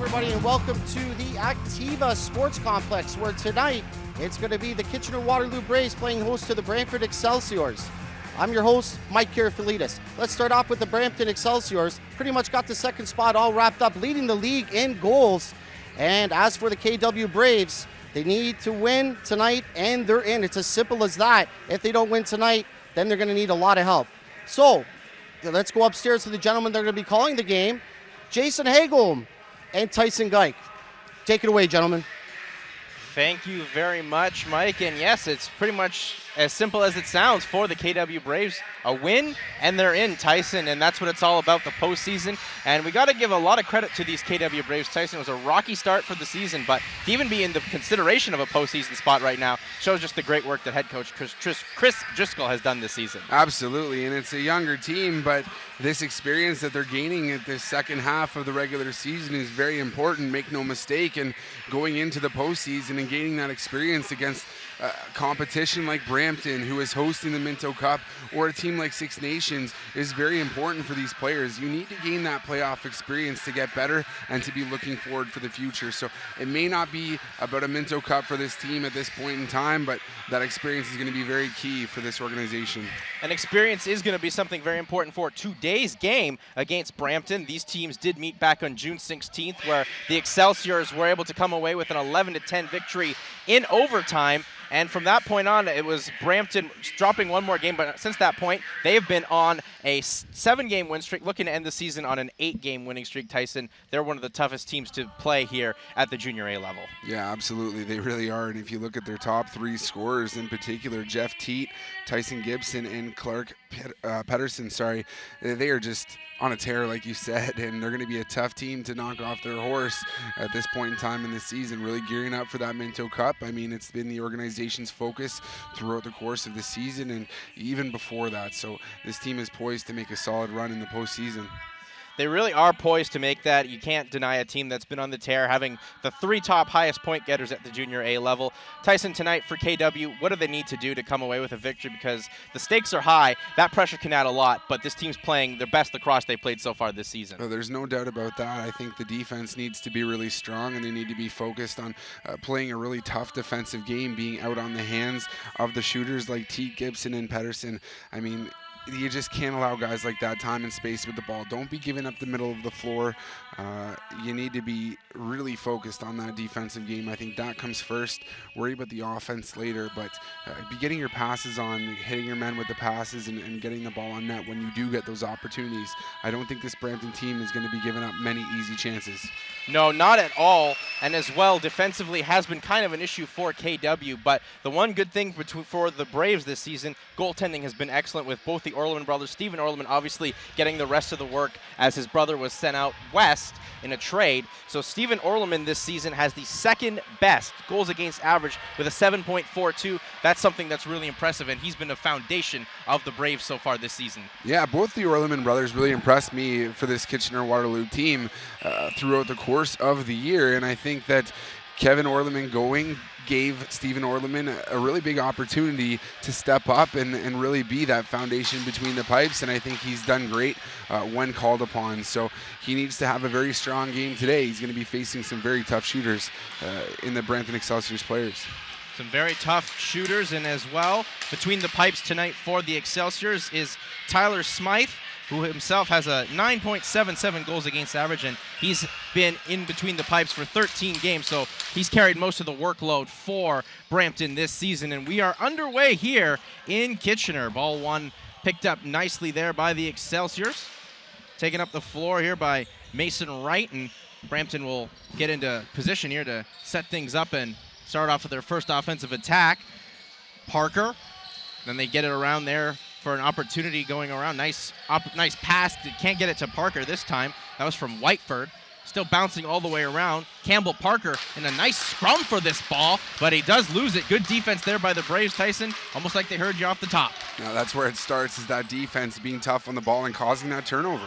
everybody, and welcome to the Activa Sports Complex, where tonight it's going to be the Kitchener-Waterloo Braves playing host to the Brantford Excelsiors. I'm your host, Mike Karafalidis. Let's start off with the Brampton Excelsiors. Pretty much got the second spot all wrapped up, leading the league in goals. And as for the KW Braves, they need to win tonight, and they're in. It's as simple as that. If they don't win tonight, then they're going to need a lot of help. So let's go upstairs to the gentlemen that are going to be calling the game, Jason Hagholm and Tyson Geik. Take it away, gentlemen. Thank you very much, Mike. And yes, it's pretty much as simple as it sounds for the KW Braves. A win, and they're in, Tyson, and that's what it's all about, the postseason. And we got to give a lot of credit to these KW Braves. Tyson, was a rocky start for the season, but to even be in the consideration of a postseason spot right now shows just the great work that head coach Chris Driscoll has done this season. Absolutely, and it's a younger team, but this experience that they're gaining at this second half of the regular season is very important, make no mistake, and going into the postseason and gaining that experience against competition like Brampton, who is hosting the Minto Cup, or a team like Six Nations, is very important for these players. You need to gain that playoff experience to get better and to be looking forward for the future. So it may not be about a Minto Cup for this team at this point in time, but that experience is going to be very key for this organization. And experience is going to be something very important for today's game against Brampton. These teams did meet back on June 16th, where the Excelsiors were able to come away with an 11-10 victory in overtime. And from that point on, it was Brampton dropping one more game. But since that point, they have been on a 7-game win streak, looking to end the season on an 8-game winning streak. Tyson, they're one of the toughest teams to play here at the Junior A level. Yeah, absolutely. They really are. And if you look at their top 3 scorers in particular, Jeff Teat, Tyson Gibson, and Clark Pedersen, they are just on a tear, like you said, and they're going to be a tough team to knock off their horse at this point in time in the season, really gearing up for that Minto Cup. I mean, it's been the organization's focus throughout the course of the season and even before that. So this team is poised to make a solid run in the postseason. They really are poised to make that. You can't deny a team that's been on the tear, having the 3 top highest point getters at the Junior A level. Tyson, tonight for KW, what do they need to do to come away with a victory? Because the stakes are high. That pressure can add a lot, but this team's playing their best lacrosse they've played so far this season. Oh, there's no doubt about that. I think the defense needs to be really strong, and they need to be focused on playing a really tough defensive game, being out on the hands of the shooters like Teat, Gibson, and Pedersen. I mean, you just can't allow guys like that time and space with the ball. Don't be giving up the middle of the floor. You need to be really focused on that defensive game. I think that comes first. Worry about the offense later, but be getting your passes on, hitting your men with the passes, and getting the ball on net when you do get those opportunities. I don't think this Brampton team is going to be giving up many easy chances. No, not at all. And as well, defensively has been kind of an issue for KW. But the one good thing for the Braves this season, goaltending has been excellent with both the Orleman brothers. Stephen Orleman obviously getting the rest of the work as his brother was sent out west in a trade. So Stephen Orleman this season has the second best goals against average with a 7.42. That's something that's really impressive, and he's been the foundation of the Braves so far this season. Yeah, both the Orleman brothers really impressed me for this Kitchener-Waterloo team throughout the course of the year, and I think that Kevin Orleman going gave Stephen Orleman a really big opportunity to step up and really be that foundation between the pipes, and I think he's done great when called upon. So he needs to have a very strong game today. He's going to be facing some very tough shooters in the Brampton Excelsiors players. Some very tough shooters, and as well, between the pipes tonight for the Excelsiors is Tyler Smythe, who himself has a 9.77 goals against average, and he's been in between the pipes for 13 games, so he's carried most of the workload for Brampton this season. And we are underway here in Kitchener. Ball one picked up nicely there by the Excelsiors. Taken up the floor here by Mason Wright, and Brampton will get into position here to set things up and start off with their first offensive attack. Parker, then they get it around there for an opportunity going around. Nice pass. Can't get it to Parker this time. That was from Whiteford. Still bouncing all the way around. Campbell Parker in a nice scrum for this ball, but he does lose it. Good defense there by the Braves, Tyson. Almost like they heard you off the top. Now that's where it starts, is that defense being tough on the ball and causing that turnover.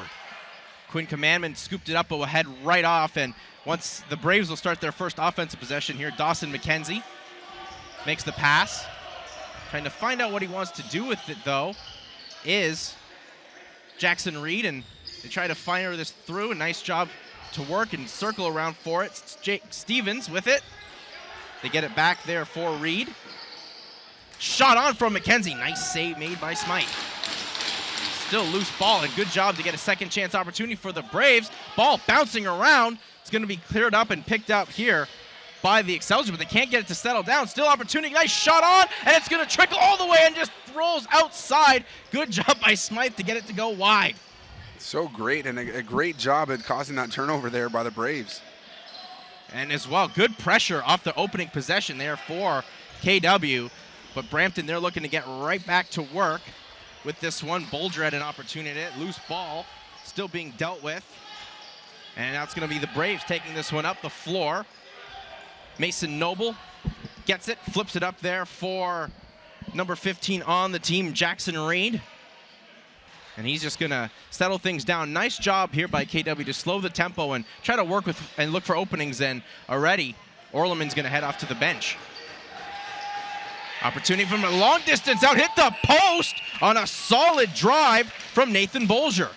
Quinn Commandman scooped it up, but will head right off. And once the Braves will start their first offensive possession here, Dawson McKenzie makes the pass. Trying to find out what he wants to do with it, though, is Jackson Reed, and they try to fire this through. A nice job to work and circle around for it. It's Jake Stevens with it. They get it back there for Reed. Shot on from McKenzie. Nice save made by Smythe. Still loose ball, and good job to get a second chance opportunity for the Braves. Ball bouncing around. It's going to be cleared up and picked up here by the Excelsior, but they can't get it to settle down. Still opportunity. Nice shot on, and it's going to trickle all the way and just rolls outside. Good job by Smythe to get it to go wide. So great, and a great job at causing that turnover there by the Braves. And as well, good pressure off the opening possession there for KW. But Brampton, they're looking to get right back to work with this one. Bolger had an opportunity. Loose ball still being dealt with. And now it's going to be the Braves taking this one up the floor. Mason Noble gets it, flips it up there for number 15 on the team, Jackson Reed. And he's just going to settle things down. Nice job here by KW to slow the tempo and try to work with and look for openings. And already, Orleman's going to head off to the bench. Opportunity from a long distance out, hit the post on a solid drive from Nathan Bolger.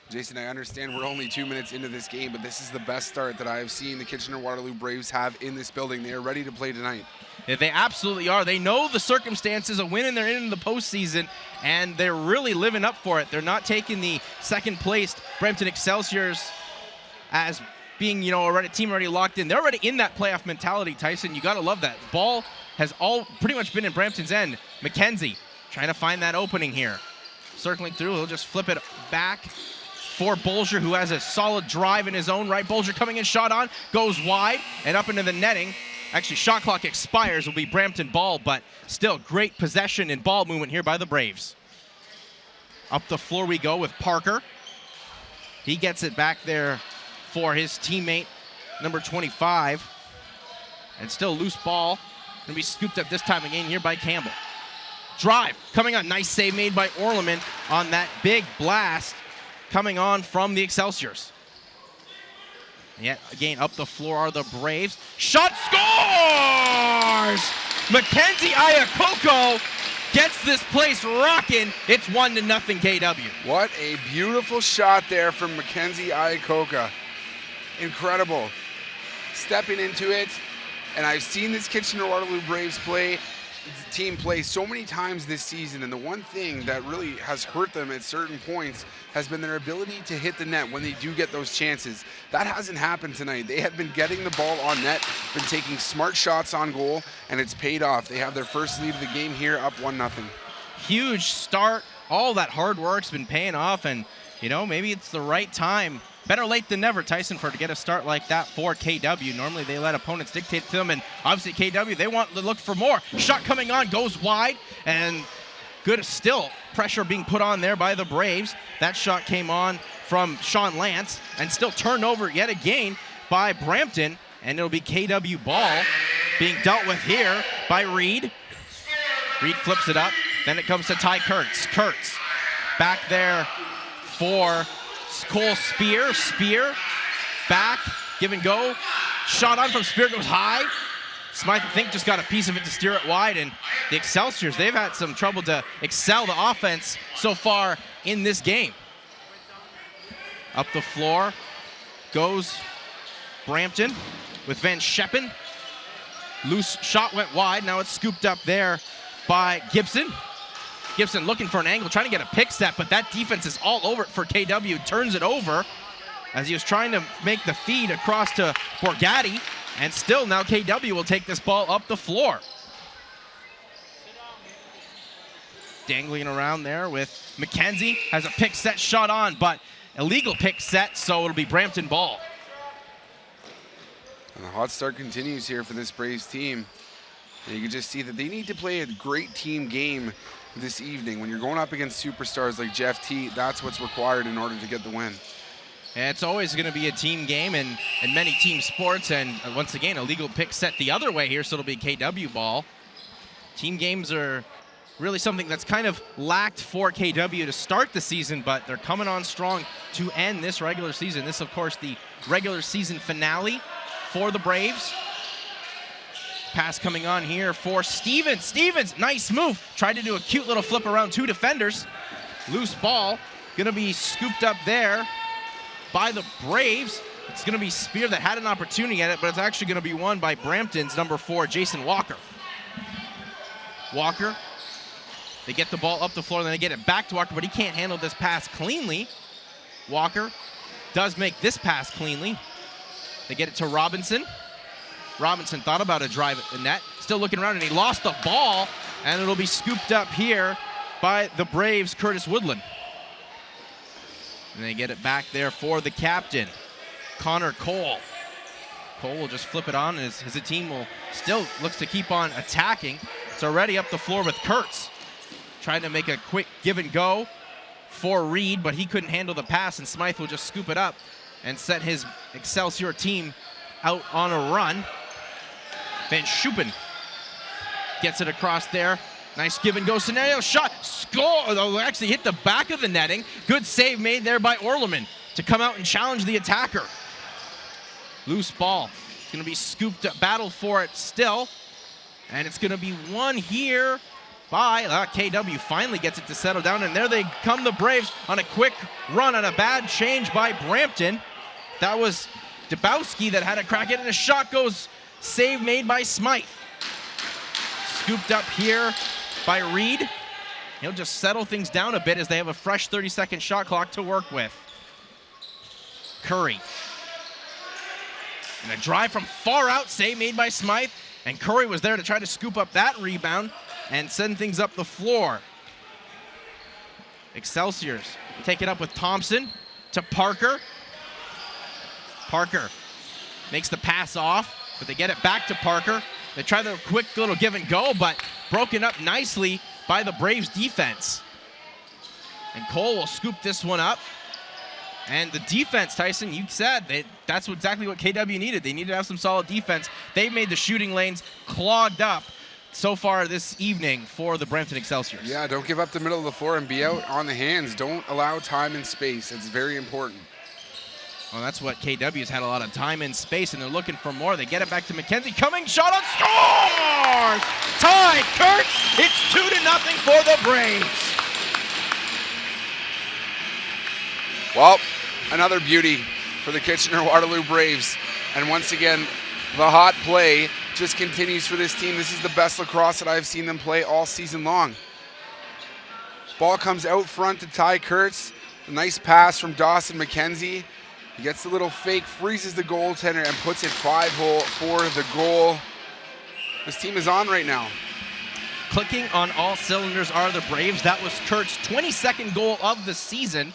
Jason, I understand we're only 2 minutes into this game, but this is the best start that I have seen the Kitchener-Waterloo Braves have in this building. They are ready to play tonight. Yeah, they absolutely are. They know the circumstances, a win and they're in the postseason, and they're really living up for it. They're not taking the second-placed Brampton Excelsiors as being, already team already locked in. They're already in that playoff mentality, Tyson. You got to love that. Ball has all pretty much been in Brampton's end. McKenzie trying to find that opening here. Circling through, he'll just flip it back for Bolger, who has a solid drive in his own right. Bolger coming in, shot on, goes wide and up into the netting. Actually, shot clock expires, will be Brampton ball, but still great possession and ball movement here by the Braves. Up the floor we go with Parker. He gets it back there for his teammate, number 25. And still loose ball. Gonna be scooped up this time again here by Campbell. Drive coming on, nice save made by Orleman on that big blast coming on from the Excelsiors. Yet again, up the floor are the Braves. Shot scores! Mackenzie Iacocca gets this place rocking. It's 1-0 KW. What a beautiful shot there from Mackenzie Iacocca. Incredible. Stepping into it, and I've seen this Kitchener-Waterloo Braves team play so many times this season, and the one thing that really has hurt them at certain points has been their ability to hit the net when they do get those chances. That hasn't happened tonight. They have been getting the ball on net, been taking smart shots on goal, and it's paid off. They have their first lead of the game here, up 1-0. Huge start. All that hard work's been paying off, and maybe it's the right time. Better late than never, Tyson, to get a start like that for KW. Normally they let opponents dictate to them, and obviously KW, they want to look for more. Shot coming on, goes wide, and good still pressure being put on there by the Braves. That shot came on from Sean Lance, and still turned over yet again by Brampton, and it'll be KW ball being dealt with here by Reed. Reed flips it up, then it comes to Ty Kurtz. Kurtz back there for Cole Spear, back, give and go. Shot on from Spear, goes high. Smythe, I think, just got a piece of it to steer it wide, and the Excelsiors, they've had some trouble to excel the offense so far in this game. Up the floor goes Brampton with Van Scheppen. Loose shot went wide, now it's scooped up there by Gibson. Gibson looking for an angle, trying to get a pick set, but that defense is all over it for KW. Turns it over as he was trying to make the feed across to Borgatti, and still now KW will take this ball up the floor. Dangling around there with McKenzie, has a pick set shot on, but illegal pick set, so it'll be Brampton ball. And the hot start continues here for this Braves team. And you can just see that they need to play a great team game this evening. When you're going up against superstars like Jeff T, that's what's required in order to get the win. And it's always going to be a team game in many team sports, and once again, a legal pick set the other way here, so it'll be KW ball. Team games are really something that's kind of lacked for KW to start the season, but they're coming on strong to end this regular season. This, of course, the regular season finale for the Braves. Pass coming on here for Stevens. Stevens, nice move. Tried to do a cute little flip around two defenders. Loose ball, gonna be scooped up there by the Braves. It's going to be Spear that had an opportunity at it, but it's actually going to be won by Brampton's number 4, Jason Walker. Walker, they get the ball up the floor, then they get it back to Walker, but he can't handle this pass cleanly. Walker does make this pass cleanly. They get it to Robinson. Robinson thought about a drive at the net, still looking around, and he lost the ball, and it'll be scooped up here by the Braves' Curtis Woodland. And they get it back there for the captain, Connor Cole. Cole will just flip it on, and his team will still looks to keep on attacking. It's already up the floor with Kurtz, trying to make a quick give and go for Reed, but he couldn't handle the pass, and Smythe will just scoop it up and set his Excelsior team out on a run. Van Schuppen gets it across there. Nice give and go scenario. Shot, score. Oh, actually hit the back of the netting. Good save made there by Orleman to come out and challenge the attacker. Loose ball. It's going to be scooped up. Battle for it still. And it's going to be won here by KW. Finally gets it to settle down. And there they come, the Braves, on a quick run on a bad change by Brampton. That was Dubowski that had a crack at it. And a shot goes, save made by Smythe. Scooped up here by Reed. He'll just settle things down a bit as they have a fresh 30-second shot clock to work with. Curry. And a drive from far out, save made by Smythe. And Curry was there to try to scoop up that rebound and send things up the floor. Excelsiors take it up with Thompson to Parker. Parker makes the pass off, but they get it back to Parker. They try the quick little give and go, but broken up nicely by the Braves defense. And Cole will scoop this one up. And the defense, Tyson, you said that's exactly what KW needed. They needed to have some solid defense. They've made the shooting lanes clogged up so far this evening for the Brampton Excelsiors. Yeah, don't give up the middle of the floor and be out on the hands. Don't allow time and space. It's very important. Well, that's what KW's had a lot of time and space, and they're looking for more. They get it back to McKenzie. Coming, shot on, scores! Ty Kurtz, it's 2-0 for the Braves. Well, another beauty for the Kitchener-Waterloo Braves. And once again, the hot play just continues for this team. This is the best lacrosse that I've seen them play all season long. Ball comes out front to Ty Kurtz. A nice pass from Dawson McKenzie. He gets the little fake, freezes the goaltender, and puts it 5-hole for the goal. This team is on right now. Clicking on all cylinders are the Braves. That was Kurtz's 22nd goal of the season.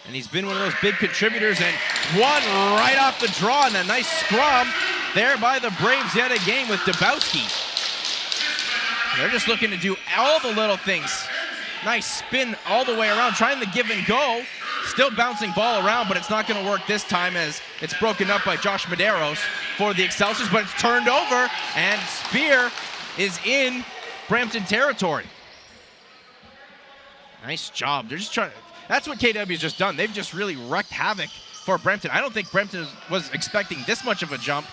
And he's been one of those big contributors, and one right off the draw, and a nice scrum there by the Braves yet again with Dubowski. They're just looking to do all the little things. Nice spin all the way around, trying to give and go. Still bouncing ball around, but it's not going to work this time as it's broken up by Josh Medeiros for the Excelsiors, but it's turned over, and Spear is in Brampton territory. Nice job. They're just trying to... That's what KW's just done. They've just really wreaked havoc for Brampton. I don't think Brampton was expecting this much of a jump,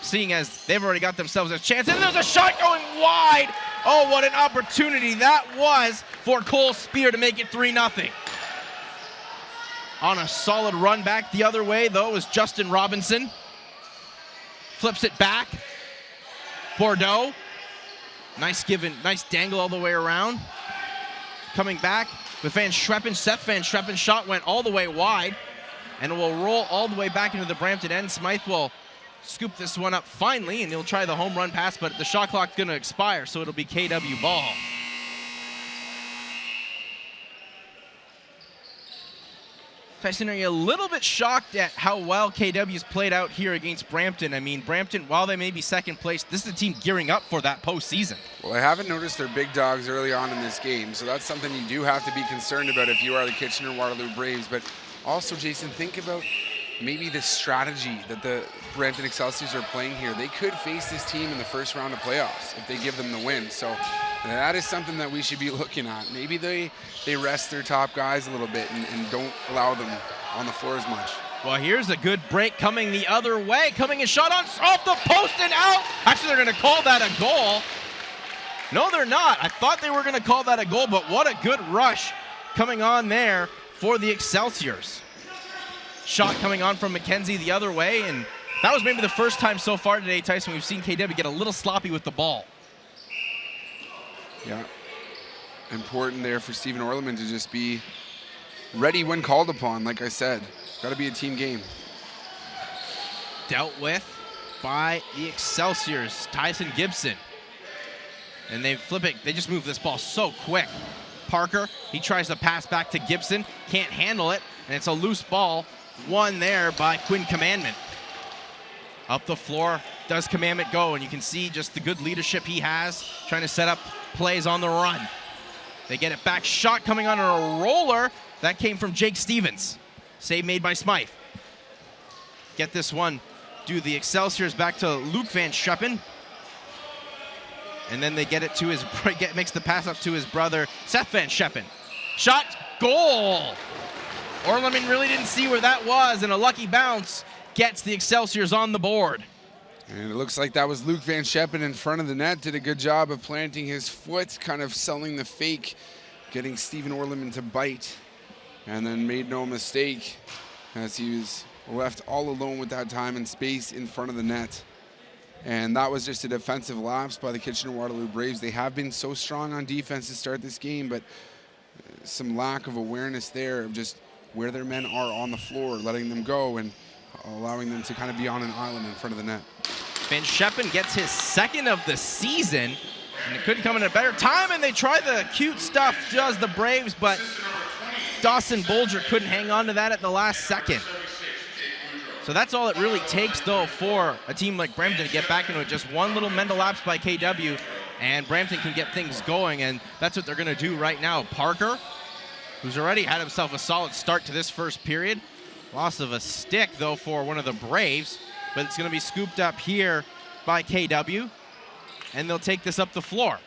seeing as they've already got themselves a chance. And there's a shot going wide. Oh, what an opportunity that was for Cole Spear to make it 3-0. On a solid run back the other way, though, was Justin Robinson. Flips it back. Bordeaux. Nice give and nice dangle all the way around. Coming back with Van Schreppen. Seth Van Schreppen's shot went all the way wide, and it will roll all the way back into the Brampton end. Smythe will scoop this one up finally, and he'll try the home run pass, but the shot clock's going to expire, so it'll be KW ball. Tyson, are you a little bit shocked at how well KW's played out here against Brampton? I mean, Brampton, while they may be second place, this is a team gearing up for that postseason. Well, I haven't noticed their big dogs early on in this game, so that's something you do have to be concerned about if you are the Kitchener-Waterloo Braves. But also, Jason, think about maybe the strategy that the Brampton Excelsiors are playing here. They could face this team in the first round of playoffs if they give them the win. So that is something that we should be looking at. Maybe they rest their top guys a little bit and don't allow them on the floor as much. Well, here's a good break coming the other way. Coming a shot off the post and out. Actually, they're going to call that a goal. No, they're not. I thought they were going to call that a goal, but what a good rush coming on there for the Excelsiors. Shot coming on from McKenzie the other way, and that was maybe the first time so far today, Tyson, we've seen KW get a little sloppy with the ball. Yeah. Important there for Stephen Orleman to just be ready when called upon, like I said. Got to be a team game. Dealt with by the Excelsiors, Tyson Gibson. And they flip it. They just move this ball so quick. Parker, he tries to pass back to Gibson. Can't handle it. And it's a loose ball. Won there by Quinn Commandment. Up the floor does Commandment go. And you can see just the good leadership he has. Trying to set up plays on the run. They get it back. Shot coming on a roller. That came from Jake Stevens. Save made by Smythe. Get this one. Do the Excelsiors back to Luke Van Scheppen. And then they get it to his, makes the pass up to his brother, Seth Van Scheppen. Shot, goal! Orleman really didn't see where that was, and a lucky bounce gets the Excelsiors on the board. And it looks like that was Luke Van Scheppen in front of the net. Did a good job of planting his foot, kind of selling the fake, getting Stephen Orleman to bite, and then made no mistake as he was left all alone with that time and space in front of the net. And that was just a defensive lapse by the Kitchener-Waterloo Braves. They have been so strong on defense to start this game, but some lack of awareness there of just where their men are on the floor, letting them go and allowing them to kind of be on an island in front of the net. Van Scheppen gets his second of the season, and it couldn't come in a better time, and they try the cute stuff, does the Braves, but Dawson Bolger couldn't hang on to that at the last second. So that's all it really takes, though, for a team like Brampton to get back into it. Just one little mental lapse by KW, and Brampton can get things going, and that's what they're going to do right now. Parker, who's already had himself a solid start to this first period. Loss of a stick, though, for one of the Braves, but it's going to be scooped up here by KW, and they'll take this up the floor.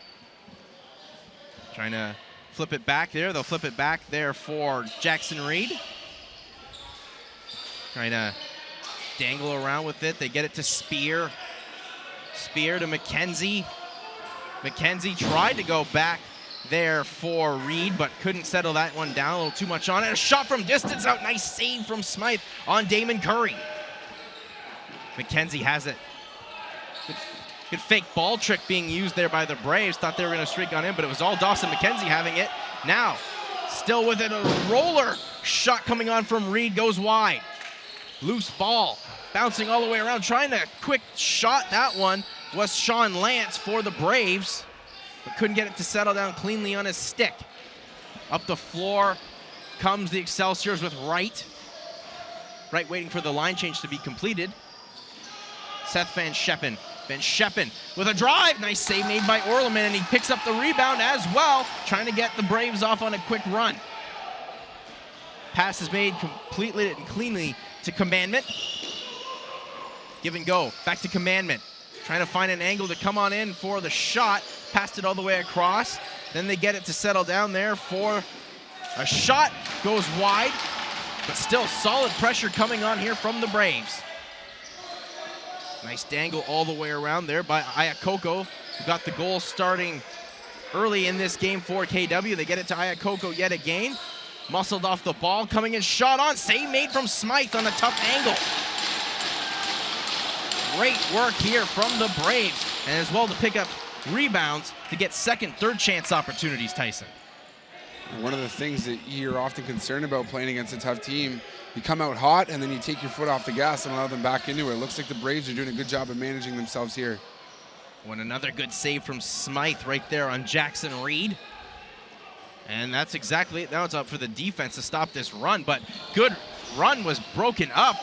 Trying to flip it back there. They'll flip it back there for Jackson Reed. Trying to dangle around with it. They get it to Spear. Spear to McKenzie. McKenzie tried to go back there for Reed, but couldn't settle that one down. A little too much on it. A shot from distance out. Nice save from Smythe on Damon Curry. McKenzie has it. Good fake ball trick being used there by the Braves. Thought they were going to streak on in, but it was all Dawson McKenzie having it. Now, still with it, a roller shot coming on from Reed, goes wide. Loose ball, bouncing all the way around, trying to quick shot. That one was Sean Lance for the Braves, but couldn't get it to settle down cleanly on his stick. Up the floor comes the Excelsiors with Wright. Wright waiting for the line change to be completed. Seth Van Scheppen. Van Scheppen with a drive. Nice save made by Orleman, and he picks up the rebound as well, trying to get the Braves off on a quick run. Pass is made completely and cleanly to Commandment. Give and go. Back to Commandment. Trying to find an angle to come on in for the shot. Passed it all the way across. Then they get it to settle down there for a shot. Goes wide, but still solid pressure coming on here from the Braves. Nice dangle all the way around there by Ayakoko, who got the goal starting early in this game for KW. They get it to Ayakoko yet again. Muscled off the ball, coming in, shot on, save made from Smythe on a tough angle. Great work here from the Braves, and as well to pick up rebounds to get second, third chance opportunities, Tyson. One of the things that you're often concerned about playing against a tough team, you come out hot and then you take your foot off the gas and allow them back into it. It looks like the Braves are doing a good job of managing themselves here. When another good save from Smythe right there on Jackson Reed. And that's exactly it. Now it's up for the defense to stop this run, but good run was broken up.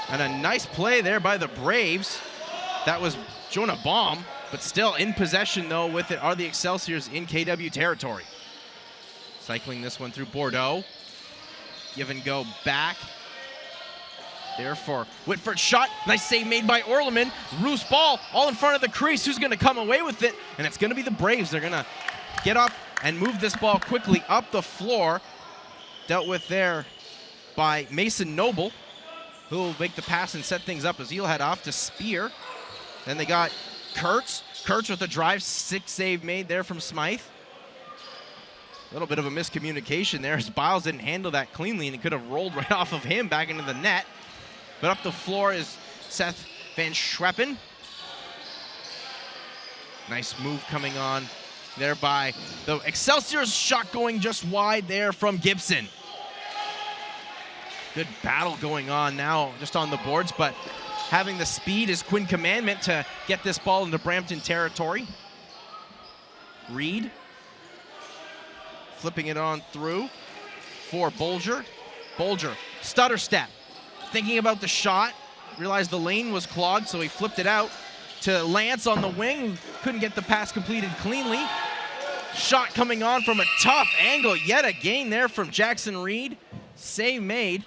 And a nice play there by the Braves. That was Jonah Baum, but still in possession, though, with it are the Excelsiors in KW territory. Cycling this one through Bordeaux. Give and go back. There for Whitford. Shot. Nice save made by Orleman. Loose ball all in front of the crease. Who's going to come away with it? And it's going to be the Braves. They're going to get up and move this ball quickly up the floor. Dealt with there by Mason Noble, who will make the pass and set things up as he'll head off to Spear. Then they got Kurtz. Kurtz with a drive. Sick save made there from Smythe. A little bit of a miscommunication there as Biles didn't handle that cleanly, and it could have rolled right off of him back into the net. But up the floor is Seth Van Schreppen. Nice move coming on there by the Excelsior's shot going just wide there from Gibson. Good battle going on now just on the boards, but having the speed is Quinn Commandment to get this ball into Brampton territory. Reed flipping it on through for Bolger. Bolger, stutter step, thinking about the shot, realized the lane was clogged, so he flipped it out to Lance on the wing. Couldn't get the pass completed cleanly. Shot coming on from a tough angle yet again there from Jackson Reed. Save made.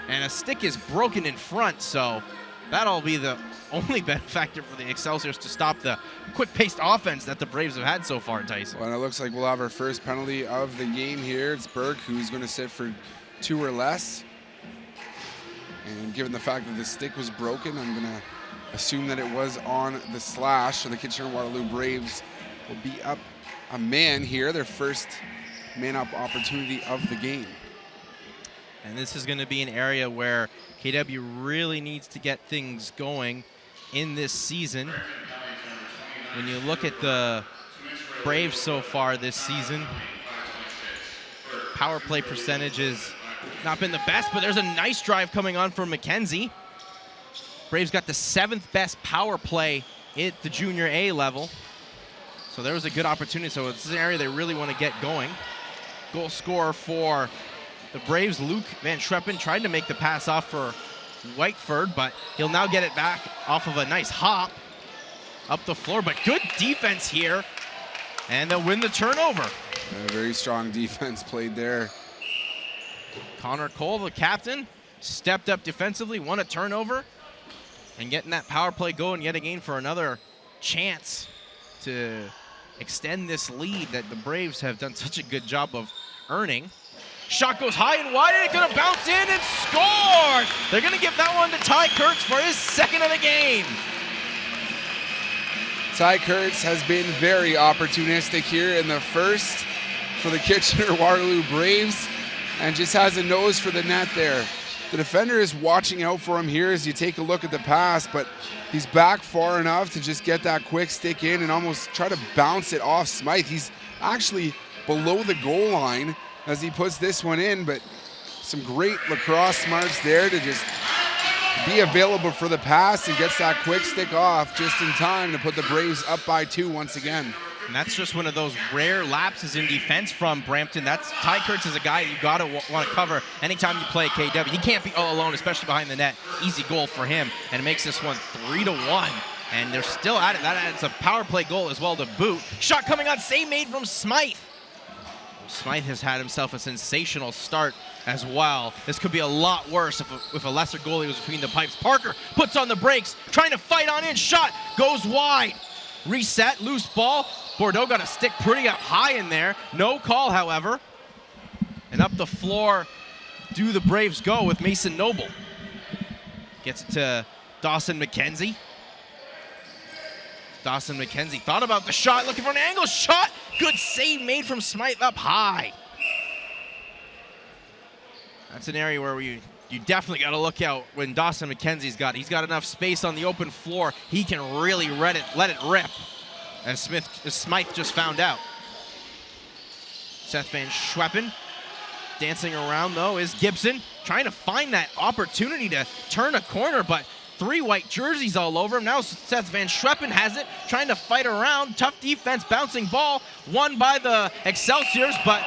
And a stick is broken in front, so that'll be the only benefactor for the Excelsiors to stop the quick-paced offense that the Braves have had so far, Tyson. Well, and it looks like we'll have our first penalty of the game here. It's Burke who's going to sit for 2 or less. And given the fact that the stick was broken, I'm going to assume that it was on the slash. So the Kitchener-Waterloo Braves will be up a man here, their first man-up opportunity of the game. And this is going to be an area where KW really needs to get things going in this season. When you look at the Braves so far this season, power play percentage has not been the best, but there's a nice drive coming on from McKenzie. Braves got the 7th best power play at the junior A level. So there was a good opportunity. So it's an area they really want to get going. Goal scorer for the Braves, Luke Van Schreppen, tried to make the pass off for Whiteford, but he'll now get it back off of a nice hop up the floor. But good defense here, and they'll win the turnover. A very strong defense played there. Connor Cole, the captain, stepped up defensively, won a turnover, and getting that power play going yet again for another chance to extend this lead that the Braves have done such a good job of earning. Shot goes high and wide, and it's gonna bounce in and score! They're gonna give that one to Ty Kurtz for his 2nd of the game. Ty Kurtz has been very opportunistic here in the first for the Kitchener-Waterloo Braves and just has a nose for the net there. The defender is watching out for him here as you take a look at the pass, but he's back far enough to just get that quick stick in and almost try to bounce it off Smythe. He's actually below the goal line as he puts this one in, but some great lacrosse smarts there to just be available for the pass and gets that quick stick off just in time to put the Braves up by 2 once again. And that's just one of those rare lapses in defense from Brampton. That's Ty Kurtz is a guy you gotta want to cover anytime you play KW. He can't be all alone, especially behind the net. Easy goal for him, and it makes this one 3-1. And they're still at it. That's a power play goal as well to boot. Shot coming on, save made from Smythe. Smythe has had himself a sensational start as well. This could be a lot worse if a lesser goalie was between the pipes. Parker puts on the brakes, trying to fight on in. Shot goes wide. Reset, loose ball. Bordeaux got a stick pretty up high in there. No call, however. And up the floor do the Braves go with Mason Noble. Gets it to Dawson McKenzie. Dawson McKenzie thought about the shot, looking for an angle shot. Good save made from Smythe up high. That's an area where you definitely got to look out when Dawson McKenzie's got. He's got enough space on the open floor. He can really let it rip. As Smythe just found out. Seth Van Schweppen dancing around though is Gibson, trying to find that opportunity to turn a corner, but 3 white jerseys all over him. Now Seth Van Schweppen has it, trying to fight around. Tough defense, bouncing ball, won by the Excelsiors, but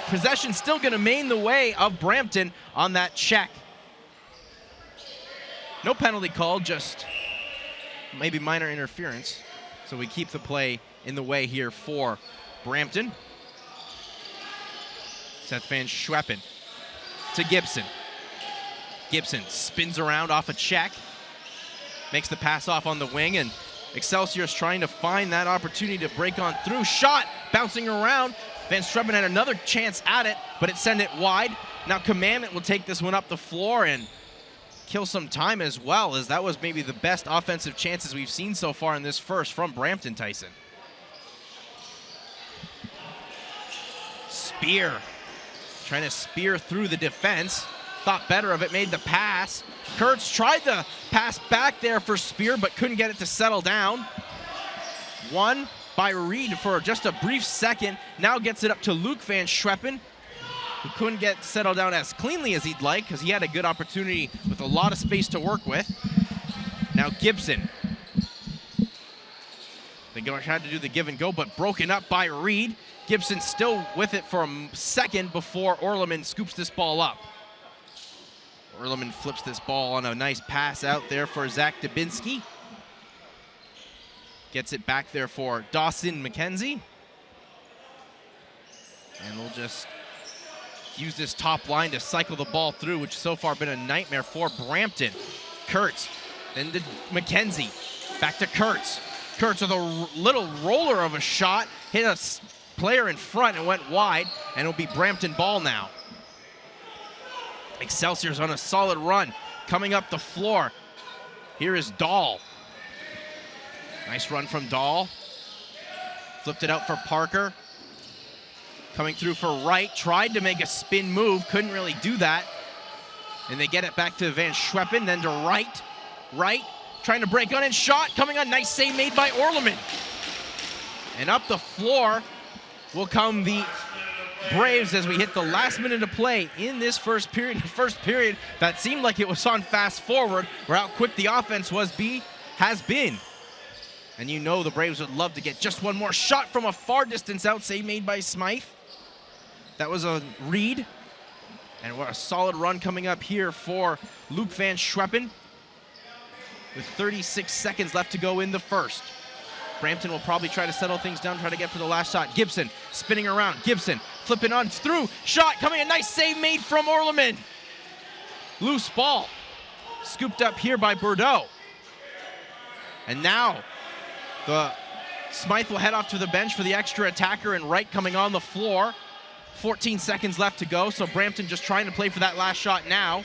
possession still going to main the way of Brampton on that check. No penalty called, just maybe minor interference. So we keep the play in the way here for Brampton. Seth Van Schweppen to Gibson. Gibson spins around off a check, makes the pass off on the wing, and Excelsior's trying to find that opportunity to break on through. Shot bouncing around. Van Schweppen had another chance at it, but it sent it wide. Now Commandment will take this one up the floor and kill some time as well, as that was maybe the best offensive chances we've seen so far in this first from Brampton, Tyson. Spear trying to spear through the defense. Thought better of it, made the pass. Kurtz tried the pass back there for Spear, but couldn't get it to settle down. Won by Reed for just a brief second. Now gets it up to Luke Van Schweppen, who couldn't get settled down as cleanly as he'd like because he had a good opportunity with a lot of space to work with. Now Gibson. They tried to do the give and go, but broken up by Reed. Gibson still with it for a second before Orleman scoops this ball up. Orleman flips this ball on a nice pass out there for Zach Dubinsky. Gets it back there for Dawson McKenzie. And we'll just use this top line to cycle the ball through, which so far been a nightmare for Brampton. Kurtz, then to McKenzie, back to Kurtz. Kurtz with a little roller of a shot, hit a player in front and went wide, and it'll be Brampton ball now. Excelsior's on a solid run, coming up the floor. Here is Dahl. Nice run from Dahl. Flipped it out for Parker. Coming through for Wright, tried to make a spin move, couldn't really do that. And they get it back to Van Schweppen, then to Wright. Wright trying to break on and shot, coming on, nice save made by Orleman. And up the floor will come the Braves as we hit the last minute of play in this first period. The first period that seemed like it was on fast forward, where how quick the offense has been. And you know the Braves would love to get just one more shot from a far distance out, save made by Smythe. That was a Reed. And what a solid run coming up here for Luke Van Schweppen with 36 seconds left to go in the first. Brampton will probably try to settle things down, try to get for the last shot. Gibson spinning around. Gibson flipping on through. Shot coming, a nice save made from Orleman. Loose ball. Scooped up here by Bordeaux. And now the Smythe will head off to the bench for the extra attacker, and Wright coming on the floor. 14 seconds left to go, so Brampton just trying to play for that last shot now.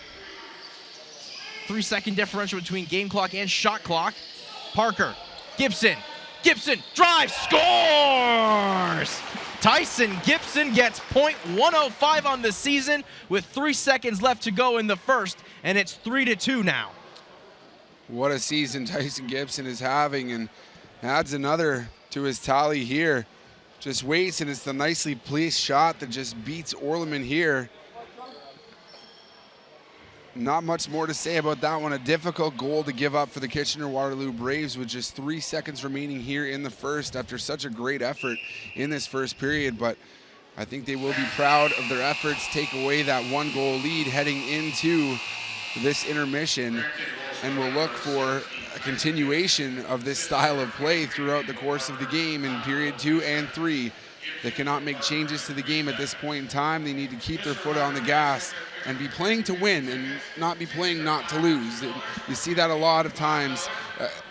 3-second differential between game clock and shot clock. Parker, Gibson drives, scores! Tyson Gibson gets .105 on the season with 3 seconds left to go in the first, and it's 3-2 now. What a season Tyson Gibson is having, and adds another to his tally here. Just waits, and it's the nicely placed shot that just beats Orleman here. Not much more to say about that one. A difficult goal to give up for the Kitchener-Waterloo Braves with just 3 seconds remaining here in the first after such a great effort in this first period. But I think they will be proud of their efforts, take away that 1-goal lead heading into this intermission, and will look for a continuation of this style of play throughout the course of the game in period 2 and 3. They cannot make changes to the game at this point in time. They need to keep their foot on the gas and be playing to win and not be playing not to lose. You see that a lot of times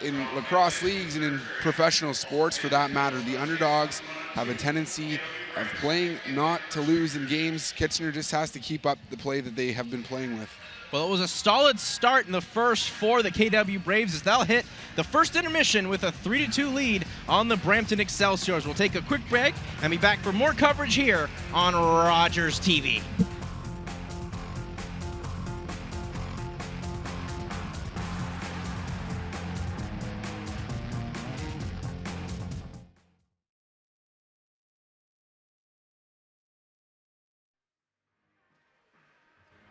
in lacrosse leagues and in professional sports for that matter. The underdogs have a tendency of playing not to lose in games. Kitchener just has to keep up the play that they have been playing with. Well, it was a solid start in the first for the KW Braves as they'll hit the first intermission with a 3-2 lead on the Brampton Excelsiors. We'll take a quick break and be back for more coverage here on Rogers TV.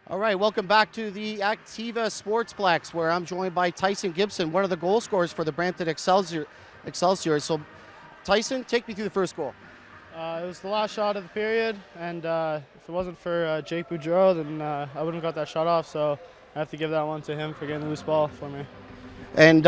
All right, welcome back to the Activa Sportsplex, where I'm joined by Tyson Gibson, one of the goal scorers for the Brampton Excelsiors. So, Tyson, take me through the first goal. It was the last shot of the period, and if it wasn't for Jake Boudreau, then I wouldn't have got that shot off, so I have to give that one to him for getting the loose ball for me. And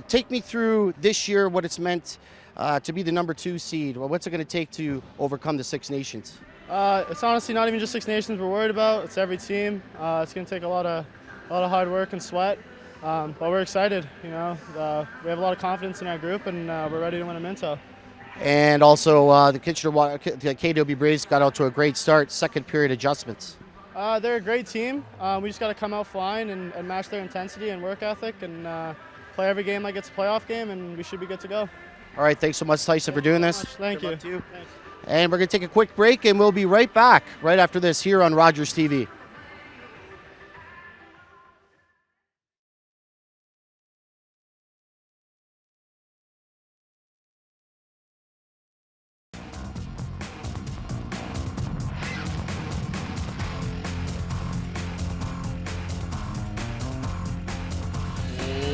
take me through this year, what it's meant to be the number 2 seed. Well, what's it going to take to overcome the Six Nations? It's honestly not even just Six Nations we're worried about. It's every team. It's going to take a lot of hard work and sweat, but we're excited. You know, we have a lot of confidence in our group, and we're ready to win a Minto. And also, the KW Braves got out to a great start. Second period adjustments. They're a great team. We just got to come out flying and match their intensity and work ethic, and play every game like it's a playoff game, and we should be good to go. All right, thanks so much, Tyson, for doing this. Thank you. Good luck to you. Thanks. And we're going to take a quick break, and we'll be right back right after this here on Rogers TV.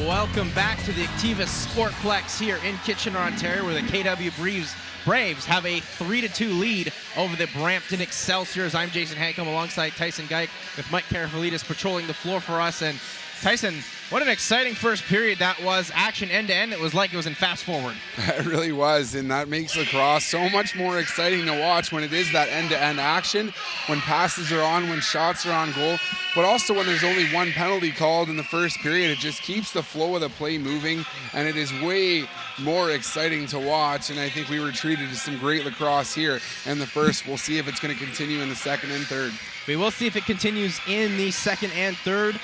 Welcome back to the Activa Sportplex here in Kitchener, Ontario, where the KW Braves have a 3-2 lead over the Brampton Excelsiors. I'm Jason Hancom alongside Tyson Geik with Mike Karafalidis patrolling the floor for us. And Tyson, what an exciting first period that was. Action end-to-end. It was like it was in fast forward. It really was, and that makes lacrosse so much more exciting to watch when it is that end-to-end action, when passes are on, when shots are on goal, but also when there's only one penalty called in the first period. It just keeps the flow of the play moving, and it is way more exciting to watch, and I think we were treated to some great lacrosse here in the first. We'll see if it's going to continue in the second and third. We will see if it continues in the second and third.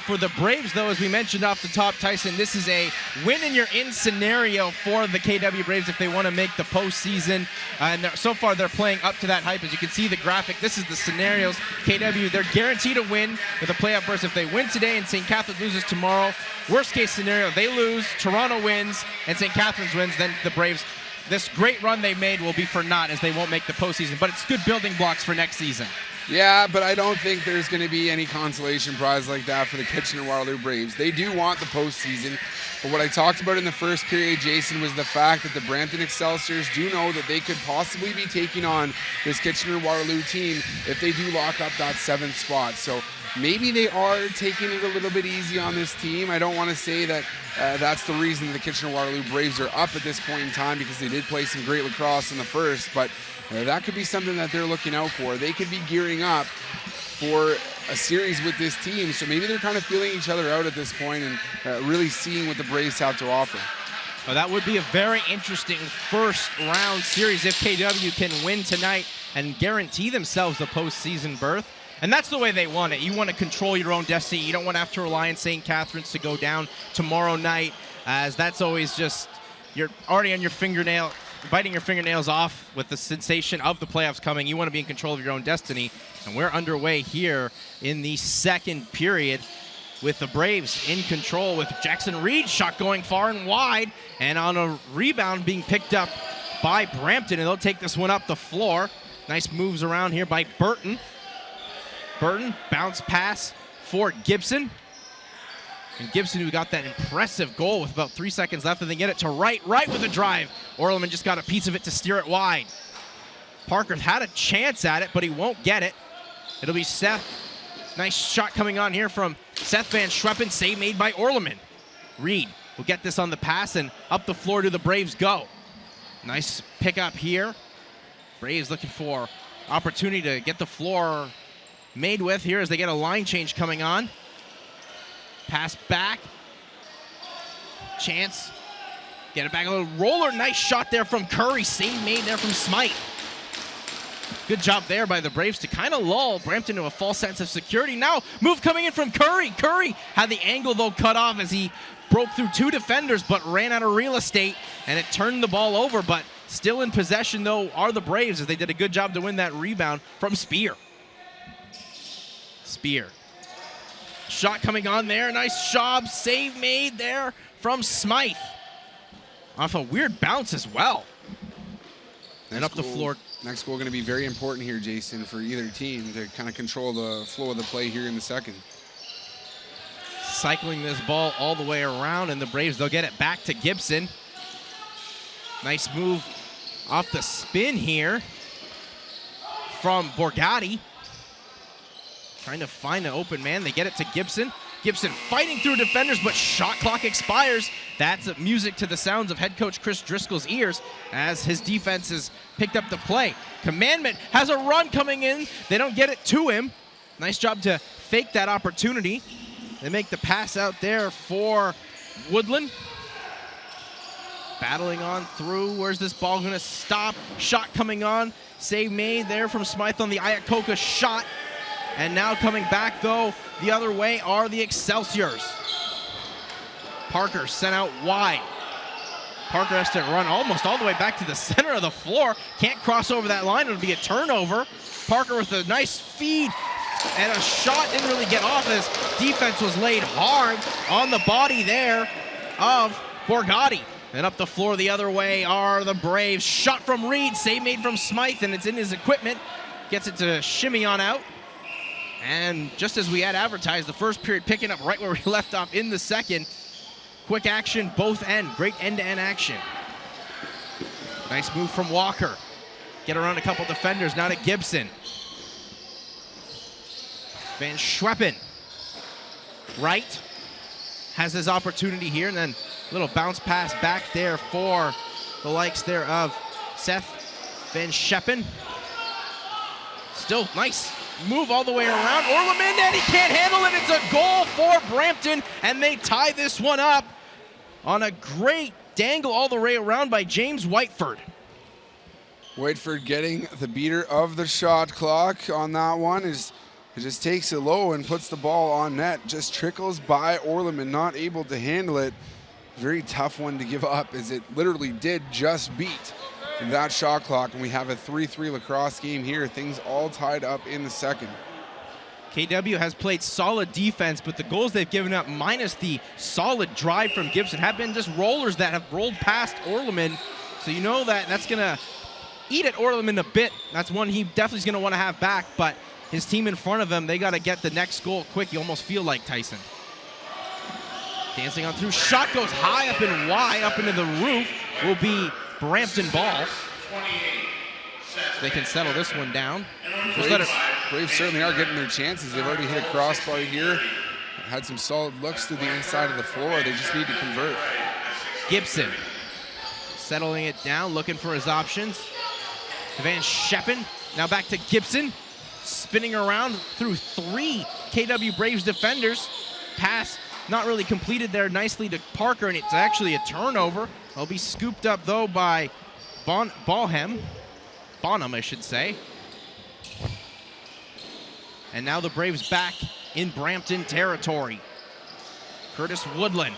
For the Braves, though, as we mentioned off the top, Tyson, this is a win-and-you're-in scenario for the KW Braves if they want to make the postseason. And so far, they're playing up to that hype. As you can see the graphic, this is the scenarios. KW, they're guaranteed a win with a playoff berth. If they win today and St. Catharines loses tomorrow, worst-case scenario, they lose, Toronto wins, and St. Catharines wins, then the Braves, this great run they made will be for naught as they won't make the postseason. But it's good building blocks for next season. Yeah, but I don't think there's going to be any consolation prize like that for the Kitchener-Waterloo Braves. They do want the postseason, but what I talked about in the first period, Jason, was the fact that the Brampton Excelsiors do know that they could possibly be taking on this Kitchener-Waterloo team if they do lock up that 7th spot. So maybe they are taking it a little bit easy on this team. I don't want to say that that's the reason the Kitchener-Waterloo Braves are up at this point in time, because they did play some great lacrosse in the first, but that could be something that they're looking out for. They could be gearing up for a series with this team, so maybe they're kind of feeling each other out at this point and really seeing what the Braves have to offer. Well, that would be a very interesting first-round series if KW can win tonight and guarantee themselves the postseason berth. And that's the way they want it. You want to control your own destiny. You don't want to have to rely on St. Catharines to go down tomorrow night, as that's always just, you're already on your fingernail, biting your fingernails off with the sensation of the playoffs coming. You want to be in control of your own destiny. And we're underway here in the second period with the Braves in control, with Jackson Reed's shot going far and wide, and on a rebound being picked up by Brampton, and they'll take this one up the floor. Nice moves around here by Burton. Burton, bounce pass for Gibson. And Gibson, who got that impressive goal with about 3 seconds left, and they get it to right with a drive. Orleman just got a piece of it to steer it wide. Parker had a chance at it, but he won't get it. It'll be Seth. Nice shot coming on here from Seth Van Schweppen. Save made by Orleman. Reed will get this on the pass, and up the floor do the Braves go. Nice pickup here. Braves looking for opportunity to get the floor made with here as they get a line change coming on. Pass back. Chance. Get it back, a little roller. Nice shot there from Curry. Save made there from Smythe. Good job there by the Braves to kind of lull Brampton to a false sense of security. Now, move coming in from Curry. Curry had the angle, though, cut off as he broke through 2 defenders, but ran out of real estate, and it turned the ball over. But still in possession, though, are the Braves, as they did a good job to win that rebound from Spear. Spear. Shot coming on there. Nice job. Save made there from Smythe. Off a weird bounce as well. And up the floor. Next goal going to be very important here, Jason, for either team to kind of control the flow of the play here in the second. Cycling this ball all the way around, and the Braves, they'll get it back to Gibson. Nice move off the spin here from Borgatti. Trying to find an open man. They get it to Gibson. Gibson fighting through defenders, but shot clock expires. That's music to the sounds of head coach Chris Driscoll's ears as his defense has picked up the play. Commandment has a run coming in. They don't get it to him. Nice job to fake that opportunity. They make the pass out there for Woodland. Battling on through. Where's this ball going to stop? Shot coming on. Save made there from Smythe on the Iacocca shot. And now coming back, though, the other way are the Excelsiors. Parker sent out wide. Parker has to run almost all the way back to the center of the floor. Can't cross over that line. It'll be a turnover. Parker with a nice feed, and a shot didn't really get off as defense was laid hard on the body there of Borgatti. And up the floor the other way are the Braves. Shot from Reed, save made from Smythe, and it's in his equipment. Gets it to shimmy on out. And just as we had advertised, the first period picking up right where we left off in the second. Quick action, both end. Great end-to-end action. Nice move from Walker. Get around a couple defenders, now to Gibson. Van Schweppen. Right. Has his opportunity here, and then a little bounce pass back there for the likes there of Seth Van Scheppen. Still nice move all the way around. Orleman, and he can't handle it. It's a goal for Brampton, and they tie this one up on a great dangle all the way around by James Whiteford. Whiteford getting the beater of the shot clock on that one. It just takes it low and puts the ball on net. Just trickles by Orleman, not able to handle it. Very tough one to give up, as it literally did just beat that shot clock, and we have a 3-3 lacrosse game here. Things all tied up in the second. KW has played solid defense, but the goals they've given up, minus the solid drive from Gibson, have been just rollers that have rolled past Orleman. So you know that that's going to eat at Orleman a bit. That's one he definitely is going to want to have back, but his team in front of him, they got to get the next goal quick. You almost feel like Tyson. Dancing on through, shot goes high up and wide, up into the roof. Will be Brampton ball. They can settle this one down. Braves certainly are getting their chances. They've already hit a crossbar here. Had some solid looks to the inside of the floor. They just need to convert. Gibson settling it down, looking for his options. Van Scheppen now back to Gibson. Spinning around through 3 KW Braves defenders. Pass not really completed there nicely to Parker, and it's actually a turnover. It'll be scooped up, though, by Bonham, I should say. And now the Braves back in Brampton territory. Curtis Woodland.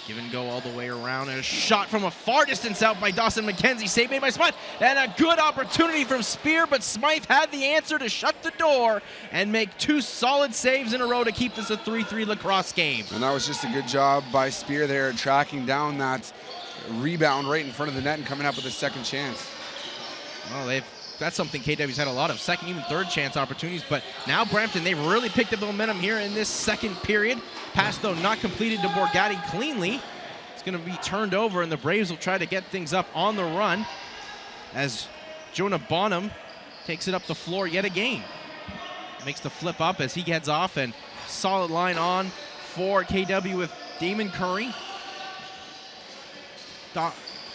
Give and go all the way around, and a shot from a far distance out by Dawson McKenzie. Save made by Smythe, and a good opportunity from Spear, but Smythe had the answer to shut the door and make 2 solid saves in a row to keep this a 3-3 lacrosse game. And that was just a good job by Spear there, tracking down that rebound right in front of the net and coming up with a second chance. Well, that's something KW's had a lot of second, even third chance opportunities, but now Brampton, they've really picked up momentum here in this second period. Pass, though, not completed to Borgatti cleanly. It's going to be turned over, and the Braves will try to get things up on the run as Jonah Bonham takes it up the floor yet again. Makes the flip up as he heads off, and solid line on for KW with Damon Curry.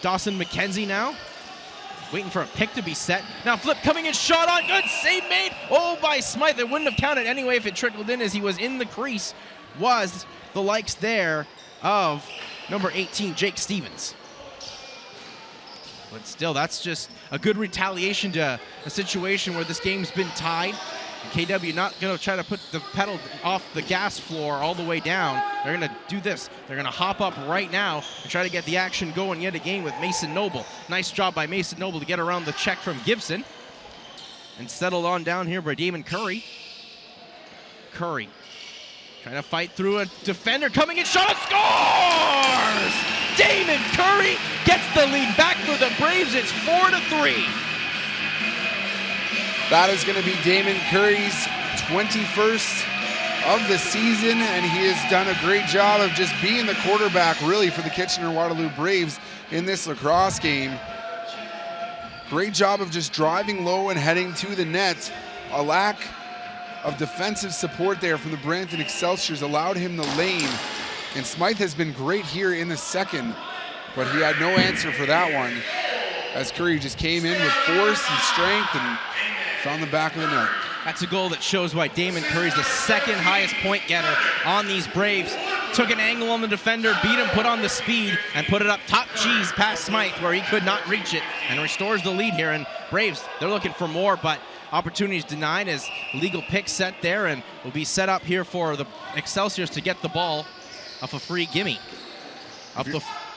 Dawson McKenzie now. Waiting for a pick to be set. Now flip coming in, shot on, good save made. Oh, by Smythe. It wouldn't have counted anyway if it trickled in as he was in the crease. Was the likes there of number 18, Jake Stevens. But still, that's just a good retaliation to a situation where this game's been tied. And KW not going to try to put the pedal off the gas floor all the way down. They're going to do this. They're going to hop up right now and try to get the action going yet again with Mason Noble. Nice job by Mason Noble to get around the check from Gibson. And settled on down here by Damon Curry. Curry trying to fight through a defender, coming in, shot, scores! Damon Curry gets the lead back for the Braves. It's 4-3. That is going to be Damon Curry's 21st of the season, and he has done a great job of just being the quarterback, really, for the Kitchener-Waterloo Braves in this lacrosse game. Great job of just driving low and heading to the net. A lack of defensive support there from the Brampton Excelsiors allowed him the lane, and Smythe has been great here in the second, but he had no answer for that one, as Curry just came in with force and strength and found the back of the net. That's a goal that shows why Damon Curry's the second highest point getter on these Braves. Took an angle on the defender, beat him, put on the speed, and put it up top cheese past Smythe where he could not reach it, and restores the lead here. And Braves, they're looking for more, but opportunities denied as legal pick set there, and will be set up here for the Excelsiors to get the ball off a free gimme.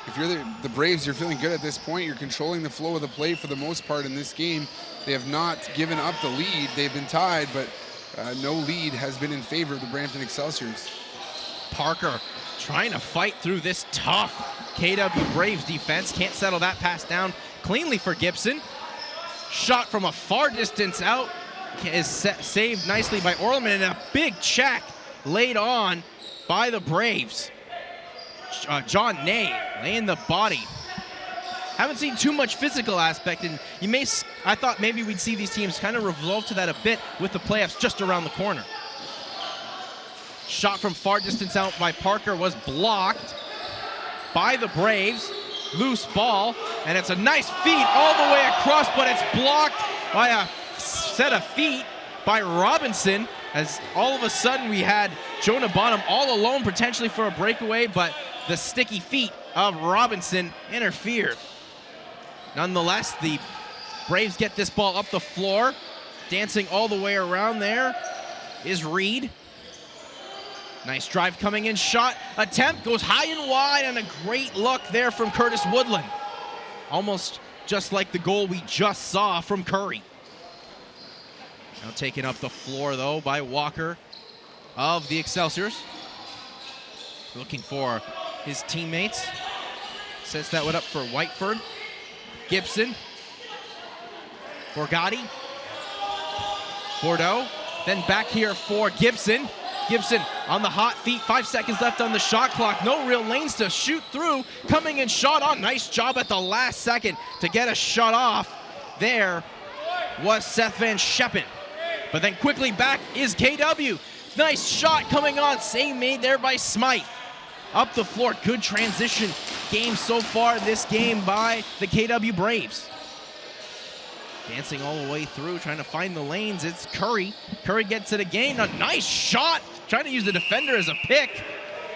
if you're the Braves, you're feeling good at this point. You're controlling the flow of the play for the most part in this game. They have not given up the lead. They've been tied, but no lead has been in favor of the Brampton Excelsiors. Parker trying to fight through this tough KW Braves defense. Can't settle that pass down cleanly for Gibson. Shot from a far distance out is saved nicely by Orleman, and a big check laid on by the Braves. John Ney laying the body. Haven't seen too much physical aspect, and I thought maybe we'd see these teams kind of revolve to that a bit with the playoffs just around the corner. Shot from far distance out by Parker was blocked by the Braves. Loose ball, and it's a nice feed all the way across, but it's blocked by a set of feet by Robinson, as all of a sudden we had Jonah Bonham all alone potentially for a breakaway, but the sticky feet of Robinson interfered. Nonetheless, the Braves get this ball up the floor. Dancing all the way around there is Reed. Nice drive coming in, shot attempt, goes high and wide, and a great look there from Curtis Woodland. Almost just like the goal we just saw from Curry. Now taken up the floor though by Walker of the Excelsiors. Looking for his teammates. Sets that one up for Whiteford. Gibson. Borgatti. Bordeaux. Then back here for Gibson. Gibson on the hot feet, 5 seconds left on the shot clock. No real lanes to shoot through. Coming in, shot on. Nice job at the last second to get a shot off. There was Seth Van Scheppen. But then quickly back is KW. Nice shot coming on. Save made there by Smythe. Up the floor. Good transition game so far this game by the KW Braves. Dancing all the way through, trying to find the lanes. It's Curry. Curry gets it again. A nice shot. Trying to use the defender as a pick.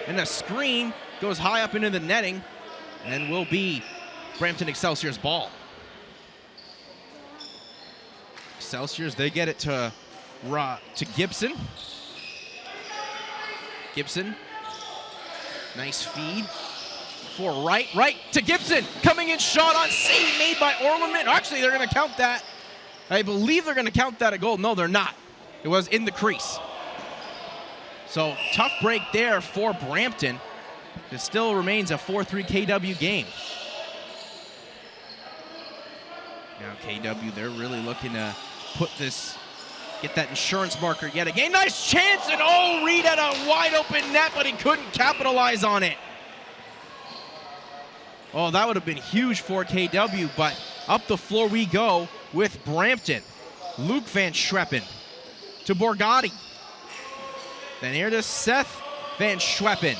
And a screen goes high up into the netting and will be Brampton Excelsior's ball. Excelsiors, they get it to Gibson. Gibson. Nice feed. For right to Gibson. Coming in, shot on, save made by Orleman. Actually, they're going to count that. I believe they're going to count that a goal. No, they're not. It was in the crease. So, tough break there for Brampton. It still remains a 4-3 KW game. Now KW, they're really looking to get that insurance marker yet again. Nice chance, and oh, Reed had a wide open net, but he couldn't capitalize on it. Oh, that would have been huge for KW, but up the floor we go with Brampton. Luke Van Scheppen to Borgatti. Then here to Seth Van Scheppen.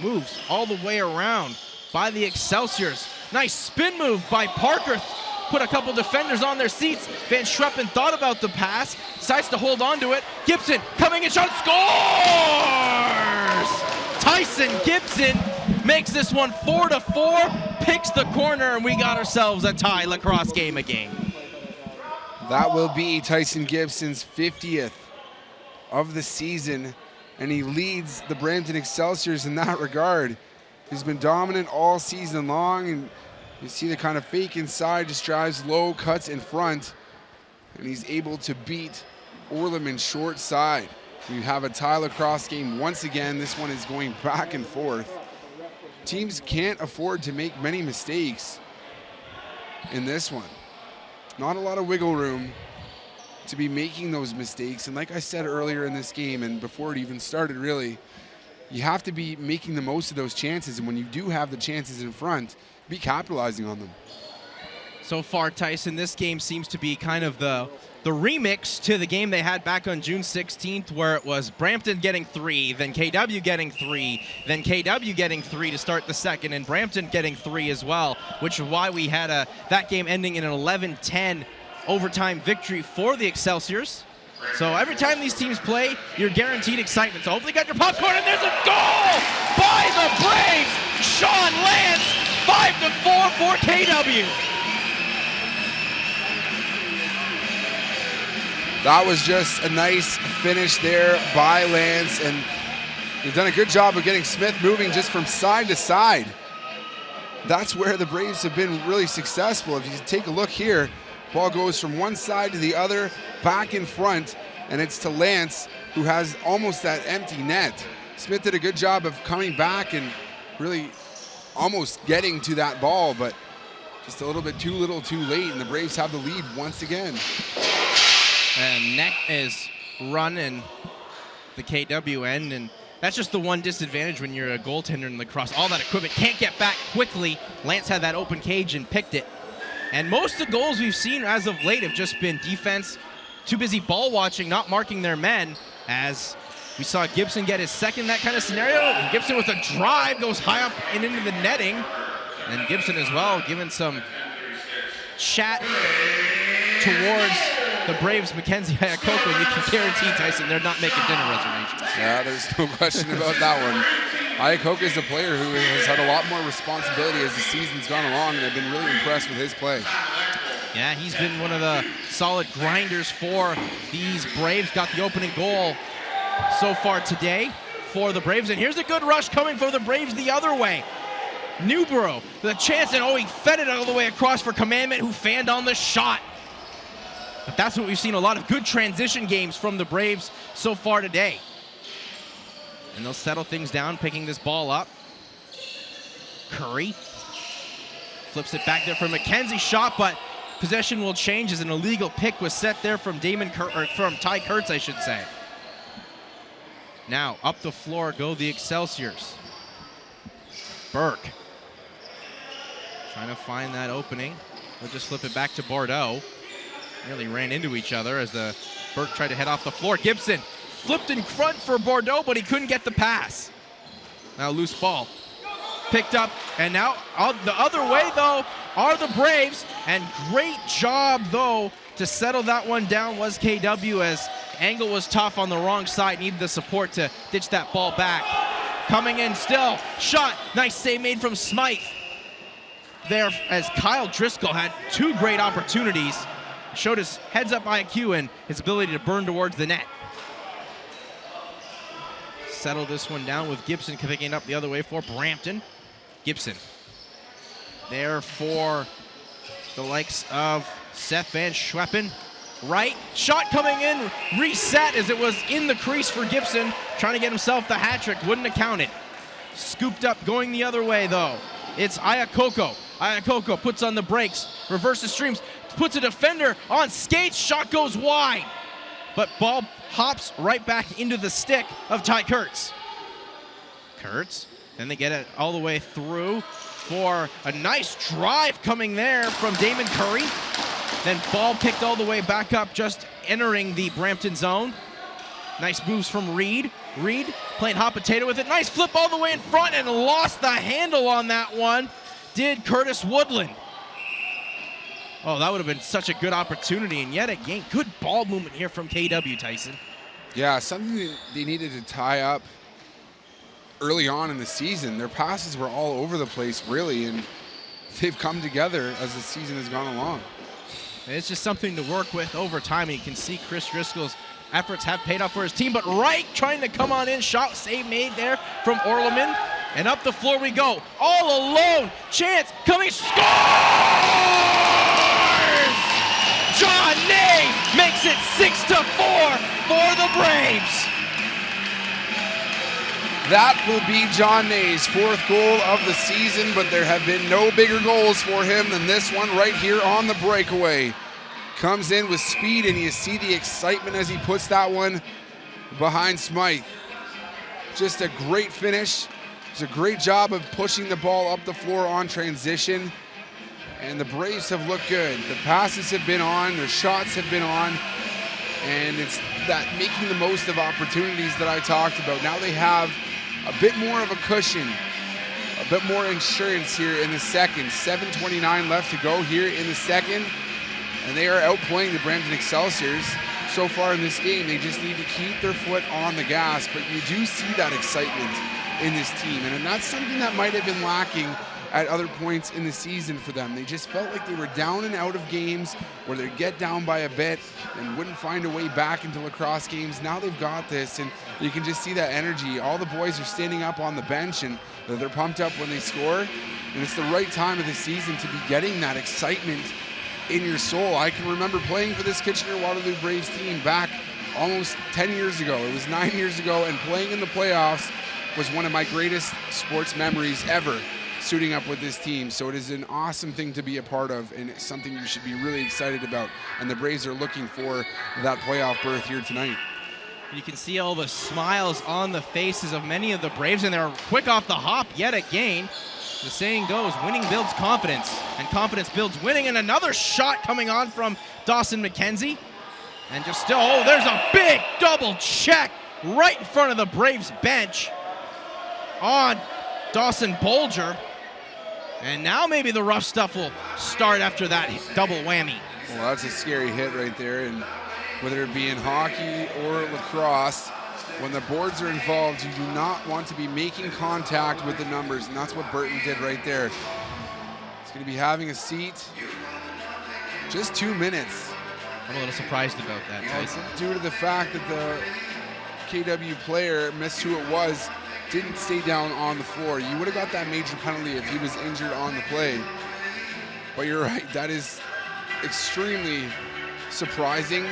Moves all the way around by the Excelsiors. Nice spin move by Parker. Put a couple defenders on their seats. Van Scheppen thought about the pass, decides to hold on to it. Gibson coming in, shot, scores! Tyson Gibson makes this one 4-4, picks the corner, and we got ourselves a tie lacrosse game again. That will be Tyson Gibson's 50th of the season, and he leads the Brampton Excelsiors in that regard. He's been dominant all season long, and you see the kind of fake inside, just drives low, cuts in front, and he's able to beat Orleman short side. We have a tie lacrosse game once again. This one is going back and forth. Teams can't afford to make many mistakes in this one. Not a lot of wiggle room to be making those mistakes. And like I said earlier in this game, and before it even started really, you have to be making the most of those chances. And when you do have the chances in front, be capitalizing on them. So far, Tyson, this game seems to be kind of the remix to the game they had back on June 16th, where it was Brampton getting 3, then KW getting 3, then KW getting 3 to start the second, and Brampton getting 3 as well, which is why we had that game ending in an 11-10 overtime victory for the Excelsiors. So every time these teams play, you're guaranteed excitement. So hopefully you got your popcorn, and there's a goal by the Braves! Sean Lance, 5-4 for KW. That was just a nice finish there by Lance, and he's done a good job of getting Smith moving just from side to side. that's where the Braves have been really successful. If you take a look here, ball goes from one side to the other, back in front, and it's to Lance, who has almost that empty net. Smith did a good job of coming back and really almost getting to that ball, but just a little bit too little too late, and the Braves have the lead once again. And net is running the KW end, and that's just the one disadvantage when you're a goaltender in lacrosse. All that equipment can't get back quickly. Lance had that open cage and picked it. And most of the goals we've seen as of late have just been defense, too busy ball watching, not marking their men, as we saw Gibson get his second that kind of scenario. And Gibson with a drive goes high up and into the netting. And Gibson as well giving some chat towards the Braves, Mackenzie Ayakoko, and you can guarantee, Tyson, they're not making dinner reservations. Yeah, there's no question about that one. Ayakoko is a player who has had a lot more responsibility as the season's gone along, and I've been really impressed with his play. Yeah, he's been one of the solid grinders for these Braves. Got the opening goal so far today for the Braves. And here's a good rush coming for the Braves the other way. Newborough, the chance, and he fed it all the way across for Commandment, who fanned on the shot. But that's what we've seen, a lot of good transition games from the Braves so far today. And they'll settle things down, picking this ball up. Curry flips it back there for Mackenzie, shot, but possession will change as an illegal pick was set there from from Ty Kurtz, I should say. Now up the floor go the Excelsiors. Burke trying to find that opening. They'll just flip it back to Bordeaux. Nearly ran into each other as the Burke tried to head off the floor. Gibson flipped in front for Bordeaux, but he couldn't get the pass. Now loose ball picked up, and now the other way though are the Braves, and great job though to settle that one down was KW, as angle was tough on the wrong side, needed the support to ditch that ball back. Coming in still, shot, nice save made from Smythe there, as Kyle Driscoll had two great opportunities, showed his heads-up IQ and his ability to burn towards the net. Settle this one down with Gibson picking up the other way for Brampton. Gibson there for the likes of Seth Van Schweppen. Right, shot coming in, reset as it was in the crease for Gibson, trying to get himself the hat trick, wouldn't have counted. Scooped up, going the other way though. It's Ayakoko. Ayakoko puts on the brakes, reverses streams, puts a defender on skates, shot goes wide. But ball hops right back into the stick of Ty Kurtz. Kurtz, then they get it all the way through for a nice drive coming there from Damon Curry. Then ball picked all the way back up, just entering the Brampton zone. Nice moves from Reed. Reed playing hot potato with it. Nice flip all the way in front, and lost the handle on that one. Did Curtis Woodland. Oh, that would have been such a good opportunity, and yet again, good ball movement here from KW, Tyson. Yeah, something they needed to tie up early on in the season. Their passes were all over the place, really, and they've come together as the season has gone along. It's just something to work with over time, and you can see Chris Driscoll's efforts have paid off for his team, but Wright trying to come on in, shot save made there from Orleman, and up the floor we go, all alone, chance, coming, scores! John Ney makes it 6-4 for the Braves. That will be John Ney's fourth goal of the season, but there have been no bigger goals for him than this one right here on the breakaway. Comes in with speed, and you see the excitement as he puts that one behind Smythe. Just a great finish. It's a great job of pushing the ball up the floor on transition. And the Braves have looked good. The passes have been on, their shots have been on, and it's that making the most of opportunities that I talked about. Now they have a bit more of a cushion, a bit more insurance here in the second. 7:29 left to go here in the second, and they are outplaying the Brampton Excelsiors so far in this game. They just need to keep their foot on the gas, but you do see that excitement in this team, and that's something that might have been lacking at other points in the season for them. They just felt like they were down and out of games where they'd get down by a bit and wouldn't find a way back into lacrosse games. Now they've got this, and you can just see that energy. All the boys are standing up on the bench, and they're pumped up when they score. And it's the right time of the season to be getting that excitement in your soul. I can remember playing for this Kitchener-Waterloo Braves team back almost 10 years ago. It was 9 years ago, and playing in the playoffs was one of my greatest sports memories ever, suiting up with this team. So it is an awesome thing to be a part of, and it's something you should be really excited about. And the Braves are looking for that playoff berth here tonight. You can see all the smiles on the faces of many of the Braves, and they're quick off the hop yet again. The saying goes, winning builds confidence, and confidence builds winning. And another shot coming on from Dawson McKenzie. And just still, oh, there's a big double check right in front of the Braves bench on Dawson Bolger. And now maybe the rough stuff will start after that double whammy. Well, that's a scary hit right there. And whether it be in hockey or lacrosse, when the boards are involved, you do not want to be making contact with the numbers. And that's what Burton did right there. He's going to be having a seat. Just 2 minutes. I'm a little surprised about that, Tyson. Due to the fact that the KW player, missed who it was, didn't stay down on the floor. You would have got that major penalty if he was injured on the play. But you're right, that is extremely surprising.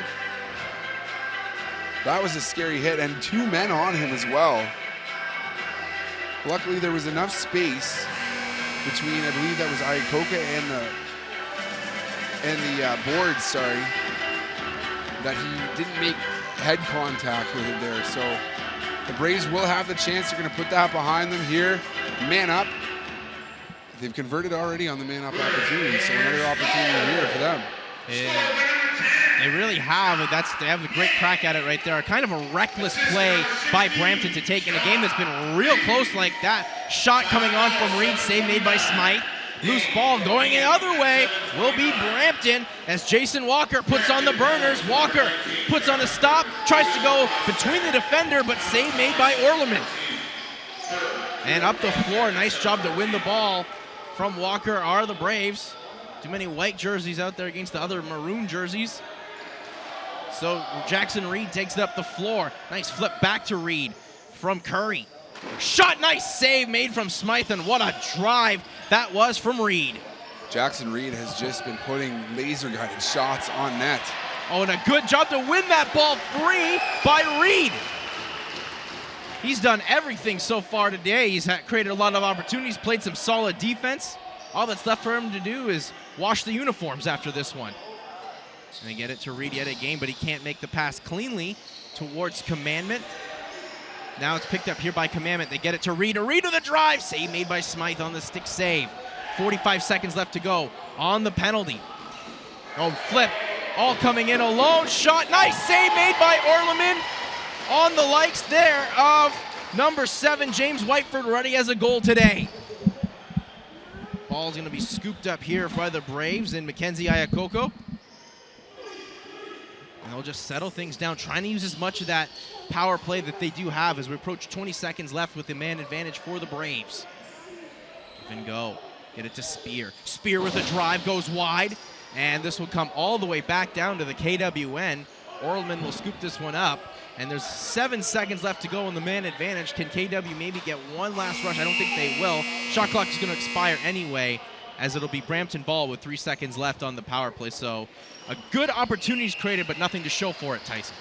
That was a scary hit, and 2 men on him as well. Luckily, there was enough space between, I believe that was Iacoca and the boards, sorry, that he didn't make head contact with it there. So the Braves will have the chance. They're going to put that behind them here. Man up. They've converted already on the man up opportunity, so another opportunity here for them. They really have. They have a great crack at it right there. Kind of a reckless play by Brampton to take in a game that's been real close like that. Shot coming on from Reed, save made by Smythe. Loose ball going the other way will be Brampton as Jason Walker puts on the burners. Walker puts on a stop, tries to go between the defender, but save made by Orleman. And up the floor, nice job to win the ball from Walker are the Braves. Too many white jerseys out there against the other maroon jerseys. So Jackson Reed takes it up the floor. Nice flip back to Reed from Curry. Shot, nice save made from Smythe, and what a drive that was from Reed. Jackson Reed has just been putting laser-guided shots on net. Oh, and a good job to win that ball free by Reed. He's done everything so far today. He's created a lot of opportunities, played some solid defense. All that's left for him to do is wash the uniforms after this one. And they get it to Reed yet again, but he can't make the pass cleanly towards Commandment. Now it's picked up here by Commandment. They get it to Reed. Reed with a drive. Save made by Smythe on the stick save. 45 seconds left to go on the penalty. Oh, flip. All coming in alone. Shot. Nice save made by Orleman on the likes there of number 7, James Whiteford, ready as a goal today. Ball's going to be scooped up here by the Braves and Mackenzie Iacoco. And they'll just settle things down, trying to use as much of that power play that they do have as we approach 20 seconds left with the man advantage for the Braves. Give and go. Get it to Spear. Spear with a drive goes wide, and this will come all the way back down to the KWN. Orleman will scoop this one up, and there's 7 seconds left to go in the man advantage. Can KW maybe get one last rush? I don't think they will. Shot clock is going to expire anyway, as it'll be Brampton ball with 3 seconds left on the power play. So a good opportunities created, but nothing to show for it, Tyson.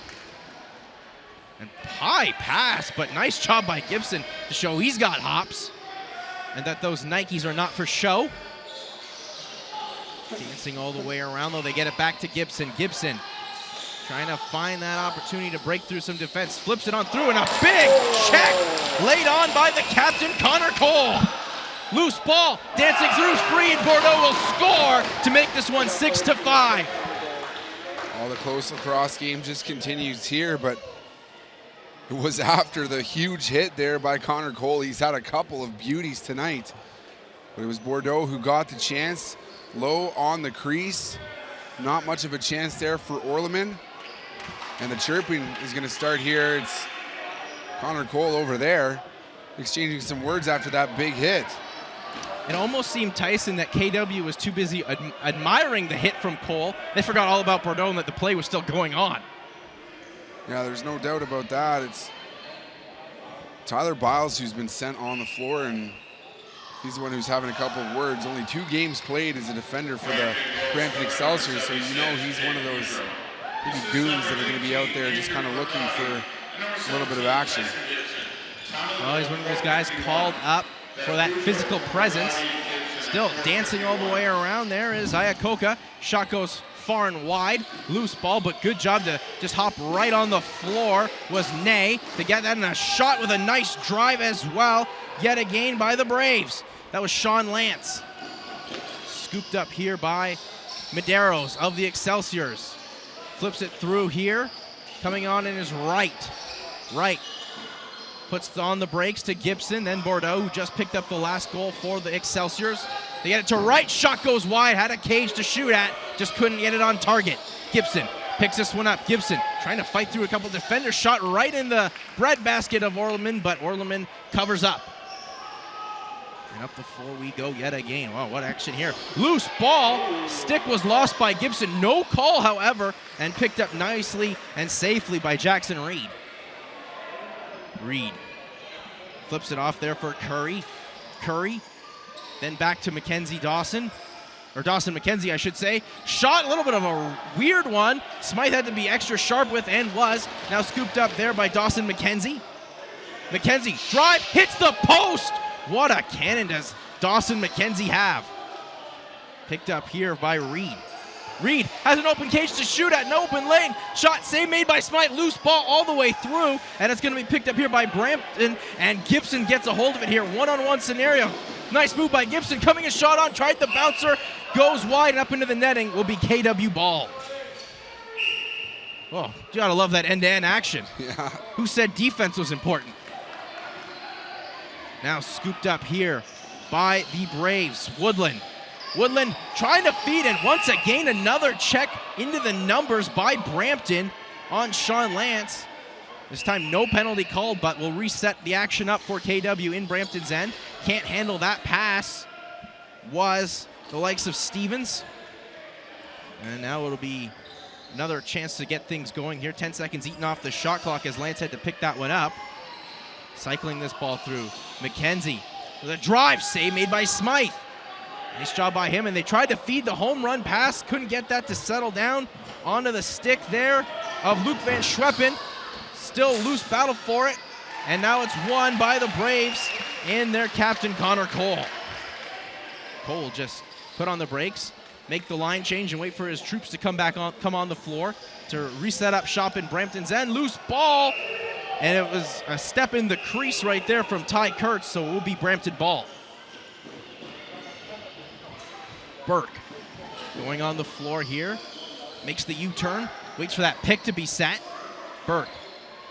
And high pass, but nice job by Gibson to show he's got hops and that those Nikes are not for show. Dancing all the way around, though. They get it back to Gibson. Gibson trying to find that opportunity to break through some defense. Flips it on through, and a big check laid on by the captain, Connor Cole. Loose ball, dancing through, free, and Bordeaux will score to make this one 6-5. All the close lacrosse game just continues here, but it was after the huge hit there by Connor Cole. He's had a couple of beauties tonight, but it was Bordeaux who got the chance. Low on the crease, not much of a chance there for Orleman. And the chirping is going to start here. It's Connor Cole over there exchanging some words after that big hit. It almost seemed, Tyson, that KW was too busy admiring the hit from Cole. They forgot all about Bordeaux and that the play was still going on. Yeah, there's no doubt about that. It's Tyler Biles who's been sent on the floor, and he's the one who's having a couple of words. Only 2 games played as a defender for the Brampton Excelsiors, so you know he's one of those maybe goons that are going to be out there just kind of looking for a little bit of action. Well, he's one of those guys called up for that physical presence. Still dancing all the way around there is Ayakoka. Shot goes far and wide. Loose ball, but good job to just hop right on the floor was Ney to get that, and a shot with a nice drive as well, yet again by the Braves. That was Sean Lance. Scooped up here by Medeiros of the Excelsiors. Flips it through here. Coming on in his right. Puts on the brakes to Gibson, then Bordeaux, who just picked up the last goal for the Excelsiors. They get it to right, shot goes wide, had a cage to shoot at, just couldn't get it on target. Gibson picks this one up. Gibson trying to fight through a couple defenders, shot right in the breadbasket of Orleman, but Orleman covers up. And up the floor we go yet again. Wow, what action here. Loose ball, stick was lost by Gibson. No call, however, and picked up nicely and safely by Jackson Reed. Reed flips it off there for Curry. Then back to Mackenzie Dawson. Or Dawson McKenzie, I should say. Shot, a little bit of a weird one. Smythe had to be extra sharp with, and was. Now scooped up there by Dawson McKenzie. McKenzie, drive, hits the post. What a cannon does Dawson McKenzie have. Picked up here by Reed. Reed has an open cage to shoot at, an open lane. Shot save made by Smythe, loose ball all the way through, and it's going to be picked up here by Brampton, and Gibson gets a hold of it here. One-on-one scenario. Nice move by Gibson, coming a shot on, tried the bouncer, goes wide and up into the netting, will be KW ball. Oh, you gotta love that end-to-end action. Yeah. Who said defense was important? Now scooped up here by the Braves. Woodland trying to feed, and once again another check into the numbers by Brampton on Sean Lance. This time no penalty called, but will reset the action up for KW in Brampton's end. Can't handle that pass was the likes of Stevens. And now it'll be another chance to get things going here. 10 seconds eaten off the shot clock as Lance had to pick that one up. Cycling this ball through. McKenzie with a drive save made by Smythe. Nice job by him, and they tried to feed the home run pass. Couldn't get that to settle down onto the stick there of Luke Van Schweppen. Still loose battle for it, and now it's won by the Braves and their captain, Connor Cole. Cole just put on the brakes, make the line change, and wait for his troops to come on the floor to reset up shop in Brampton's end. Loose ball, and it was a step in the crease right there from Ty Kurtz, so it will be Brampton ball. Burke going on the floor here, makes the U-turn, waits for that pick to be set. Burke,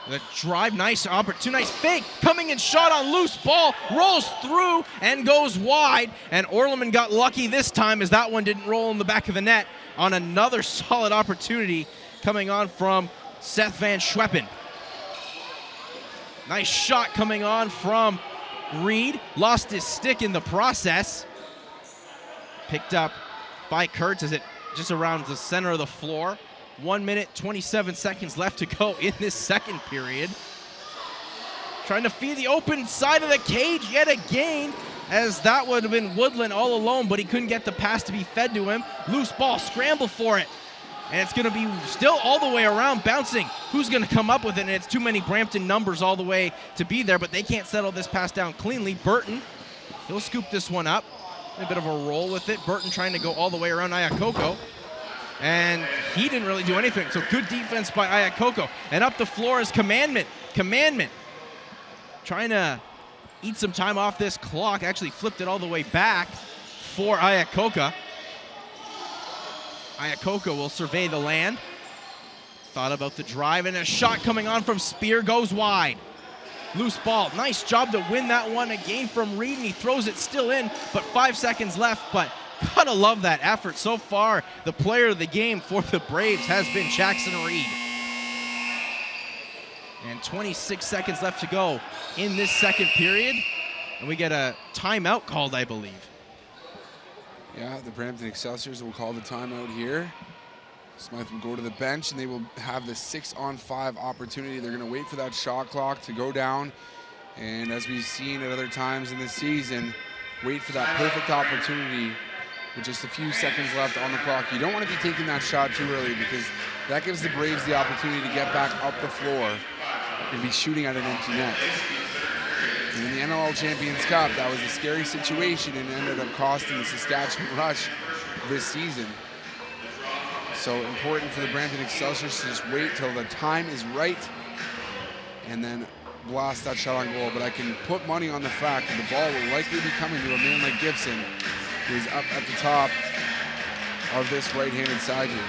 the drive, nice opportunity, nice fake, coming and shot on loose ball, rolls through and goes wide, and Orleman got lucky this time as that one didn't roll in the back of the net on another solid opportunity coming on from Seth Van Schweppen. Nice shot coming on from Reed, lost his stick in the process. Picked up by Kurtz as it just around the center of the floor. 1 minute, 27 seconds left to go in this second period. Trying to feed the open side of the cage yet again, as that would have been Woodland all alone, but he couldn't get the pass to be fed to him. Loose ball, scramble for it. And it's going to be still all the way around, bouncing. Who's going to come up with it? And it's too many Brampton numbers all the way to be there, but they can't settle this pass down cleanly. Burton, he'll scoop this one up. A bit of a roll with it. Burton trying to go all the way around Ayakoko. And he didn't really do anything. So good defense by Ayakoko. And up the floor is Commandment. Trying to eat some time off this clock. Actually flipped it all the way back for Ayakoka. Ayakoka will survey the land. Thought about the drive, and a shot coming on from Spear goes wide. Loose ball, nice job to win that one again from Reed, and he throws it still in, but 5 seconds left, but gotta love that effort so far. The player of the game for the Braves has been Jackson Reed. And 26 seconds left to go in this second period, and we get a timeout called, I believe. Yeah, the Brampton Excelsiors will call the timeout here. Smythe will go to the bench, and they will have the 6-on-5 opportunity. They're going to wait for that shot clock to go down. And as we've seen at other times in the season, wait for that perfect opportunity with just a few seconds left on the clock. You don't want to be taking that shot too early, because that gives the Braves the opportunity to get back up the floor and be shooting at an empty net. And in the NLL Champions Cup, that was a scary situation and ended up costing the Saskatchewan Rush this season. So important for the Brampton Excelsiors to just wait till the time is right and then blast that shot on goal. But I can put money on the fact that the ball will likely be coming to a man like Gibson, who is up at the top of this right-handed side here.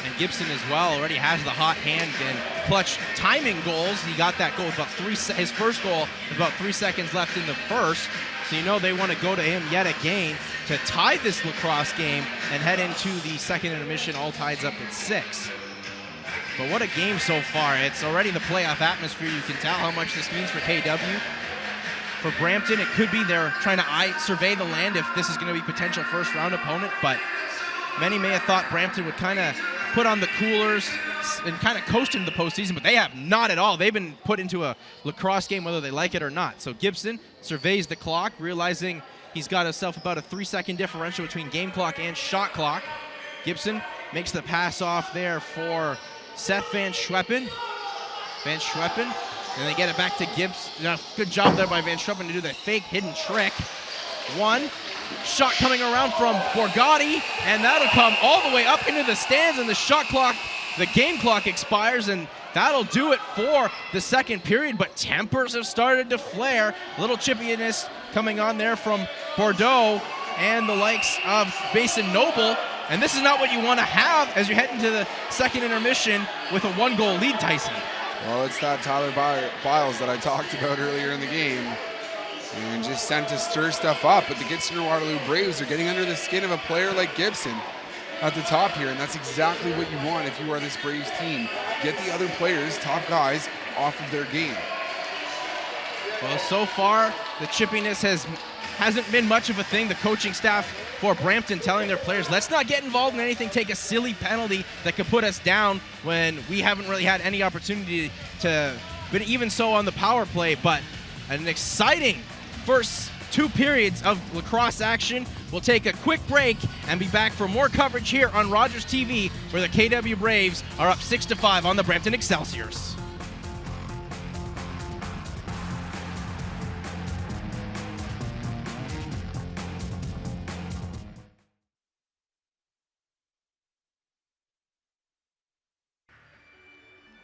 And Gibson as well already has the hot hand and clutch timing goals. He got that goal about his first goal with about 3 seconds left in the first. So you know they want to go to him yet again to tie this lacrosse game and head into the second intermission, all ties up at 6. But what a game so far. It's already the playoff atmosphere. You can tell how much this means for KW. For Brampton, it could be they're trying to survey the land if this is going to be potential first round opponent, but many may have thought Brampton would kind of put on the coolers and kind of coast into the postseason, but they have not at all. They've been put into a lacrosse game whether they like it or not. So Gibson surveys the clock, realizing he's got himself about a 3-second differential between game clock and shot clock. Gibson makes the pass off there for Seth Van Schweppen. Van Schweppen, and they get it back to Gibbs. Good job there by Van Schweppen to do the fake hidden trick. One shot coming around from Borgatti, and that'll come all the way up into the stands, and the shot clock, the game clock expires, and that'll do it for the second period. But tempers have started to flare. A little chippiness coming on there from Bordeaux and the likes of Basin Noble. And this is not what you want to have as you head into the second intermission with a 1-goal lead, Tyson. Well, it's that Tyler Biles that I talked about earlier in the game, and just sent to stir stuff up. But the Kitchener-Waterloo Braves are getting under the skin of a player like Gibson at the top here, and that's exactly what you want if you are this Braves team. Get the other players, top guys, off of their game. Well, so far, the chippiness hasn't been much of a thing. The coaching staff for Brampton telling their players, let's not get involved in anything, take a silly penalty that could put us down when we haven't really had any opportunity to, but even so on the power play. But an exciting first 2 periods of lacrosse action. We'll take a quick break and be back for more coverage here on Rogers TV, where the KW Braves are up 6-5 on the Brampton Excelsiors.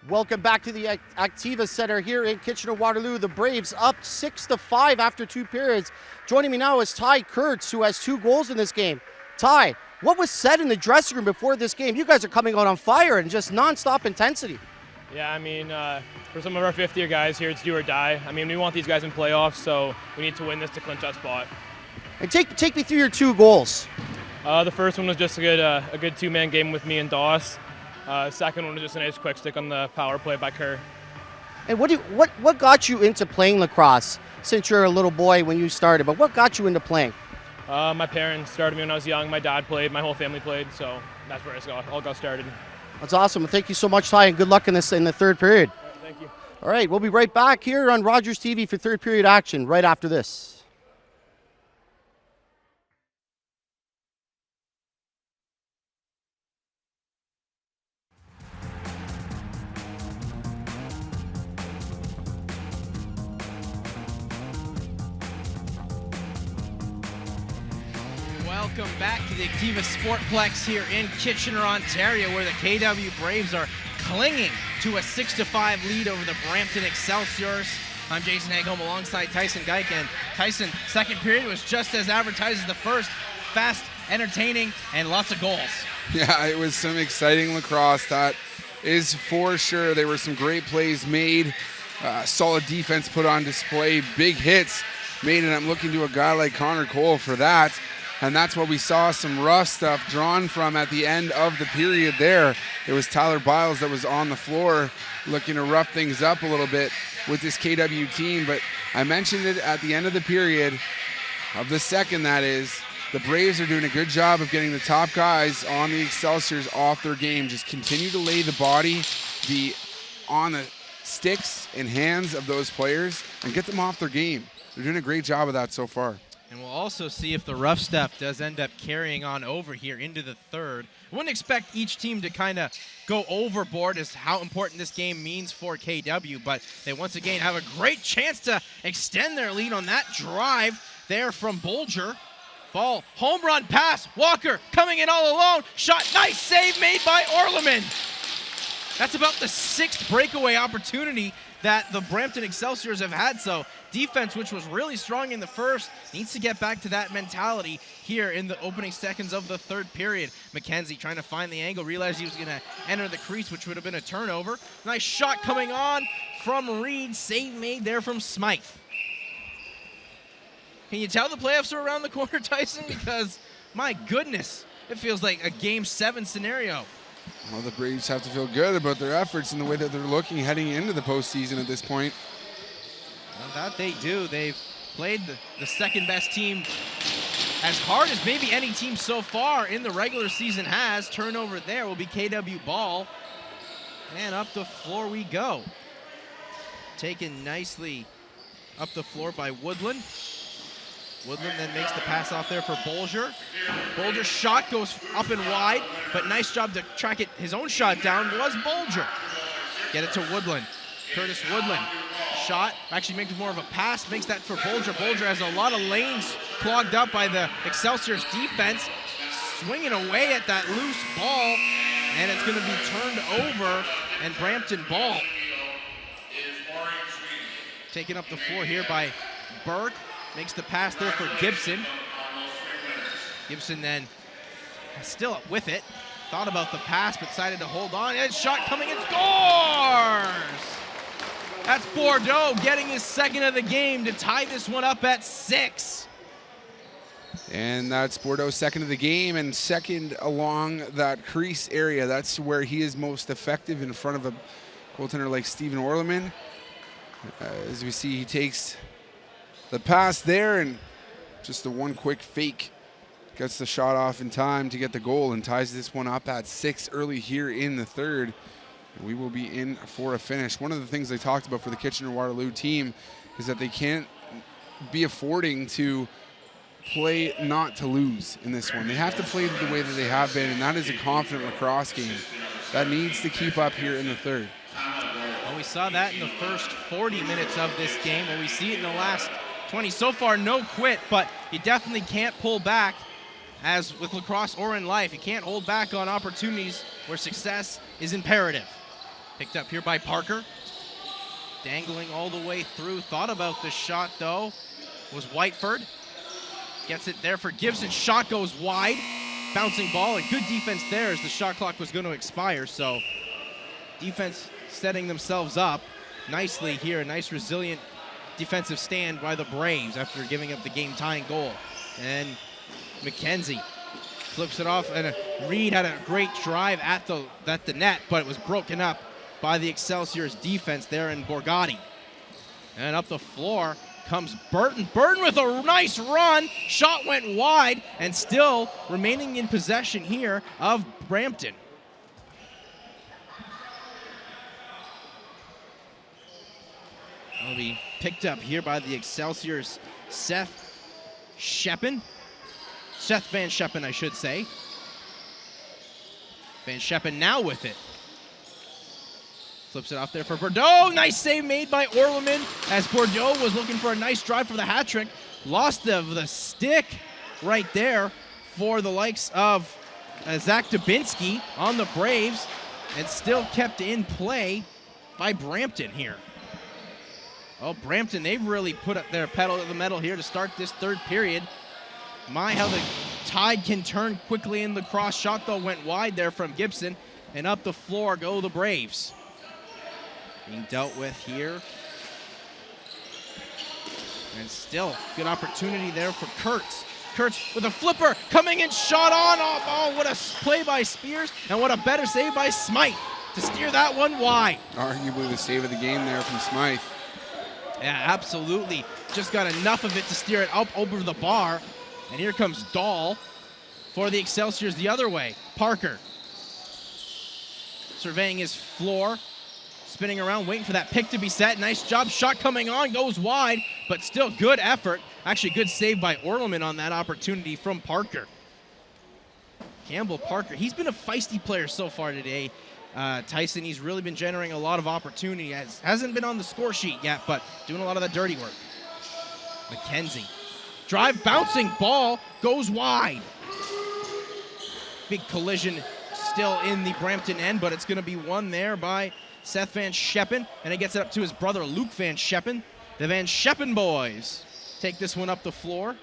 Welcome back to the Activa Center here in Kitchener-Waterloo. The Braves up 6-5 after 2 periods. Joining me now is Ty Kurtz, who has 2 goals in this game. Ty, what was said in the dressing room before this game? You guys are coming out on fire and just nonstop intensity. Yeah, I mean, for some of our fifth-year guys here, it's do or die. I mean, we want these guys in playoffs, so we need to win this to clinch that spot. And take me through your 2 goals. The first one was just a good 2-man game with me and Doss. Second one was just a nice quick stick on the power play by Kerr. And what got you into playing lacrosse since you're a little boy when you started? But what got you into playing? My parents started me when I was young. My dad played. My whole family played. So that's where it all got started. That's awesome. Well, thank you so much, Ty, and good luck in the 3rd period. All right, thank you. All right, we'll be right back here on Rogers TV for 3rd period action right after this. Welcome back to the Activa Sportplex here in Kitchener, Ontario, where the KW Braves are clinging to a 6-5 lead over the Brampton Excelsiors. I'm Jason Hagholm alongside Tyson Geik. And Tyson, second period was just as advertised as the first. Fast, entertaining, and lots of goals. Yeah, it was some exciting lacrosse, that is for sure. There were some great plays made, solid defense put on display, big hits made, and I'm looking to a guy like Connor Cole for that. And that's what we saw some rough stuff drawn from at the end of the period there. It was Tyler Biles that was on the floor looking to rough things up a little bit with this KW team. But I mentioned it at the end of the period, of the second that is, the Braves are doing a good job of getting the top guys on the Excelsiors off their game. Just continue to lay the body on the sticks and hands of those players and get them off their game. They're doing a great job of that so far. And we'll also see if the rough stuff does end up carrying on over here into the third. I wouldn't expect each team to kind of go overboard as how important this game means for KW, but they once again have a great chance to extend their lead on that drive there from Bolger. Ball, home run pass, Walker coming in all alone, shot, nice save made by Orleman. That's about the 6th breakaway opportunity that the Brampton Excelsiors have had. So defense, which was really strong in the first, needs to get back to that mentality here in the opening seconds of the third period. McKenzie trying to find the angle, realized he was going to enter the crease, which would have been a turnover. Nice shot coming on from Reed, save made there from Smythe. Can you tell the playoffs are around the corner, Tyson? Because, my goodness, it feels like a Game 7 scenario. Well, the Braves have to feel good about their efforts and the way that they're looking heading into the postseason at this point. Well, that they do. They've played the second best team as hard as maybe any team so far in the regular season has. Turnover there will be KW ball. And up the floor we go. Taken nicely up the floor by Woodland. Woodland then makes the pass off there for Bolger. Bolger's shot goes up and wide, but nice job to track it. His own shot down was Bolger. Get it to Woodland. Curtis Woodland. Shot, actually makes more of a pass, makes that for Bolger. Bolger has a lot of lanes clogged up by the Excelsior's defense. Swinging away at that loose ball, and it's going to be turned over, and Brampton ball. Taken up the floor here by Burke. Makes the pass there for Gibson. Gibson then still with it. Thought about the pass, but decided to hold on. And shot coming and scores! That's Bordeaux getting his second of the game to tie this one up at 6. And that's Bordeaux's second of the game and second along that crease area. That's where he is most effective in front of a goaltender like Stephen Orleman. As we see, he takes the pass there and just the one quick fake. Gets the shot off in time to get the goal and ties this one up at 6 early here in the third. We will be in for a finish. One of the things they talked about for the Kitchener-Waterloo team is that they can't be affording to play not to lose in this one. They have to play the way that they have been, and that is a confident lacrosse game. That needs to keep up here in the third. Well, we saw that in the first 40 minutes of this game. Well, we see it in the last 20. So far, no quit, but you definitely can't pull back. As with lacrosse or in life, you can't hold back on opportunities where success is imperative. Picked up here by Parker. Dangling all the way through. Thought about the shot, though. Was Whiteford. Gets it there for Gibson. Shot goes wide. Bouncing ball, and good defense there as the shot clock was going to expire. So defense setting themselves up nicely here. A nice, resilient defensive stand by the Braves after giving up the game-tying goal. And McKenzie flips it off, and Reed had a great drive at the net, but it was broken up by the Excelsior's defense there in Borgatti. And up the floor comes Burton. Burton with a nice run. Shot went wide, and still remaining in possession here of Brampton. Will be picked up here by the Excelsior's Seth Van Scheppen, I should say. Van Scheppen now with it. Flips it off there for Bordeaux. Nice save made by Orleman as Bordeaux was looking for a nice drive for the hat trick. Lost the stick right there for the likes of Zach Dubinsky on the Braves, and still kept in play by Brampton here. Oh, Brampton, they've really put up their pedal to the metal here to start this third period. My, how the tide can turn quickly in the cross. Shot, though, went wide there from Gibson. And up the floor go the Braves. Being dealt with here. And still, good opportunity there for Kurtz. Kurtz with a flipper, coming in, shot on. Oh, what a play by Spears. And what a better save by Smythe to steer that one wide. Arguably the save of the game there from Smythe. Yeah, absolutely. Just got enough of it to steer it up over the bar. And here comes Dahl for the Excelsiors the other way. Parker surveying his floor, spinning around, waiting for that pick to be set. Nice job. Shot coming on, goes wide, but still good effort. Actually, good save by Orleman on that opportunity from Parker. Campbell Parker, he's been a feisty player so far today. Tyson, he's really been generating a lot of opportunity. Hasn't been on the score sheet yet, but doing a lot of the dirty work. McKenzie. Drive, bouncing ball, goes wide. Big collision still in the Brampton end, but it's going to be won there by Seth Van Scheppen, and it gets it up to his brother Luke Van Scheppen. The Van Scheppen boys take this one up the floor.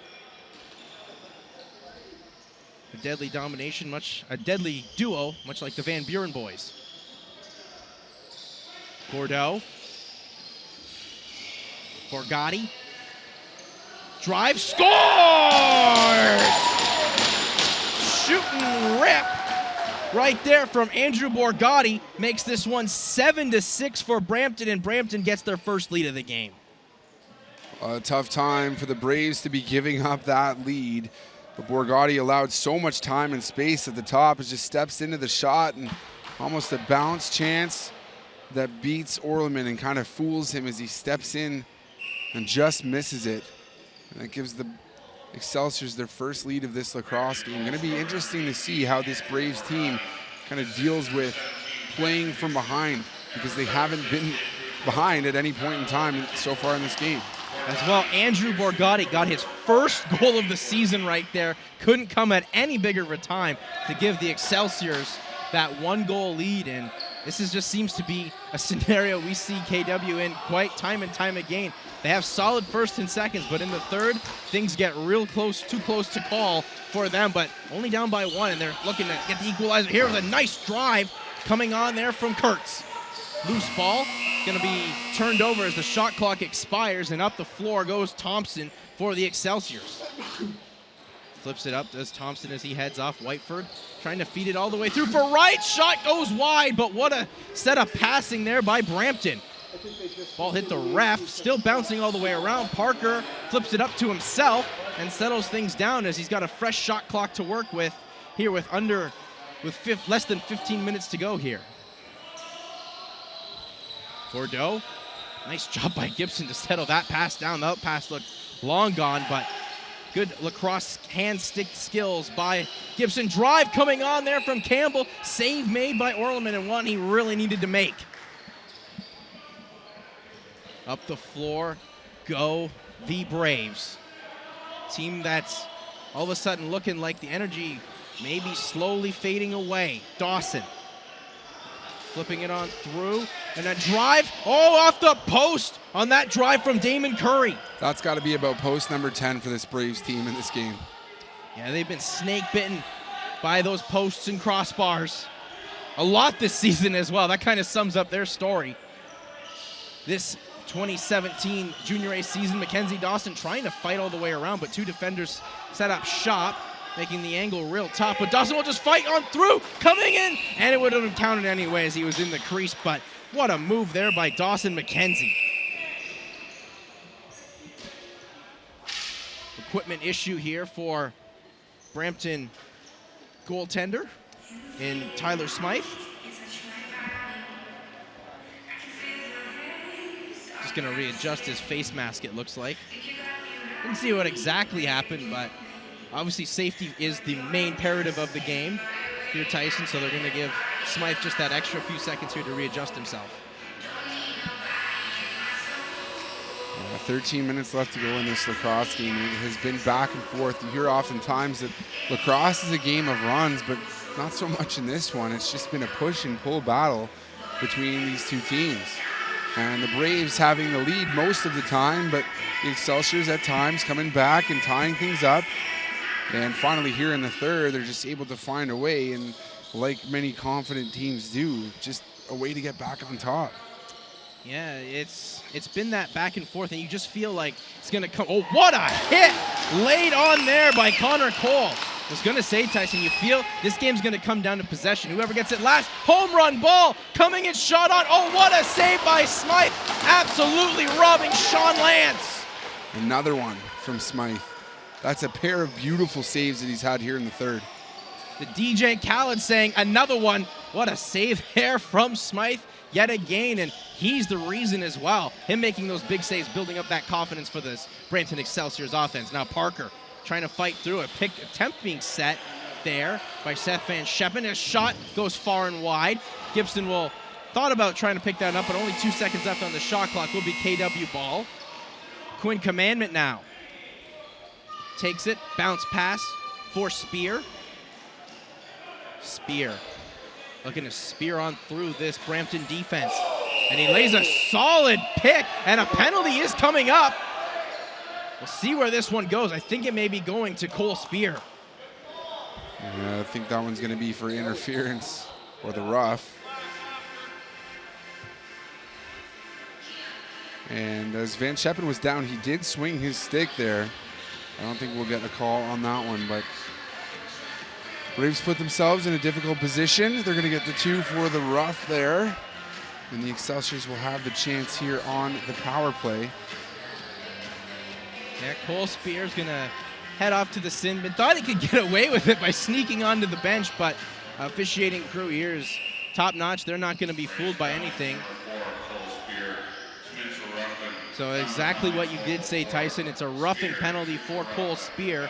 A deadly domination, a deadly duo, much like the Van Buren boys. Bordeaux. Borgatti. Drive, scores! Shooting rip right there from Andrew Borgatti makes this one 7-6 for Brampton, and Brampton gets their first lead of the game. A tough time for the Braves to be giving up that lead. But Borgatti allowed so much time and space at the top. It just steps into the shot and almost a bounce chance that beats Orleman and kind of fools him as he steps in and just misses it. And that gives the Excelsiors their first lead of this lacrosse game. Going to be interesting to see how this Braves team kind of deals with playing from behind, because they haven't been behind at any point in time so far in this game. As well, Andrew Borgatti got his first goal of the season right there. Couldn't come at any bigger of a time to give the Excelsiors that 1-goal lead. And this just seems to be a scenario we see KW in quite time and time again. They have solid first and seconds, but in the third, things get real close, too close to call for them, but only down by 1, and they're looking to get the equalizer here with a nice drive coming on there from Kurtz. Loose ball, going to be turned over as the shot clock expires, and up the floor goes Thompson for the Excelsiors. Flips it up, does Thompson as he heads off. Whiteford trying to feed it all the way through for right. Shot goes wide, but what a set of passing there by Brampton. Ball hit the ref, still bouncing all the way around. Parker flips it up to himself and settles things down as he's got a fresh shot clock to work with here with less than 15 minutes to go here. Bordeaux, nice job by Gibson to settle that pass down. The out pass looked long gone, but good lacrosse hand stick skills by Gibson. Drive coming on there from Campbell. Save made by Orleman, and one he really needed to make. Up the floor go the Braves. Team that's all of a sudden looking like the energy may be slowly fading away. Dawson flipping it on through, and a drive, off the post on that drive from Damon Curry. That's got to be about post number 10 for this Braves team in this game. Yeah, they've been snake bitten by those posts and crossbars a lot this season as well. That kind of sums up their story. This 2017 Junior A season, Mackenzie Dawson trying to fight all the way around, but 2 defenders set up shop, making the angle real tough. But Dawson will just fight on through, coming in, and it would have counted anyway as he was in the crease. But what a move there by Dawson McKenzie. Equipment issue here for Brampton goaltender in Tyler Smythe. Just going to readjust his face mask, it looks like. Didn't see what exactly happened, but obviously safety is the main imperative of the game here, Tyson, so they're going to give Smythe just that extra few seconds here to readjust himself. 13 minutes left to go in this lacrosse game. It has been back and forth. You hear oftentimes that lacrosse is a game of runs, but not so much in this one. It's just been a push and pull battle between these two teams. And the Braves having the lead most of the time, but the Excelsiors at times coming back and tying things up. And finally here in the third, they're just able to find a way, and like many confident teams do, just a way to get back on top. Yeah, it's been that back and forth, and you just feel like it's going to come. Oh, what a hit laid on there by Connor Cole. I was going to say, Tyson, you feel this game's going to come down to possession. Whoever gets it last, home run ball coming and shot on. Oh, what a save by Smythe. Absolutely robbing Sean Lance. Another one from Smythe. That's a pair of beautiful saves that he's had here in the third. The DJ Khaled saying another one. What a save there from Smythe yet again, and he's the reason as well. Him making those big saves, building up that confidence for this Brampton Excelsior's offense. Now Parker trying to fight through it. Attempt being set there by Seth Van Scheppen. His shot goes far and wide. Gibson will thought about trying to pick that up, but only 2 seconds left on the shot clock. Will be KW ball. Quinn Commandment now takes it, bounce pass for Spear. Spear looking to spear on through this Brampton defense. And he lays a solid pick, and a penalty is coming up. We'll see where this one goes. I think it may be going to Cole Spear. Yeah, I think that one's going to be for interference or the rough. And as Van Scheppen was down, he did swing his stick there. I don't think we'll get a call on that one, but Braves put themselves in a difficult position. They're going to get the 2 for the rough there. And the Excelsiors will have the chance here on the power play. Yeah, Cole Spear's going to head off to the sin bin. Thought he could get away with it by sneaking onto the bench, but officiating crew here is top-notch. They're not going to be fooled by anything. So exactly what you did say, Tyson. It's a roughing penalty for Cole Spear,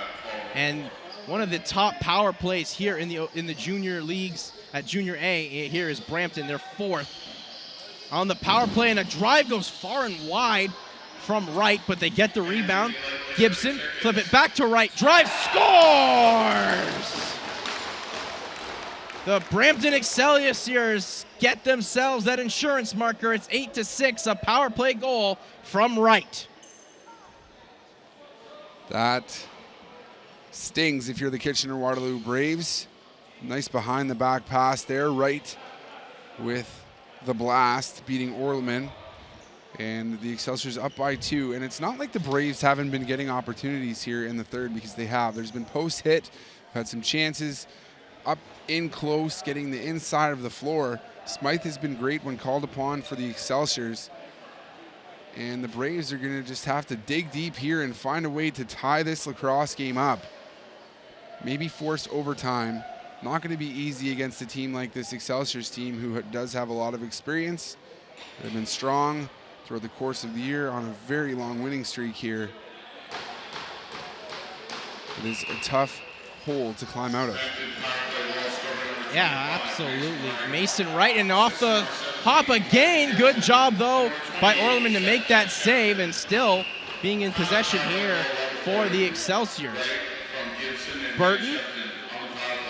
and one of the top power plays here in the junior leagues at Junior A here is Brampton. They're 4th on the power play, and a drive goes far and wide from right, but they get the rebound. Gibson flip it back to right, drive, scores! The Brampton Excelsiors get themselves that insurance marker. It's 8-6, a power play goal from right. That stings if you're the Kitchener-Waterloo Braves. Nice behind the back pass there, right with the blast, beating Orleman. And the Excelsiors up by 2. And it's not like the Braves haven't been getting opportunities here in the third, because they have. There's been post hit, had some chances up in close, getting the inside of the floor. Smythe has been great when called upon for the Excelsiors. And the Braves are going to just have to dig deep here and find a way to tie this lacrosse game up. Maybe force overtime. Not going to be easy against a team like this Excelsiors team, who does have a lot of experience. They've been strong throughout the course of the year on a very long winning streak here. It is a tough hole to climb out of. Yeah, absolutely. Mason Wright, and off the hop again. Good job, though, by Orleman to make that save, and still being in possession here for the Excelsiors. Burton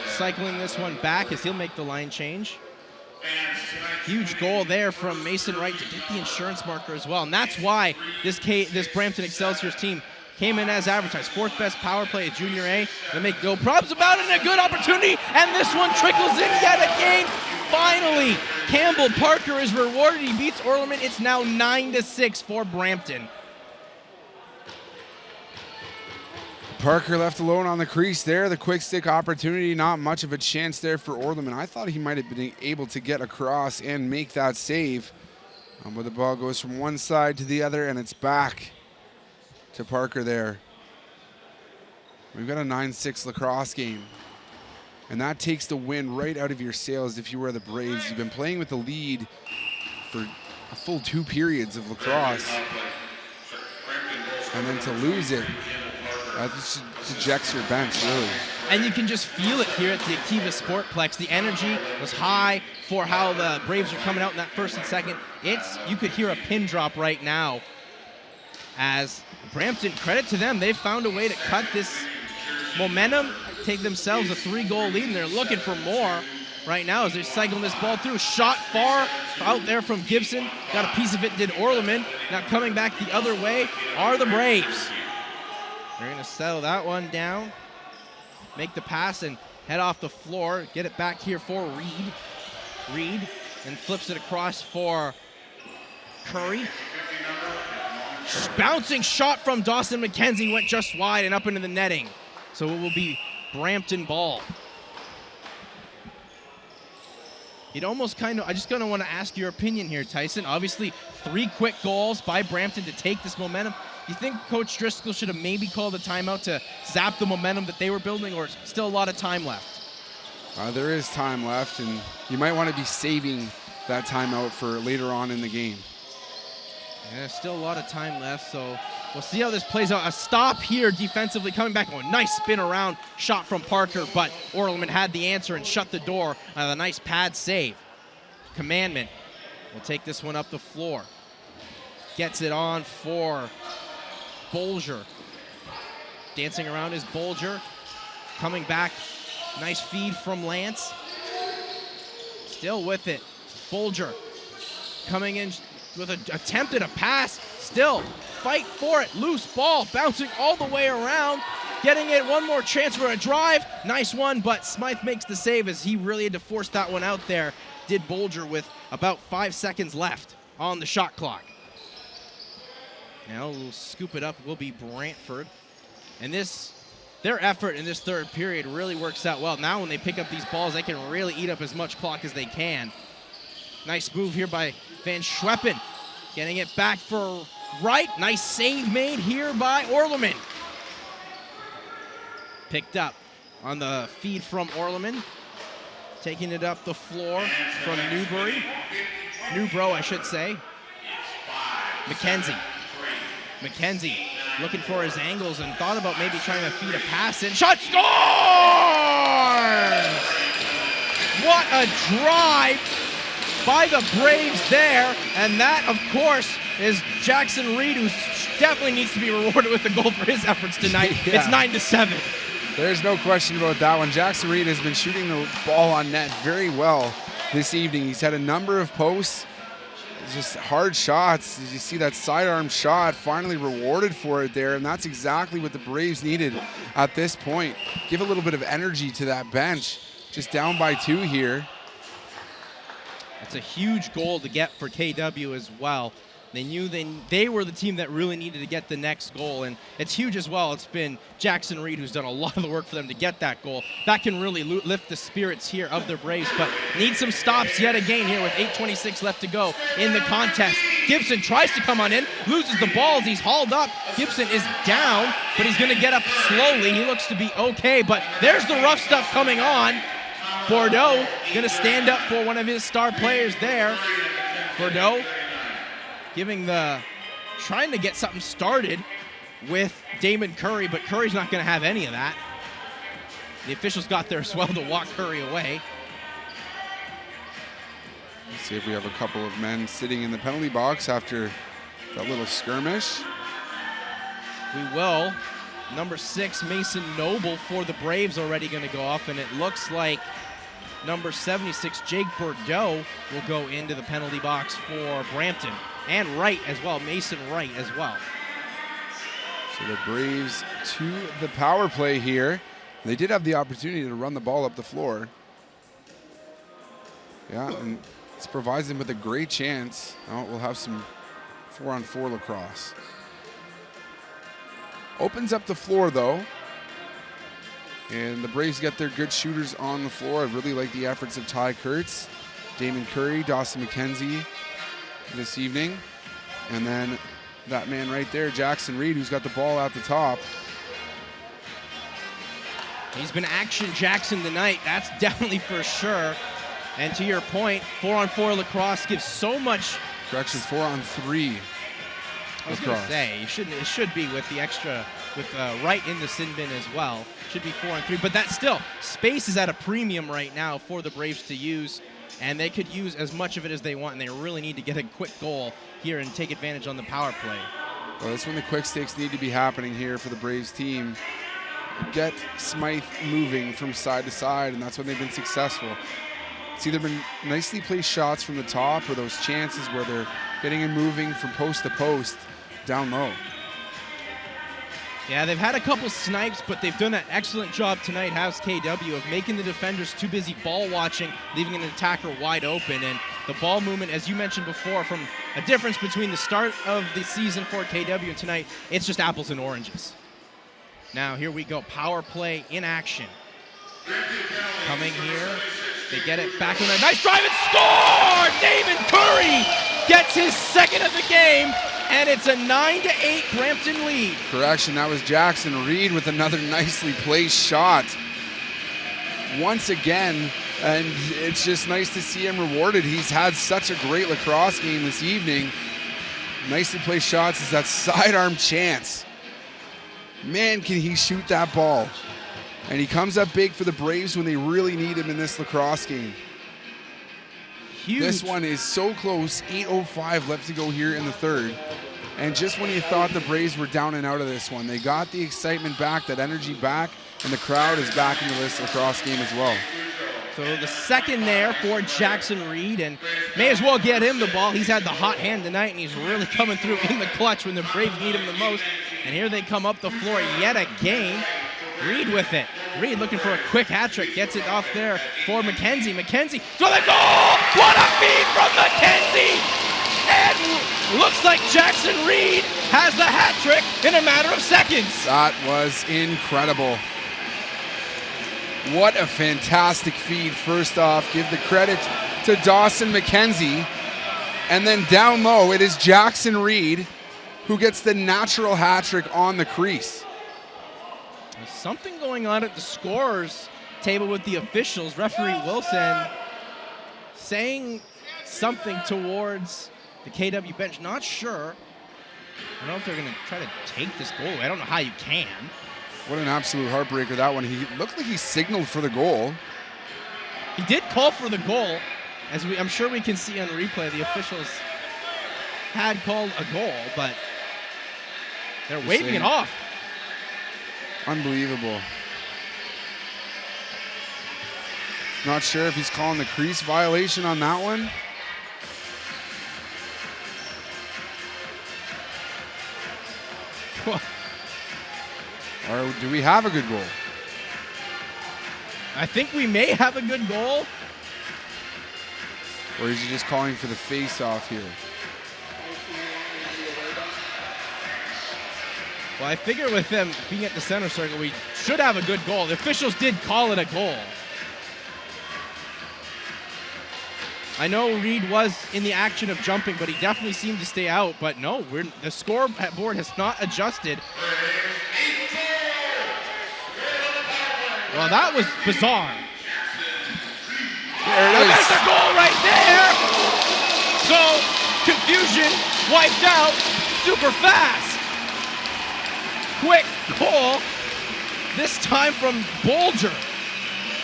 cycling this one back as he'll make the line change. Huge goal there from Mason Wright to get the insurance marker as well. And that's why this Brampton Excelsiors team came in as advertised. 4th best power play at Junior A. They make no problems about it, and a good opportunity. And this one trickles in yet again. Finally, Campbell Parker is rewarded. He beats Orleman. It's now 9-6 for Brampton. Parker left alone on the crease there. The quick stick opportunity, not much of a chance there for Orleman. I thought he might have been able to get across and make that save. But the ball goes from one side to the other, and it's back to Parker there. We've got a 9-6 lacrosse game. And that takes the win right out of your sails if you were the Braves. You've been playing with the lead for a full 2 periods of lacrosse. And then to lose it, that just dejects your bench, really. And you can just feel it here at the Activa Sportplex. The energy was high for how the Braves are coming out in that first and second. You could hear a pin drop right now. As Brampton, credit to them, they've found a way to cut this momentum, take themselves a 3-goal lead, and they're looking for more right now as they're cycling this ball through. Shot far out there from Gibson. Got a piece of it, did Orleman. Now coming back the other way are the Braves. They're going to settle that one down, make the pass, and head off the floor. Get it back here for Reed. Reed and flips it across for Curry. Bouncing shot from Dawson McKenzie went just wide and up into the netting. So it will be Brampton ball. It almost kind of, I just kind of want to ask your opinion here, Tyson. Obviously, 3 quick goals by Brampton to take this momentum. you think Coach Driscoll should have maybe called a timeout to zap the momentum that they were building, or still a lot of time left? There is time left, and you might want to be saving that timeout for later on in the game. And there's still a lot of time left, so we'll see how this plays out. A stop here defensively coming back. Oh, nice spin around shot from Parker, but Orleman had the answer and shut the door on a nice pad save. Commandment will take this one up the floor. Gets it on for Bolger. Dancing around is Bolger. Coming back. Nice feed from Lance. Still with it. Bolger coming in with an attempt at a pass. Still fight for it. Loose ball bouncing all the way around. Getting it one more chance for a drive. Nice one, but Smythe makes the save as he really had to force that one out there. Did Bolger with about 5 seconds left on the shot clock. Now we'll scoop it up will be Brantford. And their effort in this third period really works out well. Now when they pick up these balls, they can really eat up as much clock as they can. Nice move here by Van Schweppen. Getting it back for Wright. Nice save made here by Orleman. Picked up on the feed from Orleman. Taking it up the floor from Newbro, I should say. McKenzie looking for his angles and thought about maybe trying to feed a pass in. Shot scores! What a drive by the Braves there. And that, of course, is Jackson Reed, who definitely needs to be rewarded with a goal for his efforts tonight. Yeah. It's 9-7. There's no question about that one. Jackson Reed has been shooting the ball on net very well this evening. He's had a number of posts, just hard shots. As you see that sidearm shot, finally rewarded for it there, and that's exactly what the Braves needed at this point. Give a little bit of energy to that bench. Just down by 2 here. That's a huge goal to get for KW as well. They knew they were the team that really needed to get the next goal, and it's huge as well. It's been Jackson Reed who's done a lot of the work for them to get that goal. That can really lift the spirits here of the Braves, but need some stops yet again here with 8:26 left to go in the contest. Gibson tries to come on in, loses the ball as he's hauled up. Gibson is down, but he's going to get up slowly. He looks to be okay, but there's the rough stuff coming on. Bordeaux going to stand up for one of his star players there. Bordeaux trying to get something started with Damon Curry, but Curry's not going to have any of that. The officials got there as well to walk Curry away. Let's see if we have a couple of men sitting in the penalty box after that little skirmish. We will. Number 6, Mason Noble for the Braves already going to go off, and it looks like number 76, Jake Bordeaux, will go into the penalty box for Brampton. And Wright as well, Mason Wright as well. So the Braves to the power play here. They did have the opportunity to run the ball up the floor. Yeah, and this provides them with a great chance. Oh, we'll have some 4-on-4 lacrosse. Opens up the floor though. And the Braves get their good shooters on the floor. I really like the efforts of Ty Kurtz, Damon Curry, Dawson McKenzie this evening. And then that man right there, Jackson Reed, who's got the ball at the top. He's been action Jackson tonight, that's definitely for sure. And to your point, 4-on-4 lacrosse gives so much. Correction, 4-on-3 I was going to say, it should be with the extra, with Wright in the sin bin as well. Should be 4-on-3, but that still, space is at a premium right now for the Braves to use, and they could use as much of it as they want, and they really need to get a quick goal here and take advantage on the power play. Well, that's when the quick sticks need to be happening here for the Braves team. Get Smythe moving from side to side, and that's when they've been successful. It's either been nicely placed shots from the top or those chances where they're getting him moving from post to post down low. Yeah, they've had a couple snipes, but they've done an excellent job tonight, House KW, of making the defenders too busy ball watching, leaving an attacker wide open. And the ball movement, as you mentioned before, from a difference between the start of the season for KW and tonight, it's just apples and oranges. Now, here we go, power play in action. Coming here, they get it back in there. Nice drive and score! Damon Curry gets his second of the game, and it's a 9-8 Brampton lead. Correction, that was Jackson Reed with another nicely placed shot. Once again, and it's just nice to see him rewarded. He's had such a great lacrosse game this evening. Nicely placed shots is that sidearm chance. Man, can he shoot that ball. And he comes up big for the Braves when they really need him in this lacrosse game. Huge. This one is so close, 8:05 left to go here in the third. And just when you thought the Braves were down and out of this one, they got the excitement back, that energy back, and the crowd is back into this lacrosse game as well. So the second there for Jackson Reed, and may as well get him the ball. He's had the hot hand tonight, and he's really coming through in the clutch when the Braves need him the most. And here they come up the floor yet again. Reed with it. Reed looking for a quick hat trick. Gets it off there for McKenzie. McKenzie for the goal! What a feed from McKenzie! And looks like Jackson Reed has the hat trick in a matter of seconds. That was incredible. What a fantastic feed. First off, give the credit to Dawson McKenzie. And then down low, it is Jackson Reed who gets the natural hat trick on the crease. There's something going on at the scorers table with the officials. Referee Wilson saying something towards the KW bench. Not sure. I don't know if they're going to try to take this goal. I don't know how you can. What an absolute heartbreaker that one. He looked like he signaled for the goal. He did call for the goal. As I'm sure we can see on replay, the officials had called a goal, but they're waving it off. Unbelievable. Not sure if he's calling the crease violation on that one. Or do we have a good goal? I think we may have a good goal. Or is he just calling for the face-off here? Well, I figure with them being at the center circle, we should have a good goal. The officials did call it a goal. I know Reed was in the action of jumping, but he definitely seemed to stay out. But no, the scoreboard has not adjusted. Well, that was bizarre. There it is. There's the goal right there. So, confusion wiped out super fast. Quick goal, this time from Bolger.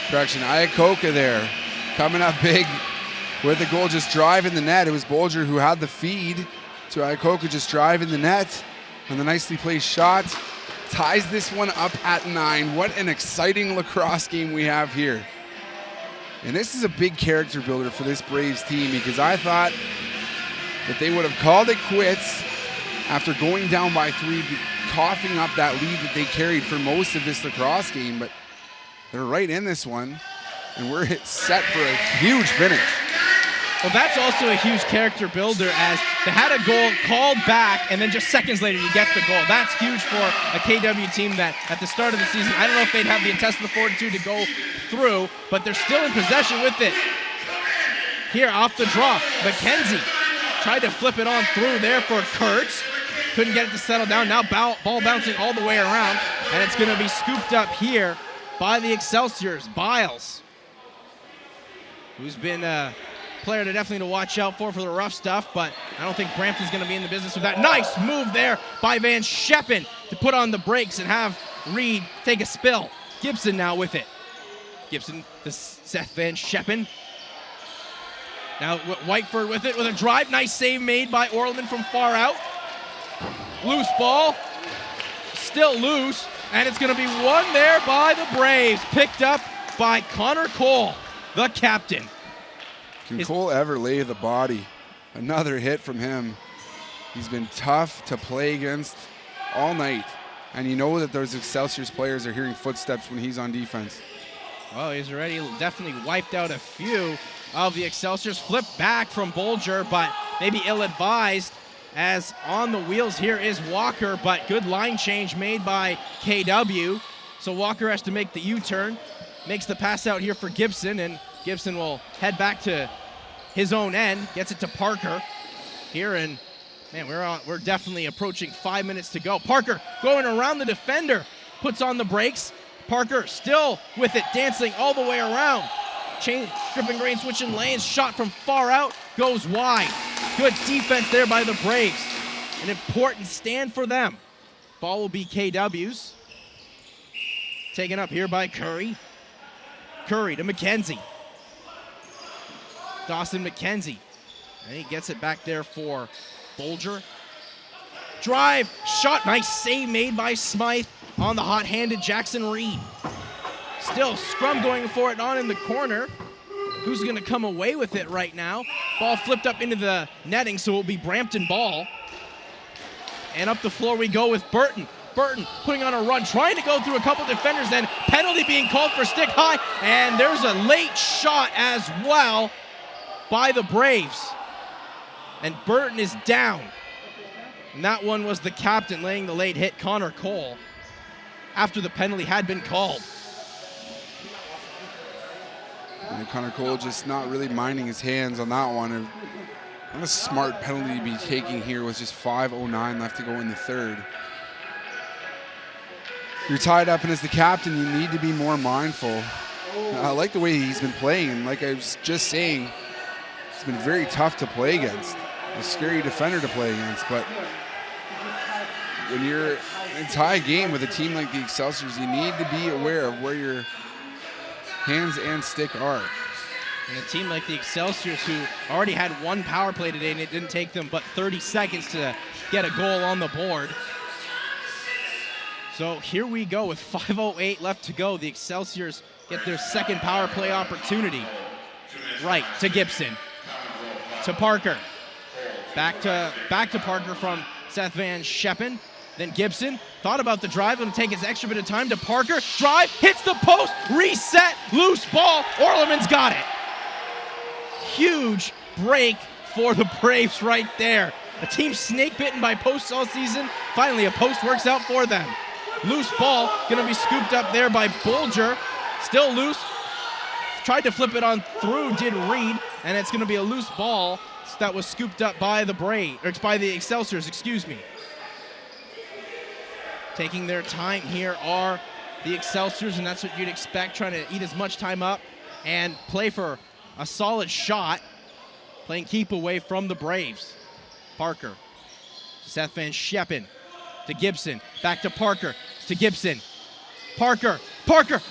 Correction, Iacocca there, coming up big with the goal, just driving the net. It was Bolger who had the feed to Iacocca, just driving the net. And the nicely placed shot ties this one up at 9. What an exciting lacrosse game we have here. And this is a big character builder for this Braves team, because I thought that they would have called it quits after going down by 3, coughing up that lead that they carried for most of this lacrosse game, but they're right in this one, and we're set for a huge finish. Well, that's also a huge character builder, as they had a goal called back, and then just seconds later you get the goal. That's huge for a KW team that at the start of the season, I don't know if they'd have the intestinal fortitude to go through, but they're still in possession with it. Here off the draw, McKenzie tried to flip it on through there for Kurtz. Couldn't get it to settle down. Now ball bouncing all the way around, and it's going to be scooped up here by the Excelsiors. Biles, who's been a player to definitely to watch out for the rough stuff, but I don't think Brampton's going to be in the business with that. Nice move there by Van Scheppen to put on the brakes and have Reed take a spill. Gibson now with it. Gibson to Seth Van Scheppen. Now Whiteford with it with a drive. Nice save made by Orleman from far out. Loose ball, still loose, and it's going to be won there by the Braves, picked up by Connor Cole, the captain. Can Cole ever lay the body? Another hit from him. He's been tough to play against all night, and you know that those Excelsiors players are hearing footsteps when he's on defense. Well, he's already definitely wiped out a few of the Excelsiors. Flipped back from Bolger, but maybe ill-advised. As on the wheels here is Walker, but good line change made by KW. So Walker has to make the U-turn, makes the pass out here for Gibson, and Gibson will head back to his own end, gets it to Parker. here, and man, we're definitely approaching 5 minutes to go. Parker going around the defender, puts on the brakes. Parker still with it, dancing all the way around. Stripping grain, switching lanes, shot from far out, goes wide. Good defense there by the Braves. An important stand for them. Ball will be KW's. Taken up here by Curry. Curry to McKenzie. Dawson McKenzie. And he gets it back there for Bolger. Drive, shot, nice save made by Smythe on the hot-handed Jackson Reed. Still scrum going for it on in the corner. Who's gonna come away with it right now? Ball flipped up into the netting, so it'll be Brampton ball. And up the floor we go with Burton. Burton putting on a run, trying to go through a couple defenders, then penalty being called for stick high, and there's a late shot as well by the Braves. And Burton is down. And that one was the captain laying the late hit, Connor Cole, after the penalty had been called. And Connor Cole just not really minding his hands on that one. Not a smart penalty to be taking here with just 5:09 left to go in the third. You're tied up, and as the captain, you need to be more mindful. I like the way he's been playing, and like I was just saying, it's been very tough to play against. A scary defender to play against, but when you're in a tie game with a team like the Excelsiors, you need to be aware of where your hands and stick are. And a team like the Excelsiors, who already had one power play today, and it didn't take them but 30 seconds to get a goal on the board. So here we go with 5:08 left to go. The Excelsiors get their second power play opportunity. Right to Gibson, to Parker. Back to Parker from Seth Van Scheppen. Then Gibson thought about the drive, going to take his extra bit of time to Parker. Drive, hits the post, reset, loose ball. Orleman's got it. Huge break for the Braves right there. A team snake bitten by posts all season. Finally, a post works out for them. Loose ball, going to be scooped up there by Bolger. Still loose. Tried to flip it on through, did Reed, and it's going to be a loose ball that was scooped up by the by the Excelsiors, excuse me. Taking their time here are the Excelsiors, and that's what you'd expect, trying to eat as much time up and play for a solid shot, playing keep away from the Braves. Parker, Seth Van Scheppen to Gibson, back to Parker, to Gibson. Parker,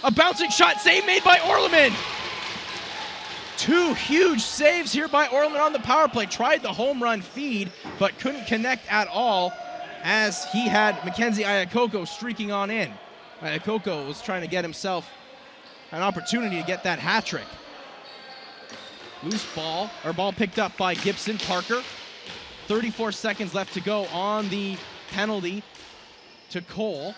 a bouncing shot, save made by Orleman. Two huge saves here by Orleman on the power play. Tried the home run feed, but couldn't connect at all, as he had Mackenzie Ayakoko streaking on in. Ayakoko was trying to get himself an opportunity to get that hat trick. Loose ball, or ball picked up by Gibson. Parker, 34 seconds left to go on the penalty to Cole.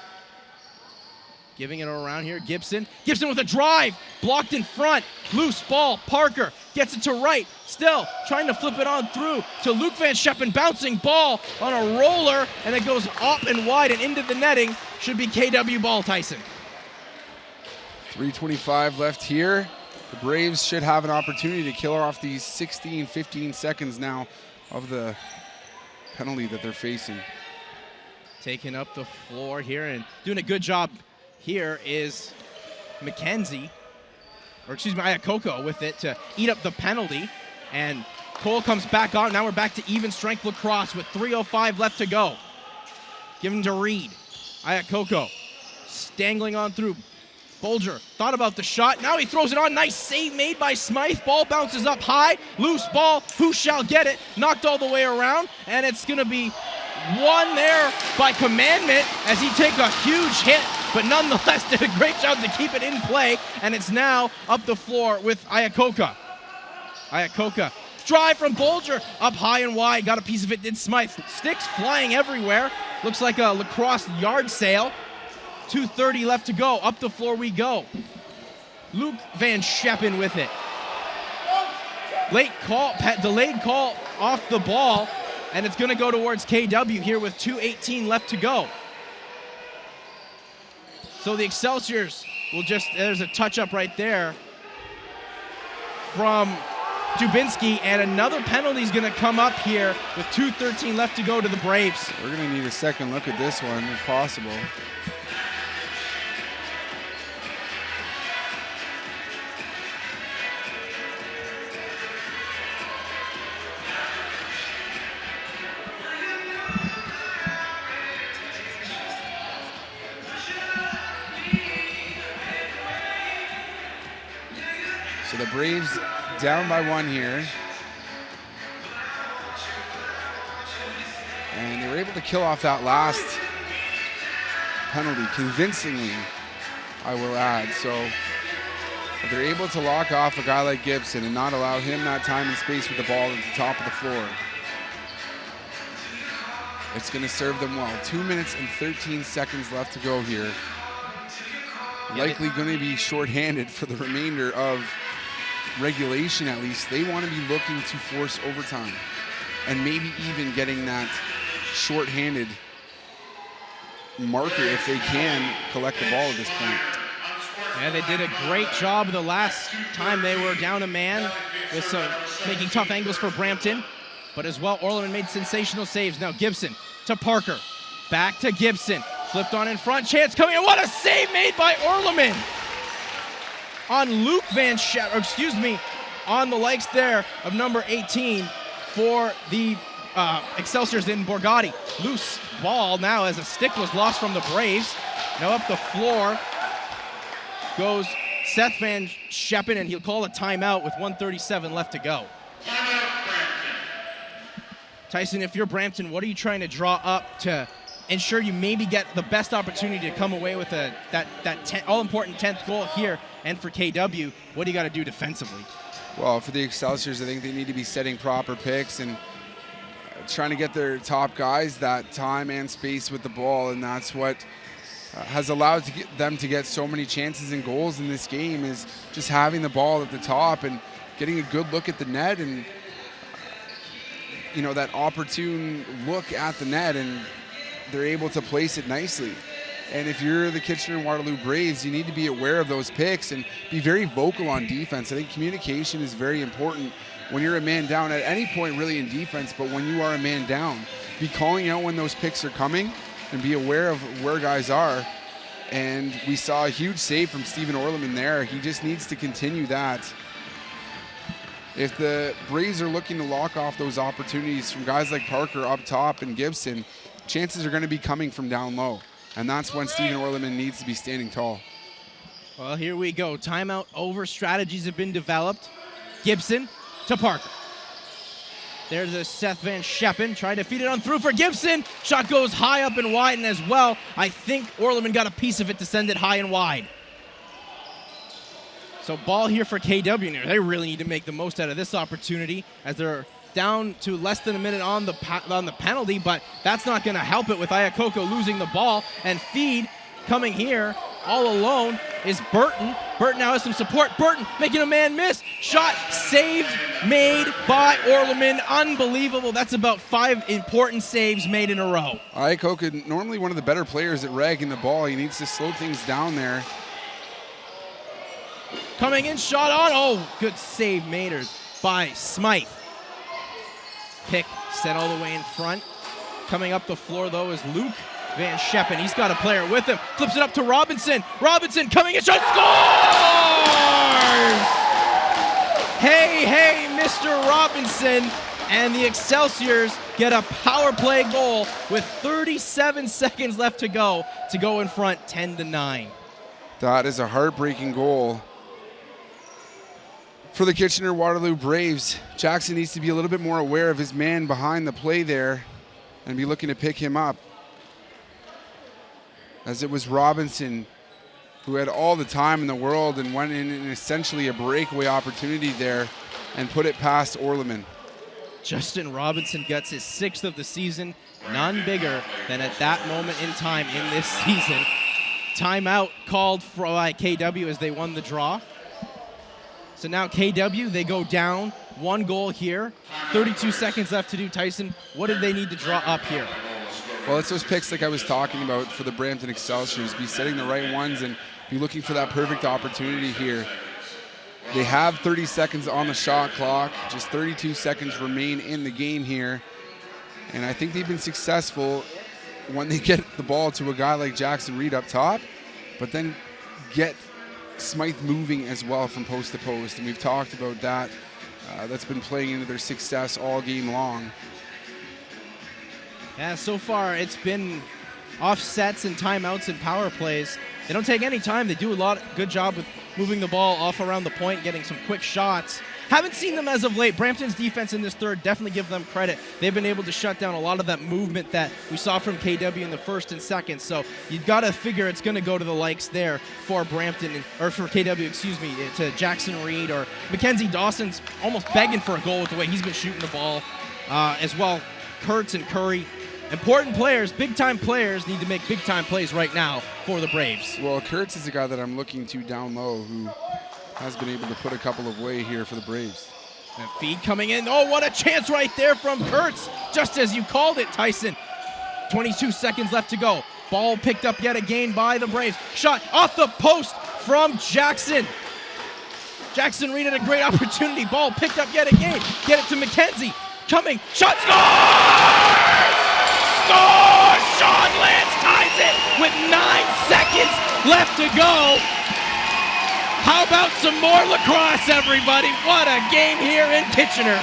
Giving it around here, Gibson with a drive, blocked in front, loose ball, Parker gets it to right, still trying to flip it on through to Luke Van Scheppen, bouncing ball on a roller, and it goes up and wide and into the netting. Should be KW ball, Tyson. 3:25 left here. The Braves should have an opportunity to kill off these 16, 15 seconds now of the penalty that they're facing. Taking up the floor here and doing a good job here is Ayakoko with it to eat up the penalty. And Cole comes back on. Now we're back to even strength lacrosse with 3:05 left to go. Given to Reed. Ayakoko stangling on through. Bolger thought about the shot. Now he throws it on. Nice save made by Smythe. Ball bounces up high. Loose ball. Who shall get it? Knocked all the way around. And it's going to be one there by Commandment as he take a huge hit, but nonetheless did a great job to keep it in play, and it's now up the floor with Ayakoko. Drive from Bolger, up high and wide, got a piece of it, did Smythe. Sticks flying everywhere. Looks like a lacrosse yard sale. 2:30 left to go, up the floor we go. Luke Van Scheppen with it. Delayed call off the ball, and it's going to go towards KW here with 2:18 left to go. So the Excelsiors will there's a touch-up right there from Dubinsky, and another penalty is going to come up here with 2:13 left to go to the Braves. We're going to need a second look at this one, if possible. So the Braves down by 1 here. And they were able to kill off that last penalty convincingly, I will add. So if they're able to lock off a guy like Gibson and not allow him that time and space with the ball at the top of the floor, it's going to serve them well. 2 minutes and 13 seconds left to go here. Likely going to be shorthanded for the remainder of regulation, at least. They want to be looking to force overtime and maybe even getting that shorthanded marker if they can collect the ball at this point. Yeah, they did a great job the last time they were down a man with some making tough angles for Brampton, but as well Orleman made sensational saves. Now Gibson to Parker, back to Gibson, flipped on in front, chance coming, and what a save made by Orleman on Luke Van Schep, or excuse me, on the likes there of number 18 for the Excelsiors in Borgatti. Loose ball now as a stick was lost from the Braves. Now up the floor goes Seth Van Scheppen, and he'll call a timeout with 1:37 left to go. Tyson, if you're Brampton, what are you trying to draw up to ensure you maybe get the best opportunity to come away with that all-important 10th goal here? And for KW, what do you got to do defensively? Well, for the Excelsiors, I think they need to be setting proper picks and trying to get their top guys that time and space with the ball, and that's what has allowed them to get so many chances and goals in this game, is just having the ball at the top and getting a good look at the net, and you know, that opportune look at the net, and they're able to place it nicely. And if you're the Kitchener-Waterloo Braves, you need to be aware of those picks and be very vocal on defense. I think communication is very important when you're a man down at any point really in defense, but when you are a man down, be calling out when those picks are coming and be aware of where guys are. And we saw a huge save from Stephen Orleman there. He just needs to continue that. If the Braves are looking to lock off those opportunities from guys like Parker up top and Gibson, chances are going to be coming from down low. And that's when Stephen Orleman needs to be standing tall. Well, here we go. Timeout over. Strategies have been developed. Gibson to Parker. There's a Seth Van Scheppen trying to feed it on through for Gibson. Shot goes high up and wide, and as well, I think Orleman got a piece of it to send it high and wide. So ball here for KW. They really need to make the most out of this opportunity as they're down to less than a minute on the penalty, but that's not going to help it with Ayakoko losing the ball. And feed coming here all alone is Burton. Burton now has some support. Burton making a man miss. Shot, save made by Orleman. Unbelievable. That's about 5 important saves made in a row. Ayakoko, normally one of the better players at regging the ball. He needs to slow things down there. Coming in, shot on. Oh, good save made by Smythe. Pick set all the way in front. Coming up the floor, though, is Luke Van Scheppen. He's got a player with him. Flips it up to Robinson. Robinson coming in, shot, scores! Hey, Mr. Robinson. And the Excelsiors get a power play goal with 37 seconds left to go in front 10-9. That is a heartbreaking goal for the Kitchener-Waterloo Braves. Jackson needs to be a little bit more aware of his man behind the play there and be looking to pick him up, as it was Robinson who had all the time in the world and went in essentially a breakaway opportunity there and put it past Orleman. Justin Robinson gets his 6th of the season, none bigger than at that moment in time in this season. Timeout called by KW as they won the draw. So now KW, they go down 1 goal here. 32 seconds left to do. Tyson, what did they need to draw up here? Well, it's those picks like I was talking about for the Brampton Excelsiors. Be setting the right ones and be looking for that perfect opportunity here. They have 30 seconds on the shot clock. Just 32 seconds remain in the game here. And I think they've been successful when they get the ball to a guy like Jackson Reed up top, but then get Smythe moving as well from post to post. And we've talked about that. That's been playing into their success all game long. Yeah, so far it's been offsets and timeouts and power plays. They don't take any time. They do a good job with moving the ball off around the point, getting some quick shots. Haven't seen them as of late. Brampton's defense in this third, definitely give them credit. They've been able to shut down a lot of that movement that we saw from KW in the first and second. So you've got to figure it's going to go to the likes there for Brampton, or for KW, excuse me, to Jackson Reed, or Mackenzie Dawson's almost begging for a goal with the way he's been shooting the ball. As well, Kurtz and Curry. Important players, big-time players, need to make big-time plays right now for the Braves. Well, Kurtz is a guy that I'm looking to down low who has been able to put a couple of away here for the Braves. And feed coming in. Oh, what a chance right there from Kurtz, just as you called it, Tyson. 22 seconds left to go. Ball picked up yet again by the Braves. Shot off the post from Jackson. Jackson Reed had a great opportunity. Ball picked up yet again. Get it to McKenzie. Coming. Shot. Scores! Scores! Sean Lance ties it with 9 seconds left to go. How about some more lacrosse, everybody? What a game here in Kitchener.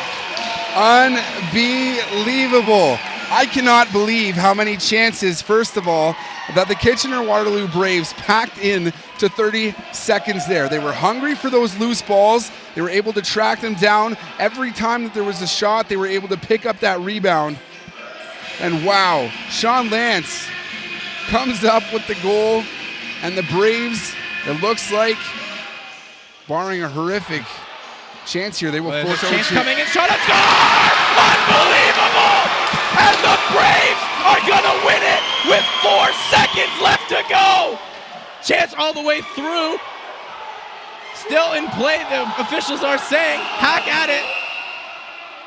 Unbelievable. I cannot believe how many chances, first of all, that the Kitchener-Waterloo Braves packed in to 30 seconds there. They were hungry for those loose balls. They were able to track them down. Every time that there was a shot, they were able to pick up that rebound. And wow, Sean Lance comes up with the goal, and the Braves, it looks like, barring a horrific chance here, they will force chance coming in, shot, a score! Unbelievable! And the Braves are gonna win it with 4 seconds left to go. Chance all the way through. Still in play, the officials are saying, hack at it.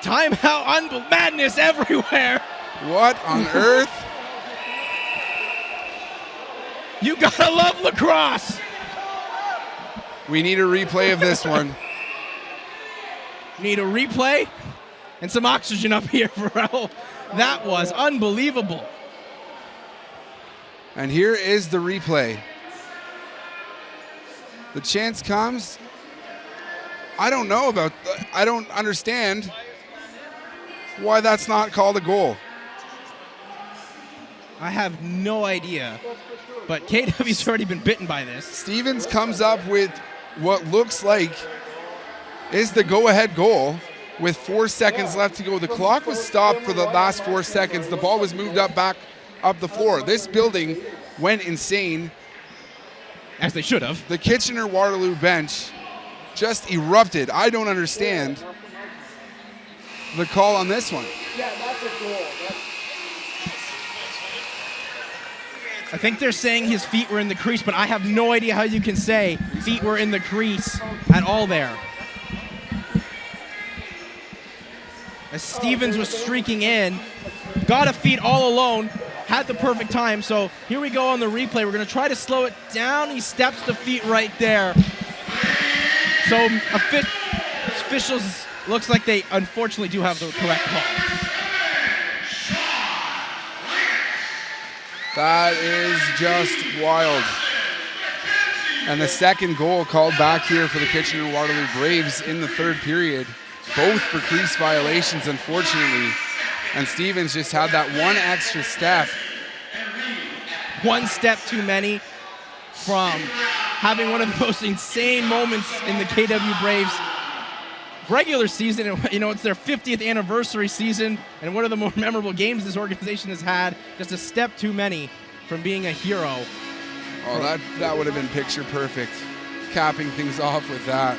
Timeout, madness everywhere. What on earth? You gotta love lacrosse. We need a replay of this one. Need a replay and some oxygen up here, Pharrell. That was unbelievable. And here is the replay. The chance comes. I don't understand why that's not called a goal. I have no idea, but KW's already been bitten by this. Stevens comes up with what looks like is the go-ahead goal with 4 seconds left to go. The clock was stopped for the last 4 seconds. The ball was moved back up the floor. This building went insane. As they should have. The Kitchener-Waterloo bench just erupted. I don't understand the call on this one. Yeah, that's a goal. I think they're saying his feet were in the crease, but I have no idea how you can say feet were in the crease at all there. As Stevens was streaking in, got a feet all alone, had the perfect time. So here we go on the replay. We're going to try to slow it down. He steps the feet right there. So officials, looks like they unfortunately do have the correct call. That is just wild. And the second goal called back here for the Kitchener-Waterloo Braves in the third period, both for crease violations, unfortunately. And Stevens just had that one extra step. One step too many from having one of the most insane moments in the KW Braves regular season. You know, it's their 50th anniversary season, and one of the more memorable games this organization has had. Just a step too many from being a hero. Oh, that would have been picture perfect, capping things off with that.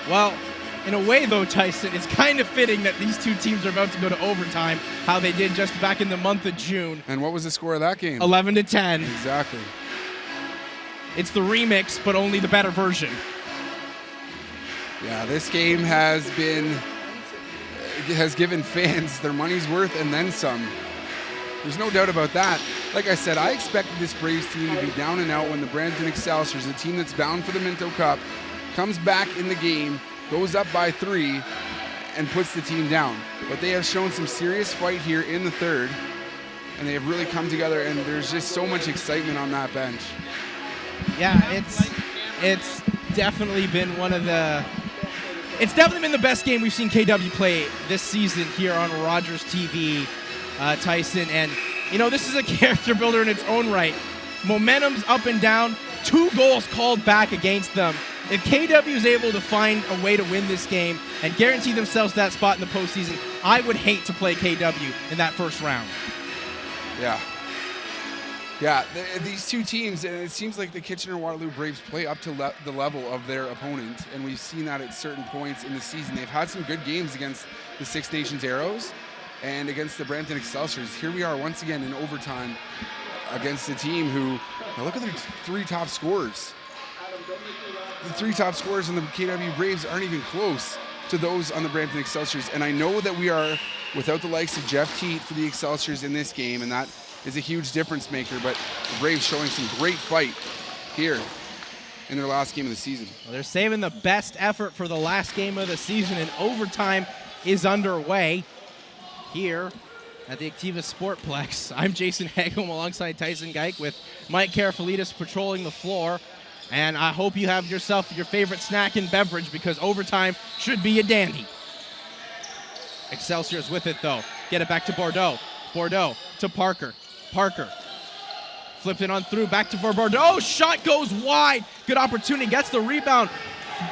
Well, in a way, though, Tyson, it's kind of fitting that these two teams are about to go to overtime, how they did just back in the month of June. And what was the score of that game? 11-10. Exactly. It's the remix, but only the better version. Yeah, this game has given fans their money's worth and then some. There's no doubt about that. Like I said, I expected this Braves team to be down and out when the Brampton Excelsiors, a team that's bound for the Minto Cup, comes back in the game, goes up by 3, and puts the team down. But they have shown some serious fight here in the third, and they have really come together, and there's just so much excitement on that bench. Yeah, it's definitely been it's definitely been the best game we've seen KW play this season here on Rogers TV, Tyson. And, you know, this is a character builder in its own right. Momentum's up and down, 2 goals called back against them. If KW is able to find a way to win this game and guarantee themselves that spot in the postseason, I would hate to play KW in that first round. Yeah. Yeah, these two teams, and it seems like the Kitchener-Waterloo Braves play up to the level of their opponent, and we've seen that at certain points in the season. They've had some good games against the Six Nations Arrows and against the Brampton Excelsiors. Here we are once again in overtime against a team who, now look at their 3 top scorers. The 3 top scorers in the KW Braves aren't even close to those on the Brampton Excelsiors, and I know that we are without the likes of Jeff Teat for the Excelsiors in this game, and that is a huge difference maker, but the Braves showing some great fight here in their last game of the season. Well, they're saving the best effort for the last game of the season, and overtime is underway here at the Activa Sportplex. I'm Jason Hagel alongside Tyson Geik with Mike Karafalidis patrolling the floor, and I hope you have yourself your favorite snack and beverage because overtime should be a dandy. Excelsior's with it, though. Get it back to Bordeaux. Bordeaux to Parker. Parker flipped it on through, back to Bordeaux. Shot goes wide. Good opportunity. Gets the rebound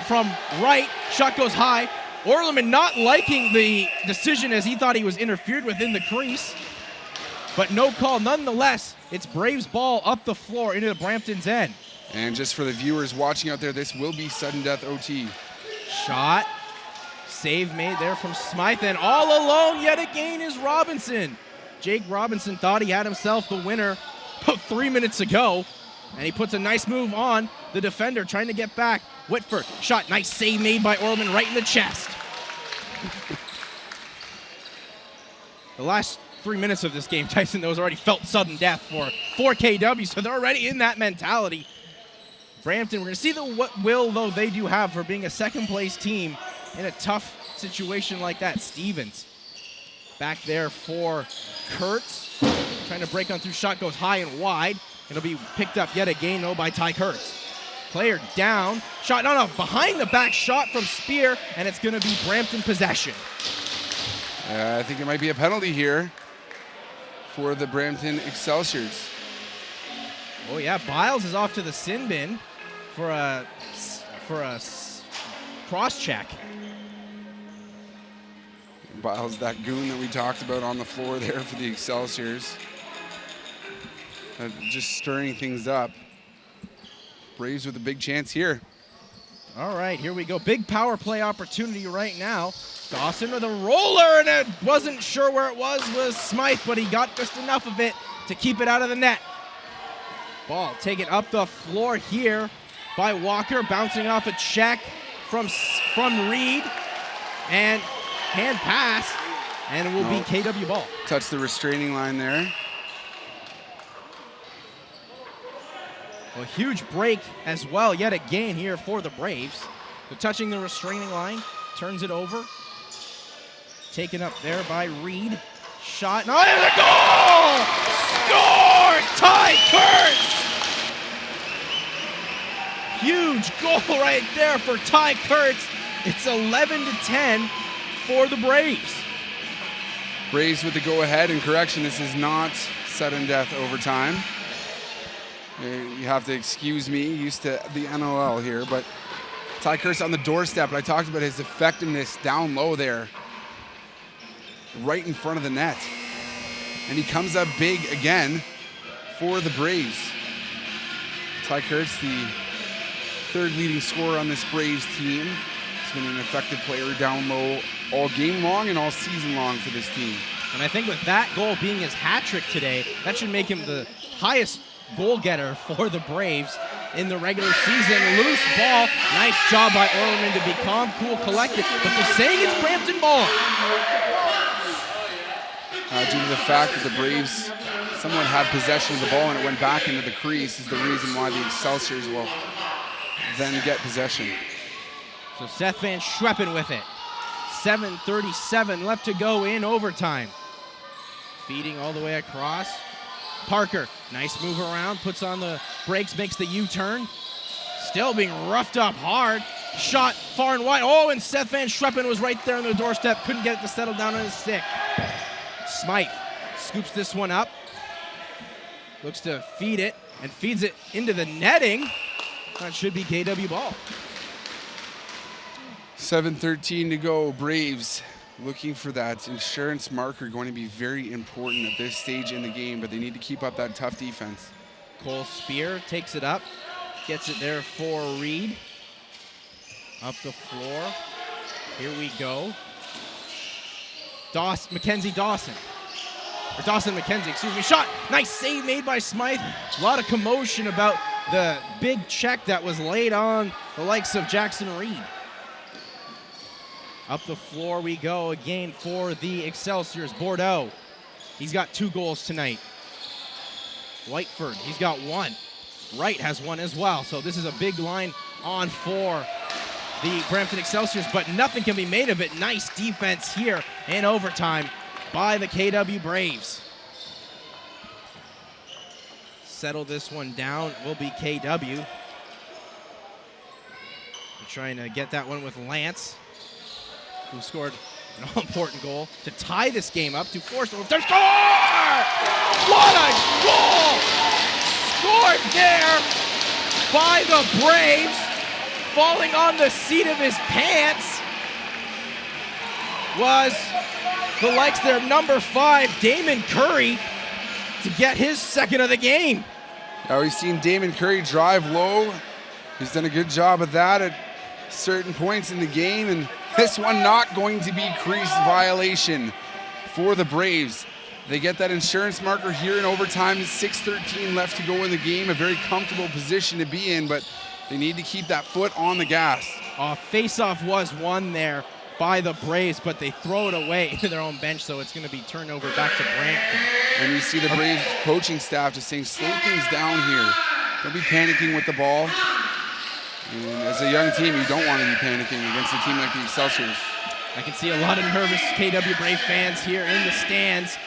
from right. Shot goes high. Orleman not liking the decision as he thought he was interfered with in the crease. But no call. Nonetheless, it's Braves ball up the floor into the Brampton's end. And just for the viewers watching out there, this will be sudden death OT. Shot. Save made there from Smythe. And all alone yet again is Robinson. Jake Robinson thought he had himself the winner about 3 minutes ago, and he puts a nice move on the defender trying to get back. Whitford, shot, nice save made by Orleman right in the chest. The last 3 minutes of this game, Tyson, those already felt sudden death for KW, so they're already in that mentality. Brampton, we're going to see what will, though, they do have for being a second-place team in a tough situation like that. Stevens back there for Kurtz, trying to break on through. Shot goes high and wide. It'll be picked up yet again, though, by Ty Kurtz. Player down. Shot, no, behind the back shot from Spear, and it's going to be Brampton possession. I think it might be a penalty here for the Brampton Excelsiors. Oh, yeah, Biles is off to the sin bin for a cross-check. Biles, that goon that we talked about on the floor there for the Excelsiors. Just stirring things up. Braves with a big chance here. All right, here we go. Big power play opportunity right now. Dawson with a roller, and it wasn't sure where it was Smythe, but he got just enough of it to keep it out of the net. Ball taken up the floor here by Walker, bouncing off a check from Reed, and hand pass, and it will be KW ball. Touch the restraining line there. A huge break as well, yet again here for the Braves. They're touching the restraining line, turns it over. Taken up there by Reed. Shot, no, there's a goal! Scores! Ty Kurtz! Huge goal right there for Ty Kurtz. It's 11-10 for the Braves. Braves with the go-ahead, and correction, this is not sudden death overtime. You have to excuse me, used to the NLL here, but Ty Kurtz on the doorstep, and I talked about his effectiveness down low there, right in front of the net. And he comes up big again for the Braves. Ty Kurtz, the third leading scorer on this Braves team. He's been an effective player down low all game long and all season long for this team. And I think with that goal being his hat trick today, that should make him the highest goal getter for the Braves in the regular season. Loose ball. Nice job by Orleman to be calm, cool, collected. But they're saying it's Brampton ball. Due to the fact that the Braves somewhat had possession of the ball and it went back into the crease is the reason why the Excelsiors will then get possession. So Seth Van Schweppen with it. 7:37 left to go in overtime. Feeding all the way across. Parker, nice move around, puts on the brakes, makes the U-turn. Still being roughed up hard. Shot far and wide. Oh, and Seth Van Schweppen was right there on the doorstep. Couldn't get it to settle down on his stick. Smythe scoops this one up. Looks to feed it and feeds it into the netting. That should be KW ball. 7:13 to go. Braves looking for that insurance marker, going to be very important at this stage in the game, but they need to keep up that tough defense. Cole Spear takes it up, gets it there for Reed. Up the floor. Here we go. Mackenzie Dawson. Or Dawson McKenzie, excuse me. Shot. Nice save made by Smythe. A lot of commotion about the big check that was laid on the likes of Jackson Reed. Up the floor we go again for the Excelsiors. Bordeaux, he's got 2 goals tonight. Whiteford, he's got 1. Wright has 1 as well. So this is a big line on for the Brampton Excelsiors, but nothing can be made of it. Nice defense here in overtime by the KW Braves. Settle this one down will be KW. They're trying to get that one with Lance, who scored an all-important goal to tie this game up, to force over. Score! What a goal! Scored there by the Braves, falling on the seat of his pants was the likes there, number 5, Damon Curry, to get his 2nd of the game. Now we've seen Damon Curry drive low. He's done a good job of that at certain points in the game, and this one not going to be crease violation for the Braves. They get that insurance marker here in overtime. 6:13 left to go in the game. A very comfortable position to be in, but they need to keep that foot on the gas. Face-off was won there by the Braves, but they throw it away into their own bench, so it's going to be turnover back to Brampton. And you see the Braves coaching staff just saying, slow things down here. Don't be panicking with the ball. And as a young team, you don't want to be panicking against a team like the Excelsiors. I can see a lot of nervous KW Brave fans here in the stands.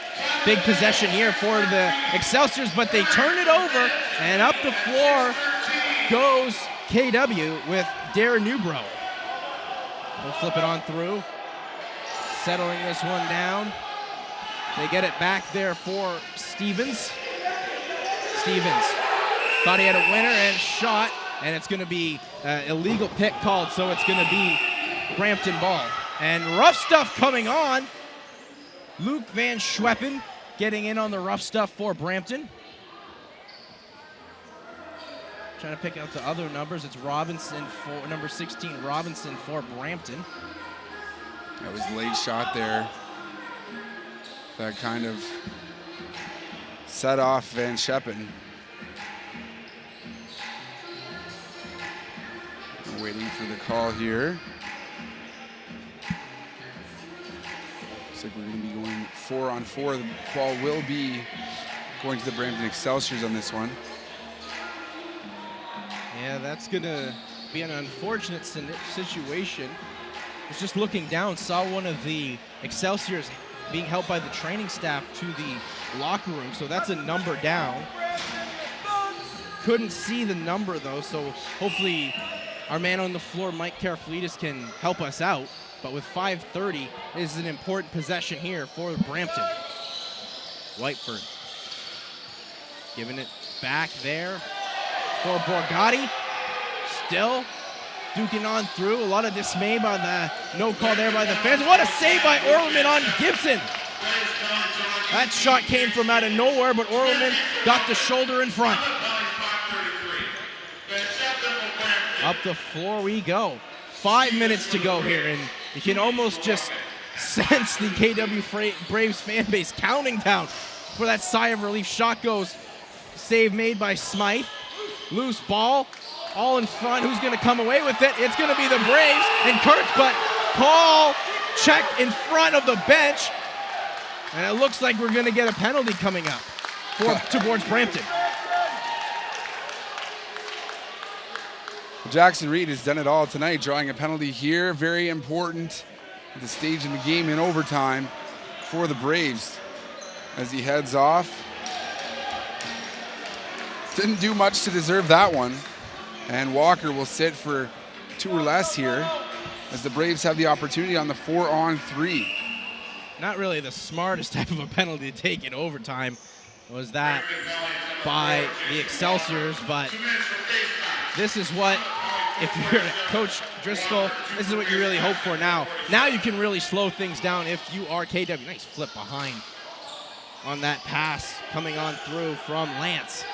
Big possession here for the Excelsiors, but they turn it over, and up the floor goes KW with Darren Newbro. They'll flip it on through, settling this one down. They get it back there for Stevens. Stevens thought he had a winner and shot, and it's going to be illegal pick called, so it's going to be Brampton ball. And rough stuff coming on. Luke Van Schweppen getting in on the rough stuff for Brampton. Trying to pick out the other numbers. It's Robinson for number 16, Robinson for Brampton. That was a late shot there. That kind of set off Van Schweppen. Waiting for the call here. Looks like we're going to be going 4-on-4. The ball will be going to the Brampton Excelsiors on this one. Yeah, that's going to be an unfortunate situation. I was just looking down, saw one of the Excelsiors being helped by the training staff to the locker room, so that's a number down. Couldn't see the number, though, so hopefully our man on the floor, Mike Karafalidis, can help us out. But with 5:30, this is an important possession here for Brampton. Whiteford giving it back there for Borgatti. Still duking on through. A lot of dismay by the no call there by the fans. What a save by Orleman on Gibson. That shot came from out of nowhere, but Orleman got the shoulder in front. Up the floor we go. 5 minutes to go here, and you can almost just sense the KW Braves fan base counting down for that sigh of relief. Shot goes. Save made by Smythe. Loose ball. All in front. Who's going to come away with it? It's going to be the Braves and Kurtz, but call check in front of the bench. And it looks like we're going to get a penalty coming up towards Brampton. Jackson Reed has done it all tonight, drawing a penalty here. Very important at the stage in the game in overtime for the Braves as he heads off. Didn't do much to deserve that one. And Walker will sit for 2 or less here as the Braves have the opportunity on the 4-on-3. Not really the smartest type of a penalty to take in overtime was that by the Excelsiors, but this is what, if you're Coach Driscoll, this is what you really hope for now. Now you can really slow things down if you are KW. Nice flip behind on that pass coming on through from Lance.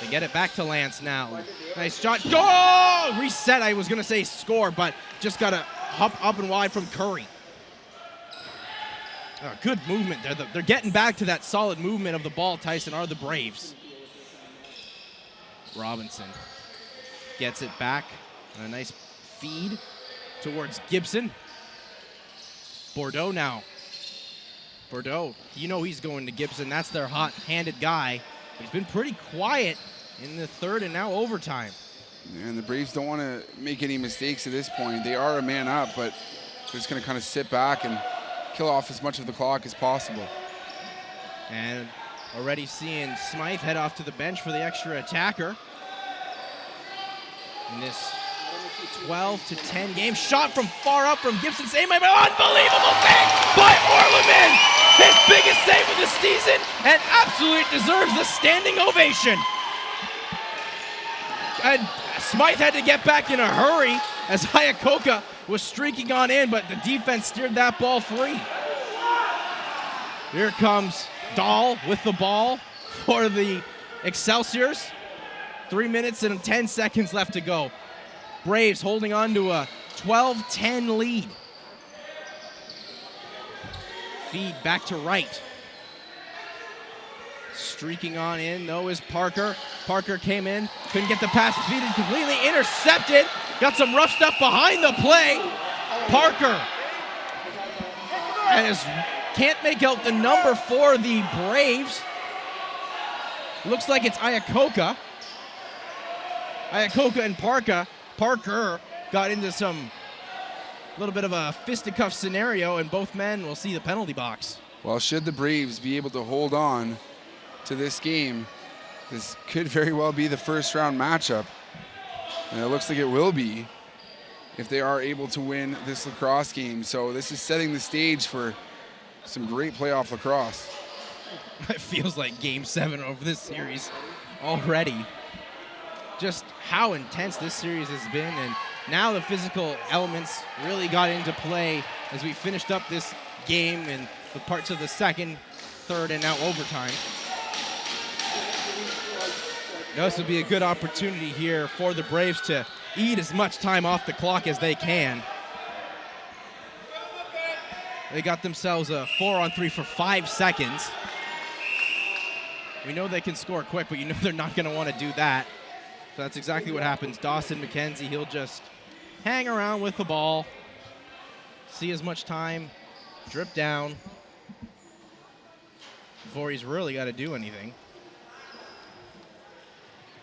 They get it back to Lance now. Nice shot. Go! Reset, I was going to say score, but just got to hop up and wide from Curry. Good movement. They're getting back to that solid movement of the ball, Tyson, are the Braves. Robinson gets it back. A nice feed towards Gibson. Bordeaux now. Bordeaux, you know he's going to Gibson. That's their hot-handed guy. He's been pretty quiet in the third and now overtime. And the Braves don't want to make any mistakes at this point. They are a man up, but they're just going to kind of sit back and kill off as much of the clock as possible. And already seeing Smythe head off to the bench for the extra attacker. In this 12-10 game. Shot from far up from Gibson. Save my unbelievable save by Orleman. His biggest save of the season and absolutely deserves the standing ovation. And Smythe had to get back in a hurry as Iacoca was streaking on in, but the defense steered that ball free. Here comes Dahl with the ball for the Excelsiors. 3 minutes and 10 seconds left to go. Braves holding on to a 12-10 lead. Feed back to right. Streaking on in, though, is Parker. Parker came in, couldn't get the pass defeated, completely intercepted. Got some rough stuff behind the play. Parker. And can't make out the number for the Braves. Looks like it's Iacoca. Iacoca and Parker got into some little bit of a fisticuff scenario, and both men will see the penalty box. Well, should the Braves be able to hold on to this game, this could very well be the first round matchup. And it looks like it will be if they are able to win this lacrosse game. So this is setting the stage for some great playoff lacrosse. It feels like Game 7 of this series already. Just how intense this series has been, and now the physical elements really got into play as we finished up this game and the parts of the second, third, and now overtime. This will be a good opportunity here for the Braves to eat as much time off the clock as they can. They got themselves a 4-on-3 for 5 seconds. We know they can score quick, but you know they're not going to want to do that. So that's exactly what happens. Dawson McKenzie, he'll just hang around with the ball, see as much time drip down before he's really got to do anything.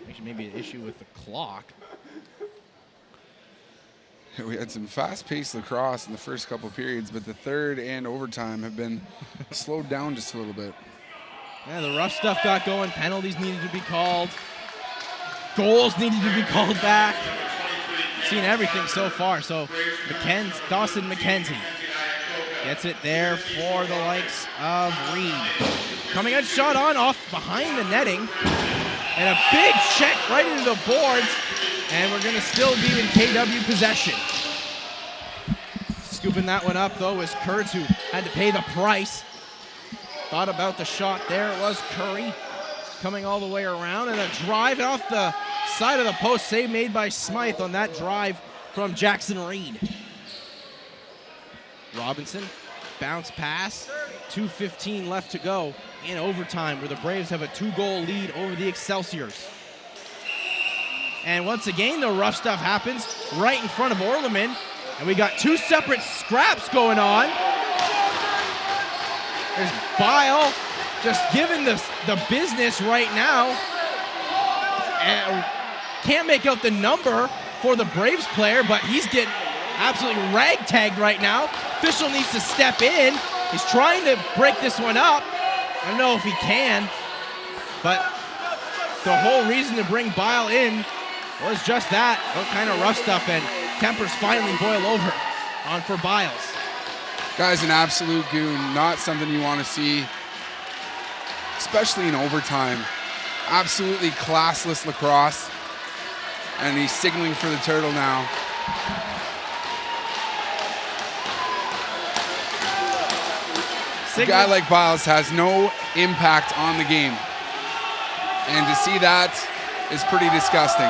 Actually, maybe an issue with the clock. We had some fast-paced lacrosse in the first couple periods, but the third and overtime have been slowed down just a little bit. Yeah, the rough stuff got going. Penalties needed to be called. Goals needed to be called back. Seen everything so far. So Dawson McKenzie gets it there for the likes of Reed. Coming out, shot on off behind the netting. And a big check right into the boards. And we're going to still be in KW possession. Scooping that one up, though, was Kurtz, who had to pay the price. Thought about the shot there. It was Curry coming all the way around. And a drive off the side of the post. Save made by Smythe on that drive from Jackson Reed. Robinson, bounce pass. 2:15 left to go in overtime, where the Braves have a 2-goal lead over the Excelsiors. And once again, the rough stuff happens right in front of Orleman. And we got 2 separate scraps going on. There's Bile just giving the business right now. And can't make out the number for the Braves player, but he's getting absolutely ragtagged right now. Official needs to step in. He's trying to break this one up. I don't know if he can, but the whole reason to bring Bile in was just that, kind of rough stuff, and tempers finally boil over for Biles. Guy's an absolute goon, not something you want to see, especially in overtime. Absolutely classless lacrosse, and he's signaling for the turtle now. A guy like Biles has no impact on the game, and to see that is pretty disgusting.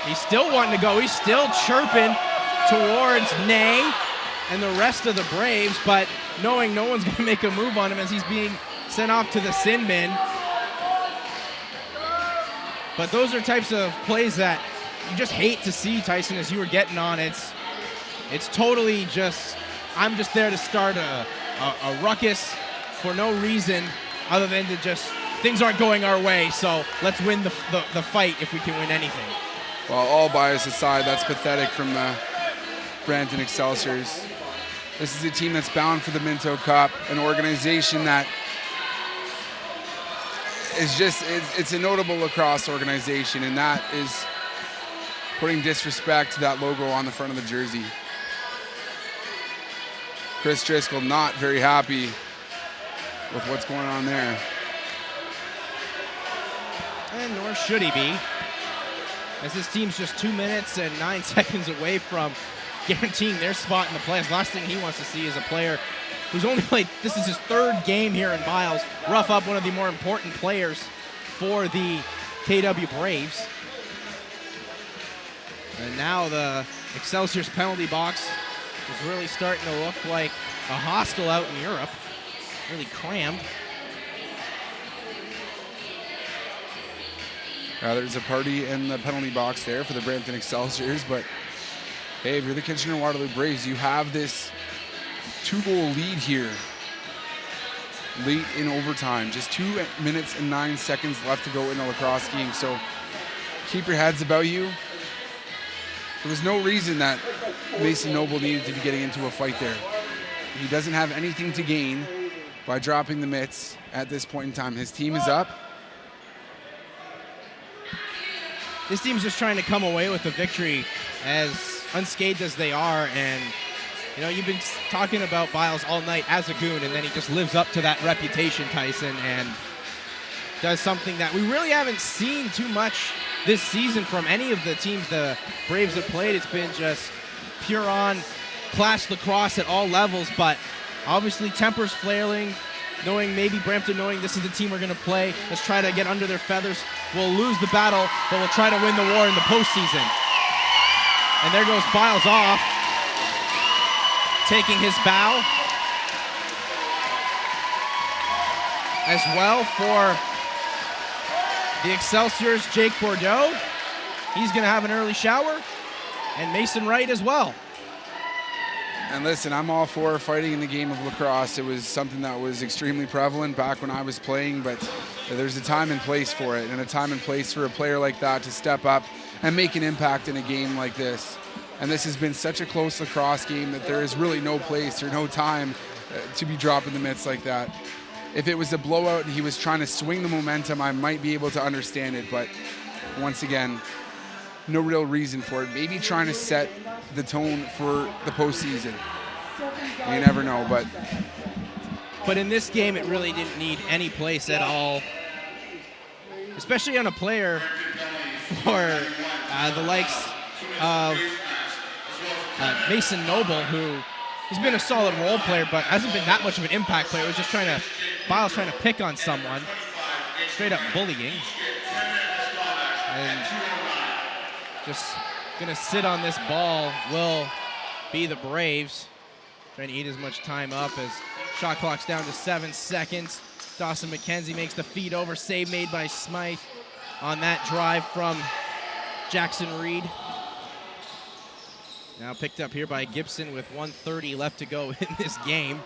He's still wanting to go. He's still chirping towards Nay and the rest of the Braves, but knowing no one's going to make a move on him as he's being sent off to the sin bin. But those are types of plays that you just hate to see, Tyson, as you were getting on. It's totally just, I'm just there to start a ruckus for no reason other than to just, things aren't going our way, so let's win the fight if we can win anything. Well, all bias aside, that's pathetic from the Brampton Excelsiors. This is a team that's bound for the Minto Cup, an organization that is just, it's a notable lacrosse organization, and that is putting disrespect to that logo on the front of the jersey. Chris Driscoll not very happy with what's going on there. And nor should he be, as this team's just 2 minutes and 9 seconds away from guaranteeing their spot in the playoffs. Last thing he wants to see is a player who's only played, this is his 3rd game here in Biles, rough up one of the more important players for the KW Braves. And now the Excelsior's penalty box is really starting to look like a hostel out in Europe, really crammed. There's a party in the penalty box there for the Brampton Excelsiors, but hey, if you're the Kitchener-Waterloo Braves, you have this 2-goal lead here late in overtime. Just 2 minutes and 9 seconds left to go in a lacrosse game, so keep your heads about you. There was no reason that Mason Noble needed to be getting into a fight there. He doesn't have anything to gain by dropping the mitts at this point in time. His team is up. This team's just trying to come away with a victory as unscathed as they are, and you know, you've been talking about Biles all night as a goon, and then he just lives up to that reputation, Tyson, and does something that we really haven't seen too much this season from any of the teams the Braves have played. It's been just pure on class lacrosse at all levels, but obviously tempers flailing, knowing maybe Brampton knowing this is the team we're going to play. Let's try to get under their feathers. We'll lose the battle, but we'll try to win the war in the postseason. And there goes Biles off, taking his bow. As well for the Excelsiors, Jake Bordeaux. He's going to have an early shower, and Mason Wright as well. And listen, I'm all for fighting in the game of lacrosse. It was something that was extremely prevalent back when I was playing, but there's a time and place for it, and a time and place for a player like that to step up and make an impact in a game like this. And this has been such a close lacrosse game that there is really no place or no time to be dropping the mitts like that. If it was a blowout and he was trying to swing the momentum, I might be able to understand it, but once again, no real reason for it. Maybe trying to set the tone for the postseason. You never know, but in this game, it really didn't need any place at all, especially on a player for the likes of Mason Noble, who he's been a solid role player, but hasn't been that much of an impact player. It was just Biles trying to pick on someone, straight up bullying, and just gonna sit on this ball will be the Braves, trying to eat as much time up as shot clock's down to 7 seconds. Dawson McKenzie makes the feed over, save made by Smythe on that drive from Jackson Reed. Now picked up here by Gibson with 1:30 left to go in this game.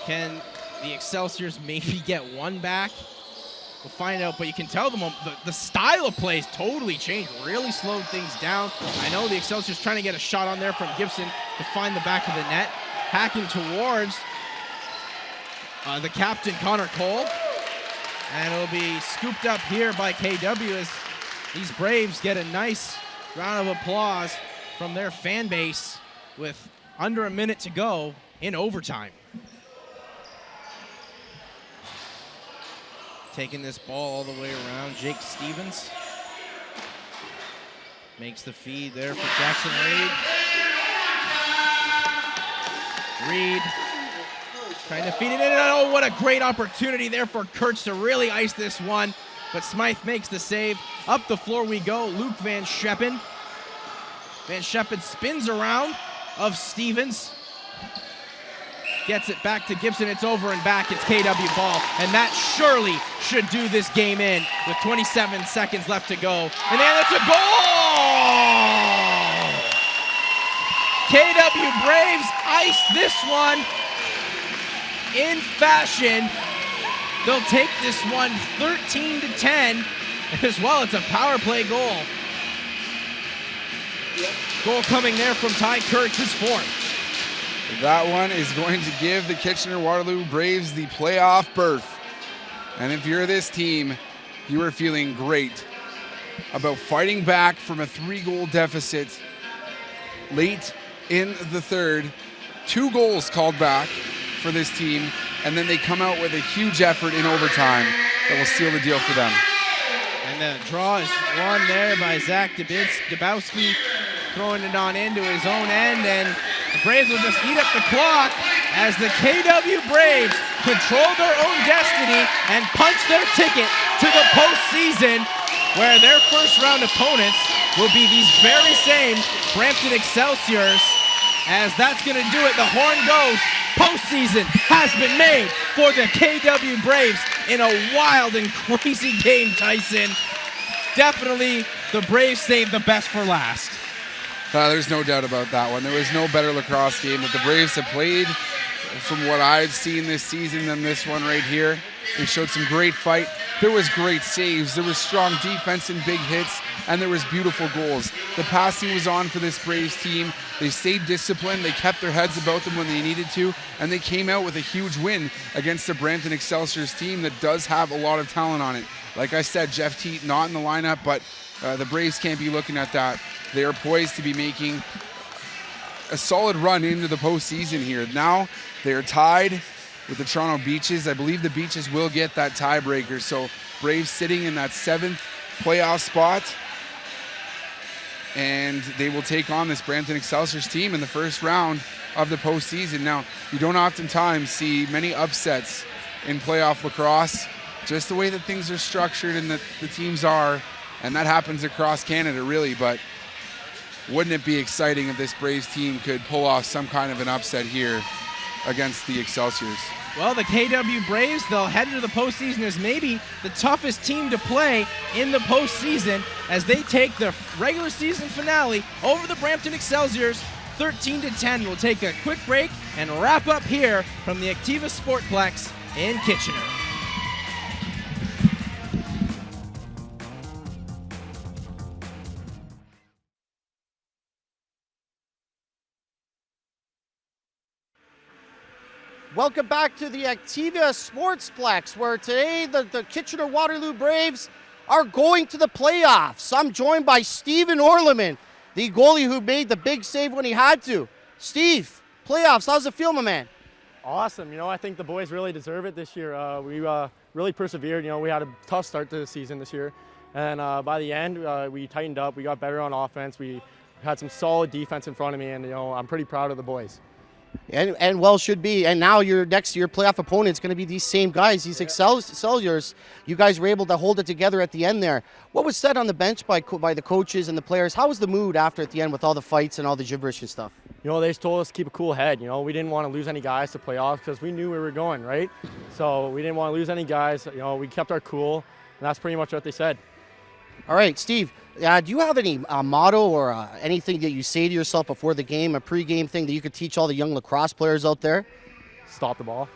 Can the Excelsiors maybe get one back? We'll find out, but you can tell the style of plays totally changed, really slowed things down. I know the Excelsior's trying to get a shot on there from Gibson to find the back of the net. Hacking towards the captain, Connor Cole. And it'll be scooped up here by KW as these Braves get a nice round of applause from their fan base with under a minute to go in overtime. Taking this ball all the way around, Jake Stevens makes the feed there for Jackson Reed. Reed trying to feed it in. Oh, what a great opportunity there for Kurtz to really ice this one. But Smythe makes the save. Up the floor we go. Luke Van Scheppen. Van Scheppen spins around of Stevens. Gets it back to Gibson. It's over and back. It's KW ball. And that surely should do this game in with 27 seconds left to go. And then it's a goal! KW Braves ice this one in fashion. They'll take this one 13-10 as well. It's a power play goal. Goal coming there from Ty Kurtz, his fourth. That one is going to give the Kitchener-Waterloo Braves the playoff berth. And if you're this team, you are feeling great about fighting back from a 3-goal deficit late in the third. 2 goals called back for this team, and then they come out with a huge effort in overtime that will seal the deal for them. And the draw is won there by Zach Dubowski, throwing it on into his own end, and the Braves will just eat up the clock as the KW Braves control their own destiny and punch their ticket to the postseason, where their first-round opponents will be these very same Brampton Excelsiors. As that's going to do it, the horn goes. Postseason has been made for the KW Braves in a wild and crazy game, Tyson. Definitely the Braves saved the best for last. There's no doubt about that one. There was no better lacrosse game that the Braves have played from what I've seen this season than this one right here. They showed some great fight. There was great saves. There was strong defense and big hits, and there was beautiful goals. The passing was on for this Braves team. They stayed disciplined. They kept their heads about them when they needed to, and they came out with a huge win against the Brampton Excelsiors team that does have a lot of talent on it. Like I said, Jeff Teat not in the lineup, but the Braves can't be looking at that. They are poised to be making a solid run into the postseason here. Now they are tied with the Toronto Beaches. I believe the Beaches will get that tiebreaker. So Braves sitting in that 7th playoff spot, and they will take on this Brampton Excelsiors team in the first round of the postseason. Now, you don't oftentimes see many upsets in playoff lacrosse, just the way that things are structured and that the teams are, and that happens across Canada really, but wouldn't it be exciting if this Braves team could pull off some kind of an upset here against the Excelsiors? Well, the KW Braves, they'll head into the postseason as maybe the toughest team to play in the postseason as they take the regular season finale over the Brampton Excelsiors 13-10. We'll take a quick break and wrap up here from the Activa Sportplex in Kitchener. Welcome back to the Activa Sportsplex, where today the Kitchener-Waterloo Braves are going to the playoffs. I'm joined by Steven Orleman, the goalie who made the big save when he had to. Steve, playoffs, how's it feel, my man? Awesome. I think the boys really deserve it this year. We really persevered. We had a tough start to the season this year. And by the end, we tightened up. We got better on offense. We had some solid defense in front of me, and I'm pretty proud of the boys. And well should be. And now your next year playoff opponent's going to be these same guys, these Excelsiors. You guys were able to hold it together at the end there. What was said on the bench by the coaches and the players? How was the mood after at the end with all the fights and all the gibberish and stuff? They just told us to keep a cool head. We didn't want to lose any guys to playoffs because we knew we were going, right? So we didn't want to lose any guys. We kept our cool, and that's pretty much what they said. All right, Steve, do you have any motto or anything that you say to yourself before the game, a pregame thing that you could teach all the young lacrosse players out there? Stop the ball.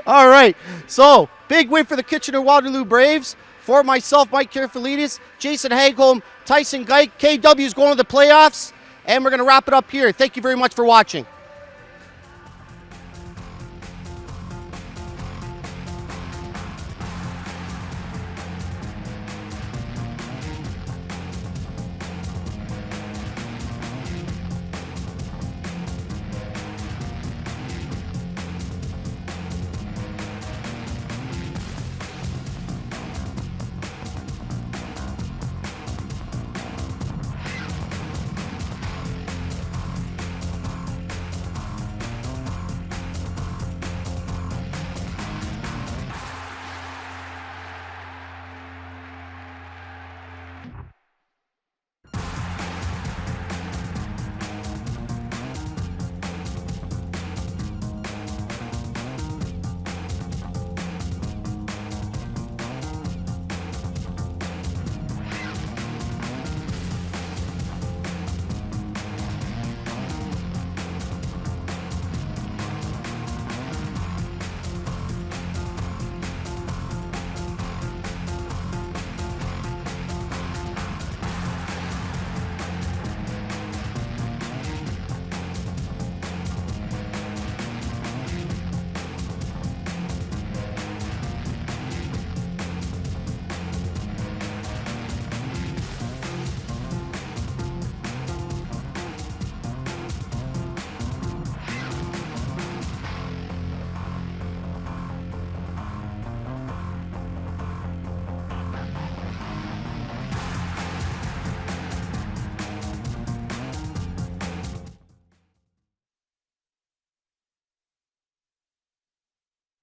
All right. So, big win for the Kitchener-Waterloo Braves. For myself, Mike Kirfalidis, Jason Hagholm, Tyson Geik, KW is going to the playoffs. And we're going to wrap it up here. Thank you very much for watching.